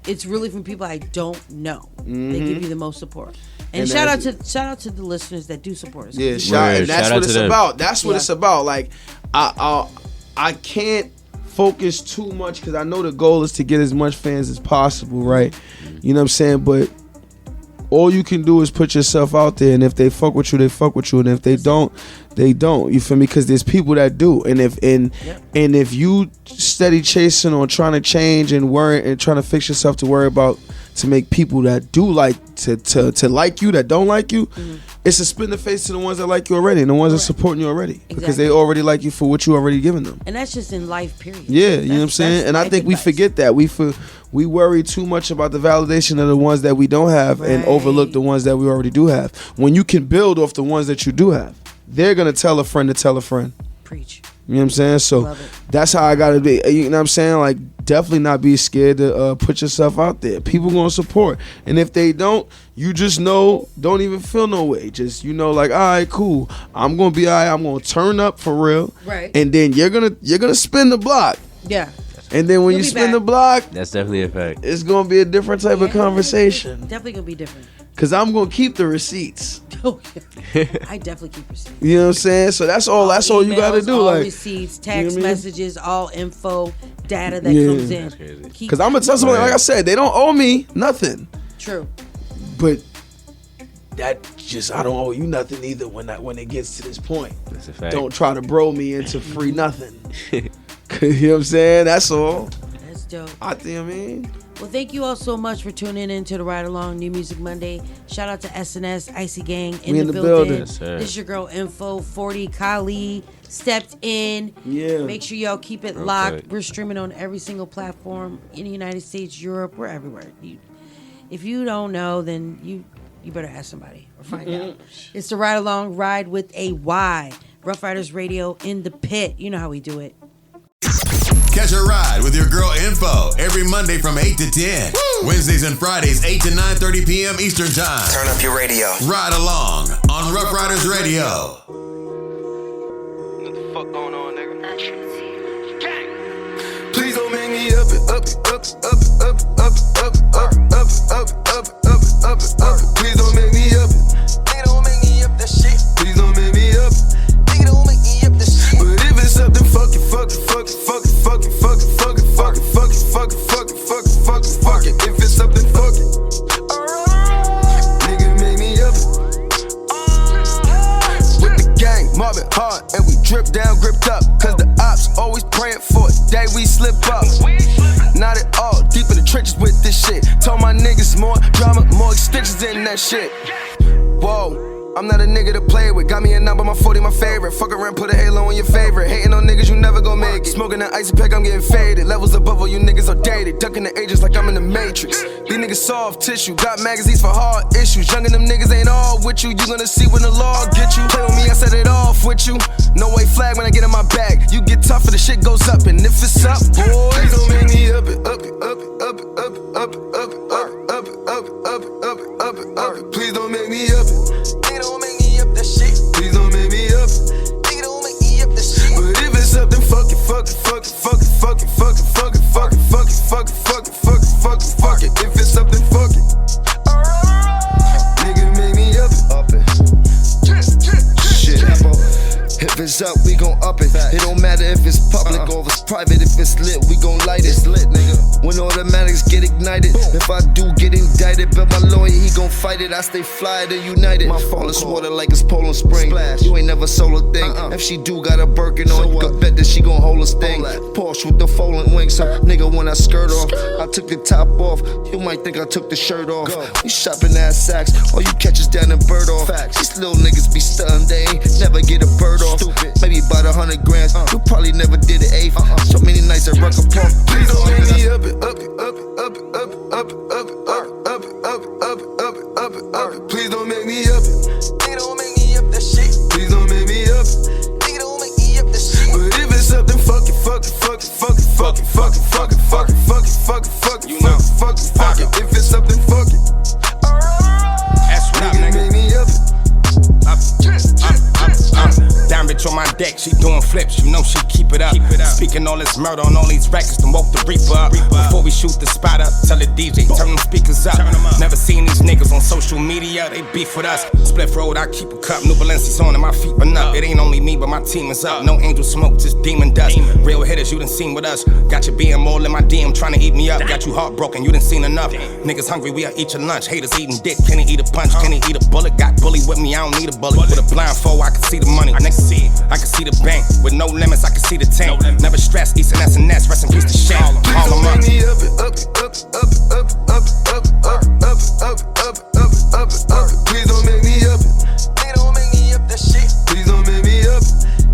it's really from people I don't know. They Mhm. give you the most support. And, And shout that's- out to the listeners that do support us. Yeah, and that's what it's about. That's what Yeah. it's about. Like, I can't focus too much because I know the goal is to get as much fans as possible, right? You know what I'm saying? But all you can do is put yourself out there, and if they fuck with you, they fuck with you, and if they don't, they don't. You feel me? Because there's people that do, and if you steady chasing or trying to change and worry and trying to fix yourself to worry about to make people that do like to like you that don't like you, it's a spin the face to the ones that like you already and the ones that supporting you already because they already like you for what you already given them. And that's just in life, period. Yeah, you know what I'm saying? And I think we forget that. We worry too much about the validation of the ones that we don't have and overlook the ones that we already do have. When you can build off the ones that you do have, they're going to tell a friend to tell a friend. Preach. You know what I'm saying? So that's how I got to be. You know what I'm saying? Like, definitely not be scared to put yourself out there. People going to support. And if they don't, you just know, don't even feel no way. Just, like, all right, cool. I'm going to be all right. I'm going to turn up for real. Right. And then you're gonna spin the block. Yeah. And then when You'll you be spin back. the block, That's definitely a fact. it's going to be a different type of conversation. Definitely gonna be different. Cause I'm gonna keep the receipts. I definitely keep receipts. You know what I'm saying? So that's all you gotta Emails, do. all Like receipts, text you know what I mean? messages, all info, data that Yeah. comes in. Cause I'm gonna tell somebody, like I said, they don't owe me nothing. True. But that just I don't owe you nothing either when it gets to this point. That's a fact. Don't try to bro me into free nothing. You know what I'm saying? That's all. That's dope. I mean. Well, thank you all so much for tuning in to the Ride Along New Music Monday. Shout out to SNS, Icy Gang in the building. Yes, sir. This is your girl Info 40 Kali stepped in. Yeah. Make sure y'all keep it locked. We're streaming on every single platform in the United States, Europe, we're everywhere. If you don't know, then you better ask somebody or find out. It's the Ride Along, Ride with a Y. Rough Riders Radio in the pit. You know how we do it. Catch a ride with your girl Info every Monday from 8 to 10. Woo! Wednesdays and Fridays, 8 to 9:30 p.m. Eastern Time. Turn up your radio. Ride along on Rough Riders Radio. What the fuck going on, nigga? Please don't make me up it, up it, up it, up it, up it, up it, up it, up it, up it, up it, up it, up it, up it. Please don't make me up it. Nigga, don't make me up that shit. Please don't make me up it. Nigga, don't make me up that shit. But if it's something, fuck it, fuck it, fuck it, fuck it, fuck it, fuck it, fuck it, fuck it, fuck it, fuck it, fuck it, fuck it, fuck it, fuck it. If it's something, fuck it. Nigga, make me up it. With the gang, mobbing hard, and we drip down, gripped up. Cause the ops always praying for a day we slip up. Not at all, deep in the trenches with this shit. Told my niggas more drama, more extensions in that shit. Whoa. I'm not a nigga to play with. Got me a number, my 40, my favorite. Fuck around, put a halo on your favorite. Hating on niggas, you never gon' make it. Smoking that icy pack, I'm getting faded. Levels above all you niggas are dated. Ducking the agents like I'm in the Matrix. These niggas soft tissue. Got magazines for hard issues. Young and them niggas ain't all with you. You gonna see when the law get you. Play with me, I set it off with you. No way flag when I get in my bag. You get tougher, the shit goes up. And if it's up, boys, please don't make me up it, up it, up it, up it, up it, up it, up it, up it, up it, up it, up it, up it, up it, up it. Please don't make me up it. Don't make me up that shit. Please don't make me up. Nigga, don't make me up that shit. But if it's something, fuck it, fuck it, fuck it, fuck it, fuck it, fuck it, fuck it, fuck it, fuck it, fuck it, fuck it, fuck it, fuck it, fuck it. If it's something, fuck it. Nigga, make me up it. Shit. If it's up, we gon' up it. It don't matter if it's public or if it's private. If it's lit, we gon' light it. It's lit, nigga. When automatics get ignited, if I do get indicted, but my lawyer, he gon' fight it. I stay fly to United. My fall is water like it's Poland Spring. You ain't never sold a thing. If she do got a Birkin on, you can bet that she gon' hold a sting. Porsche with the folding wings. So, nigga, when I skirt off, I took the top off. You might think I took the shirt off. We shopping ass sacks. All you catches down in bird off. These little niggas be stunning. They ain't never get a bird off. Maybe about 100 grams. You probably never did an eighth. So many nights at Rucker Park. Please don't make me up it, up it, up it, up it, up it, up it, up it, up it, up it, up it, up it, up it, up it. Please don't make me up it. Nigga, don't make me up that shit. Please don't make me up. Nigga, don't make me up that shit. But if it's something, fuck it, fuck it, fuck it, fuck it, fuck it, fuck it, fuck it, fuck it, fuck it, fuck it, fuck it, fuck it, fuck it. If it's something, fuck it. That's what up, nigga. Make me up. Down bitch on my deck, she doing flips, you know she keep it up. Speaking all this murder on all these records, then woke the reaper up. Before we shoot the spot up, tell the DJ, turn them speakers up. Never seen these niggas on social media, they beef with us. Split road, I keep a cup, new Balenci's on and my feet been up. It ain't only me, but my team is up. No angel smoke, just demon dust. Real hitters, you done seen with us. Got you being more in my DM, trying to eat me up. Got you heartbroken, you done seen enough. Niggas hungry, we are eat your lunch. Haters eating dick, can he eat a punch? Can he eat a bullet? Got bully with me, I don't need a bullet. With a blindfold, I can see the money. I can see the bank. With no limits, I can see the tank. Never stress, East and SNS, rest in peace to Shane. Call them up. Please don't make me up it, up it, up it, up it, up it, up it, up it, up it, up it, up it, up it, up it, up it. Please don't make me up it. Nigga, don't make me up that shit. Please don't make me up.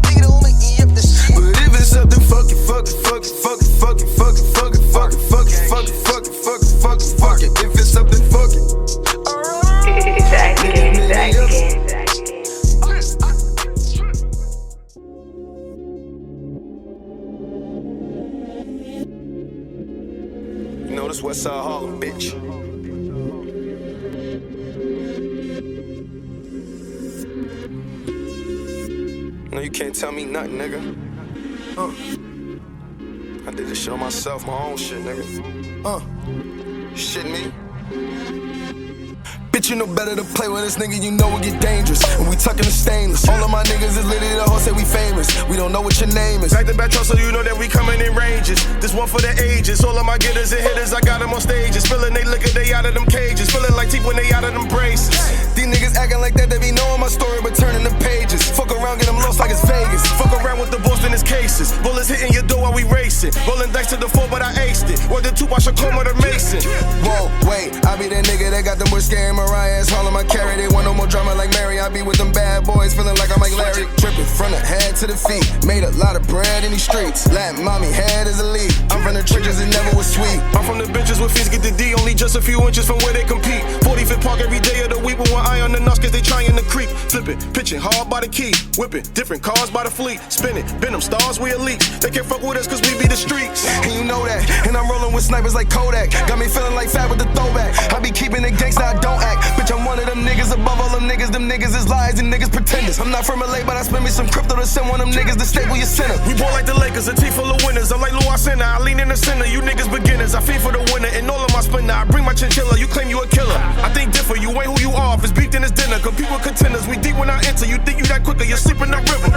Nigga, don't make me up that shit. But if it's something, fuck it, fuck it, fuck it, fuck it, fuck it, fuck it, fuck it, fuck it, fuck it, fuck it, fuck it, fuck it, fuck it, fuck it. If it's something, fuck it. You know this West Side Harlem, bitch. No, you can't tell me nothing, nigga. I did this shit on myself, my own shit, nigga. Shitting me? Bitch, you know better to play with this nigga, you know it get dangerous. And we tucking the stainless. All of my niggas is litty, the whole say we famous. We don't know what your name is. Back to back, so you know that we coming in ranges. This one for the ages. All of my getters and hitters, I got them on stages. Feeling they liquor, they out of them cages. Feeling like teeth when they out of them braces. These niggas acting like that, they be knowing my story, but turning the pages. Fuck around, get them lost like it's Vegas. Fuck around with the bulls in his cases. Bullets hitting your door while we racing. Rolling dice to the floor, but I aced it. Or the two, I should call the Mason. Whoa, wait, I be that nigga that got them boys scaring Mariah. All of my carry, they want no more drama like Mary. I be with them bad boys, feeling like I'm like Larry. Tripping from the head to the feet. Made a lot of bread in these streets. Latin mommy head is elite. I'm from the trenches, it never was sweet. I'm from the benches where fiends get the D, only just a few inches from where they compete. 45th Park every day of the week with one eye on the nuts, cause they trying to creep. Flipping, pitching hard by the key. Whipping, different cars by the fleet. Spinning, been them stars, we elite. They can't fuck with us cause we be the streets. And you know that, and I'm rolling with snipers like Kodak. Got me feeling like Fat with the throwback. I be keeping it gangsta, I don't act. Bitch, I'm one of them niggas above all them niggas. Them niggas is lies and niggas pretenders. I'm not from LA, but I spend me some crypto to send one of them niggas to stable your center. We ball like the Lakers, a team full of winners. I'm like Lou Center, I lean in the center. You niggas beginners, I feed for the winner. And all of my splinter, I bring my chinchilla. You claim you a killer. I think different, you ain't who you are. If it's beef, then it's dinner. Compete with contenders, we deep when I enter. You think you that quicker, you're sleeping that river.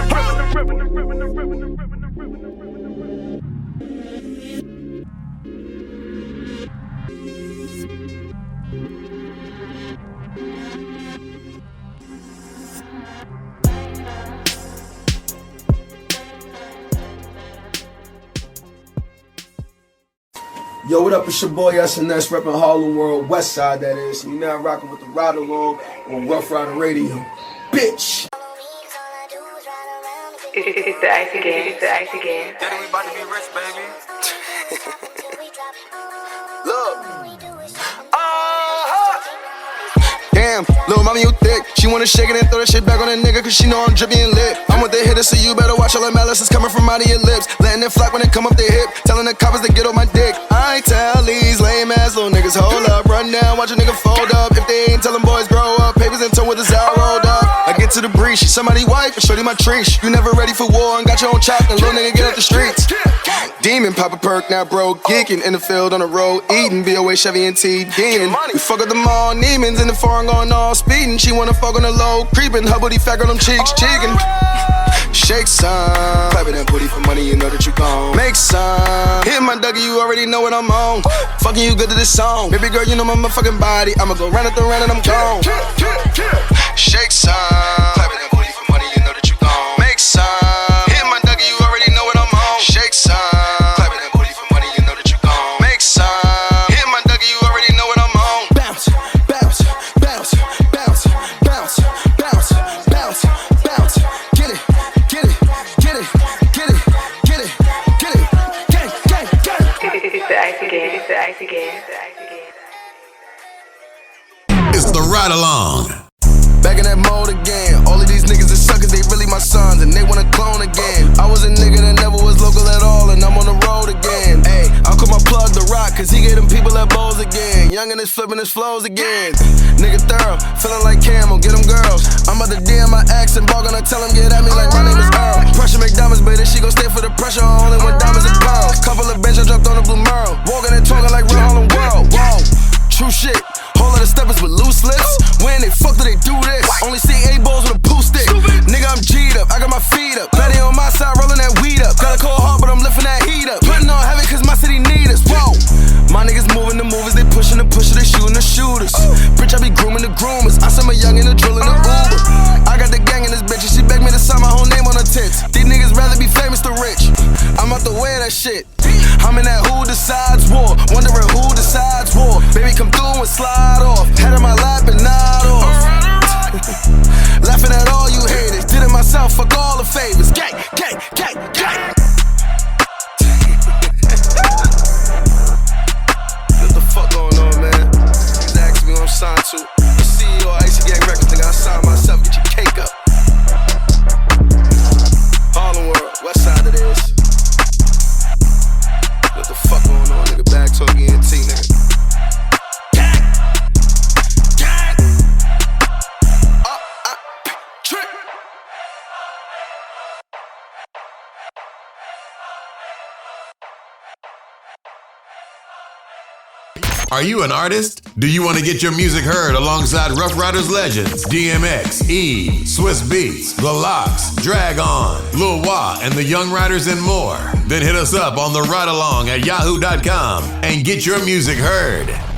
Yo, what up? It's your boy SNS, reppin' Harlem World, West Side that is. You now rocking with the Ride Along on Rough Rider Radio. Bitch! It's the ice again, it's the ice again. Daddy, we about to be rich, baby. Look. Damn, little mommy, you thick. She wanna shake it and throw that shit back on that nigga, cause she know I'm drippy and lit. I'm with the hitters, so you better watch all the malice that's coming from out of your lips. Letting it flock when it come up their hip. Telling the coppers to get on my dick. I ain't tell these lame ass little niggas, hold up. Run down, watch a nigga fold up. If they ain't tell them boys grow up. Papers and toe with the all rolled up. I get to the breeze, she somebody wife, and shorty my trees. You never ready for war and got your own chop, then little nigga get up the streets. Demon, pop a perk, now bro. Geeking in the field on the road, eating BOA, Chevy and T. Dean. We fuck up them all, demons in the foreign going all speeding. She wanna fuck on the low, creeping. Her booty fat on them cheeks, cheeking. Shake some, clapping that booty for money, you know that you gon' make some. Hit my Dougie, you already know what I'm on. Fucking you good to this song, baby girl, you know my motherfucking body. I'ma go round and I'm gone. Shake some, clapping that booty for money, you know that you gon' make some. Hit my Dougie, you already know what I'm on. Shake some, clapping that booty for money, you know that you gon' make some. Hit my Dougie, you already know what I'm on. Bounce, bounce, bounce, bounce, bounce, bounce, bounce, bounce. Get it, get it, get it, get it, get it, get it, gang, gang, gang. It's the ice again, it's the ice again, it's the ice again. It's the Ride Along. Back in that mode again. All of these niggas is suckers, they really my sons, and they wanna clone again. I was a nigga that never was local at all, and I'm on the road again. Ayy, I'll call my plug The Rock, cause he gave them people that balls again. Youngin' is flipping his flows again. Nigga thorough, feeling like Camel, get them girls. I'm about to DM my ex and ball, gonna tell him get at me like my name is Earl. Pressure make diamonds, baby, she gon' stay for the pressure, only when diamonds and pearls. Couple of benches dropped on the blue Merle. Walking and talking like real Harlem World. Whoa, true shit. Whole lot of steppers with loose lips. When they fuck do they do this? Only see 8 balls with a poo stick. Nigga, I'm G'd up, I got my feet up. Betty on my side, rolling that weed up. Got a cold heart, but I'm lifting that heat up. Putting on heavy, cause my city need us. Whoa. My niggas moving the movers, they pushing the pusher, they shooting the shooters. Bitch, I be grooming the groomers. I send my young in the drill in the Uber. I got the gang in this bitch, and she begged me to sign my whole name on her tits. These niggas rather be famous than rich. I'm out the way of that shit. I'm in that who decides war, wondering who decides war. Baby, come through and slide off. Head on my lap and nod off. Laughing at all you haters. Did it myself, fuck all the favors. Gang, gang, gang, gang. What the fuck going on, man? Niggas asking me what I'm signed to. The CEO of Icy Gang Records, nigga, I signed myself. Get your cake up. Harlem World, West Side it is. What the fuck going on, nigga? Back talk ENT, nigga. Gang! Gang! Trick! Are you an artist? Do you want to get your music heard alongside Rough Riders legends, DMX, E, Swiss Beats, The Lox, Drag On, Lil Wah, and the Young Riders and more? Then hit us up on the Ride Along at yahoo.com and get your music heard.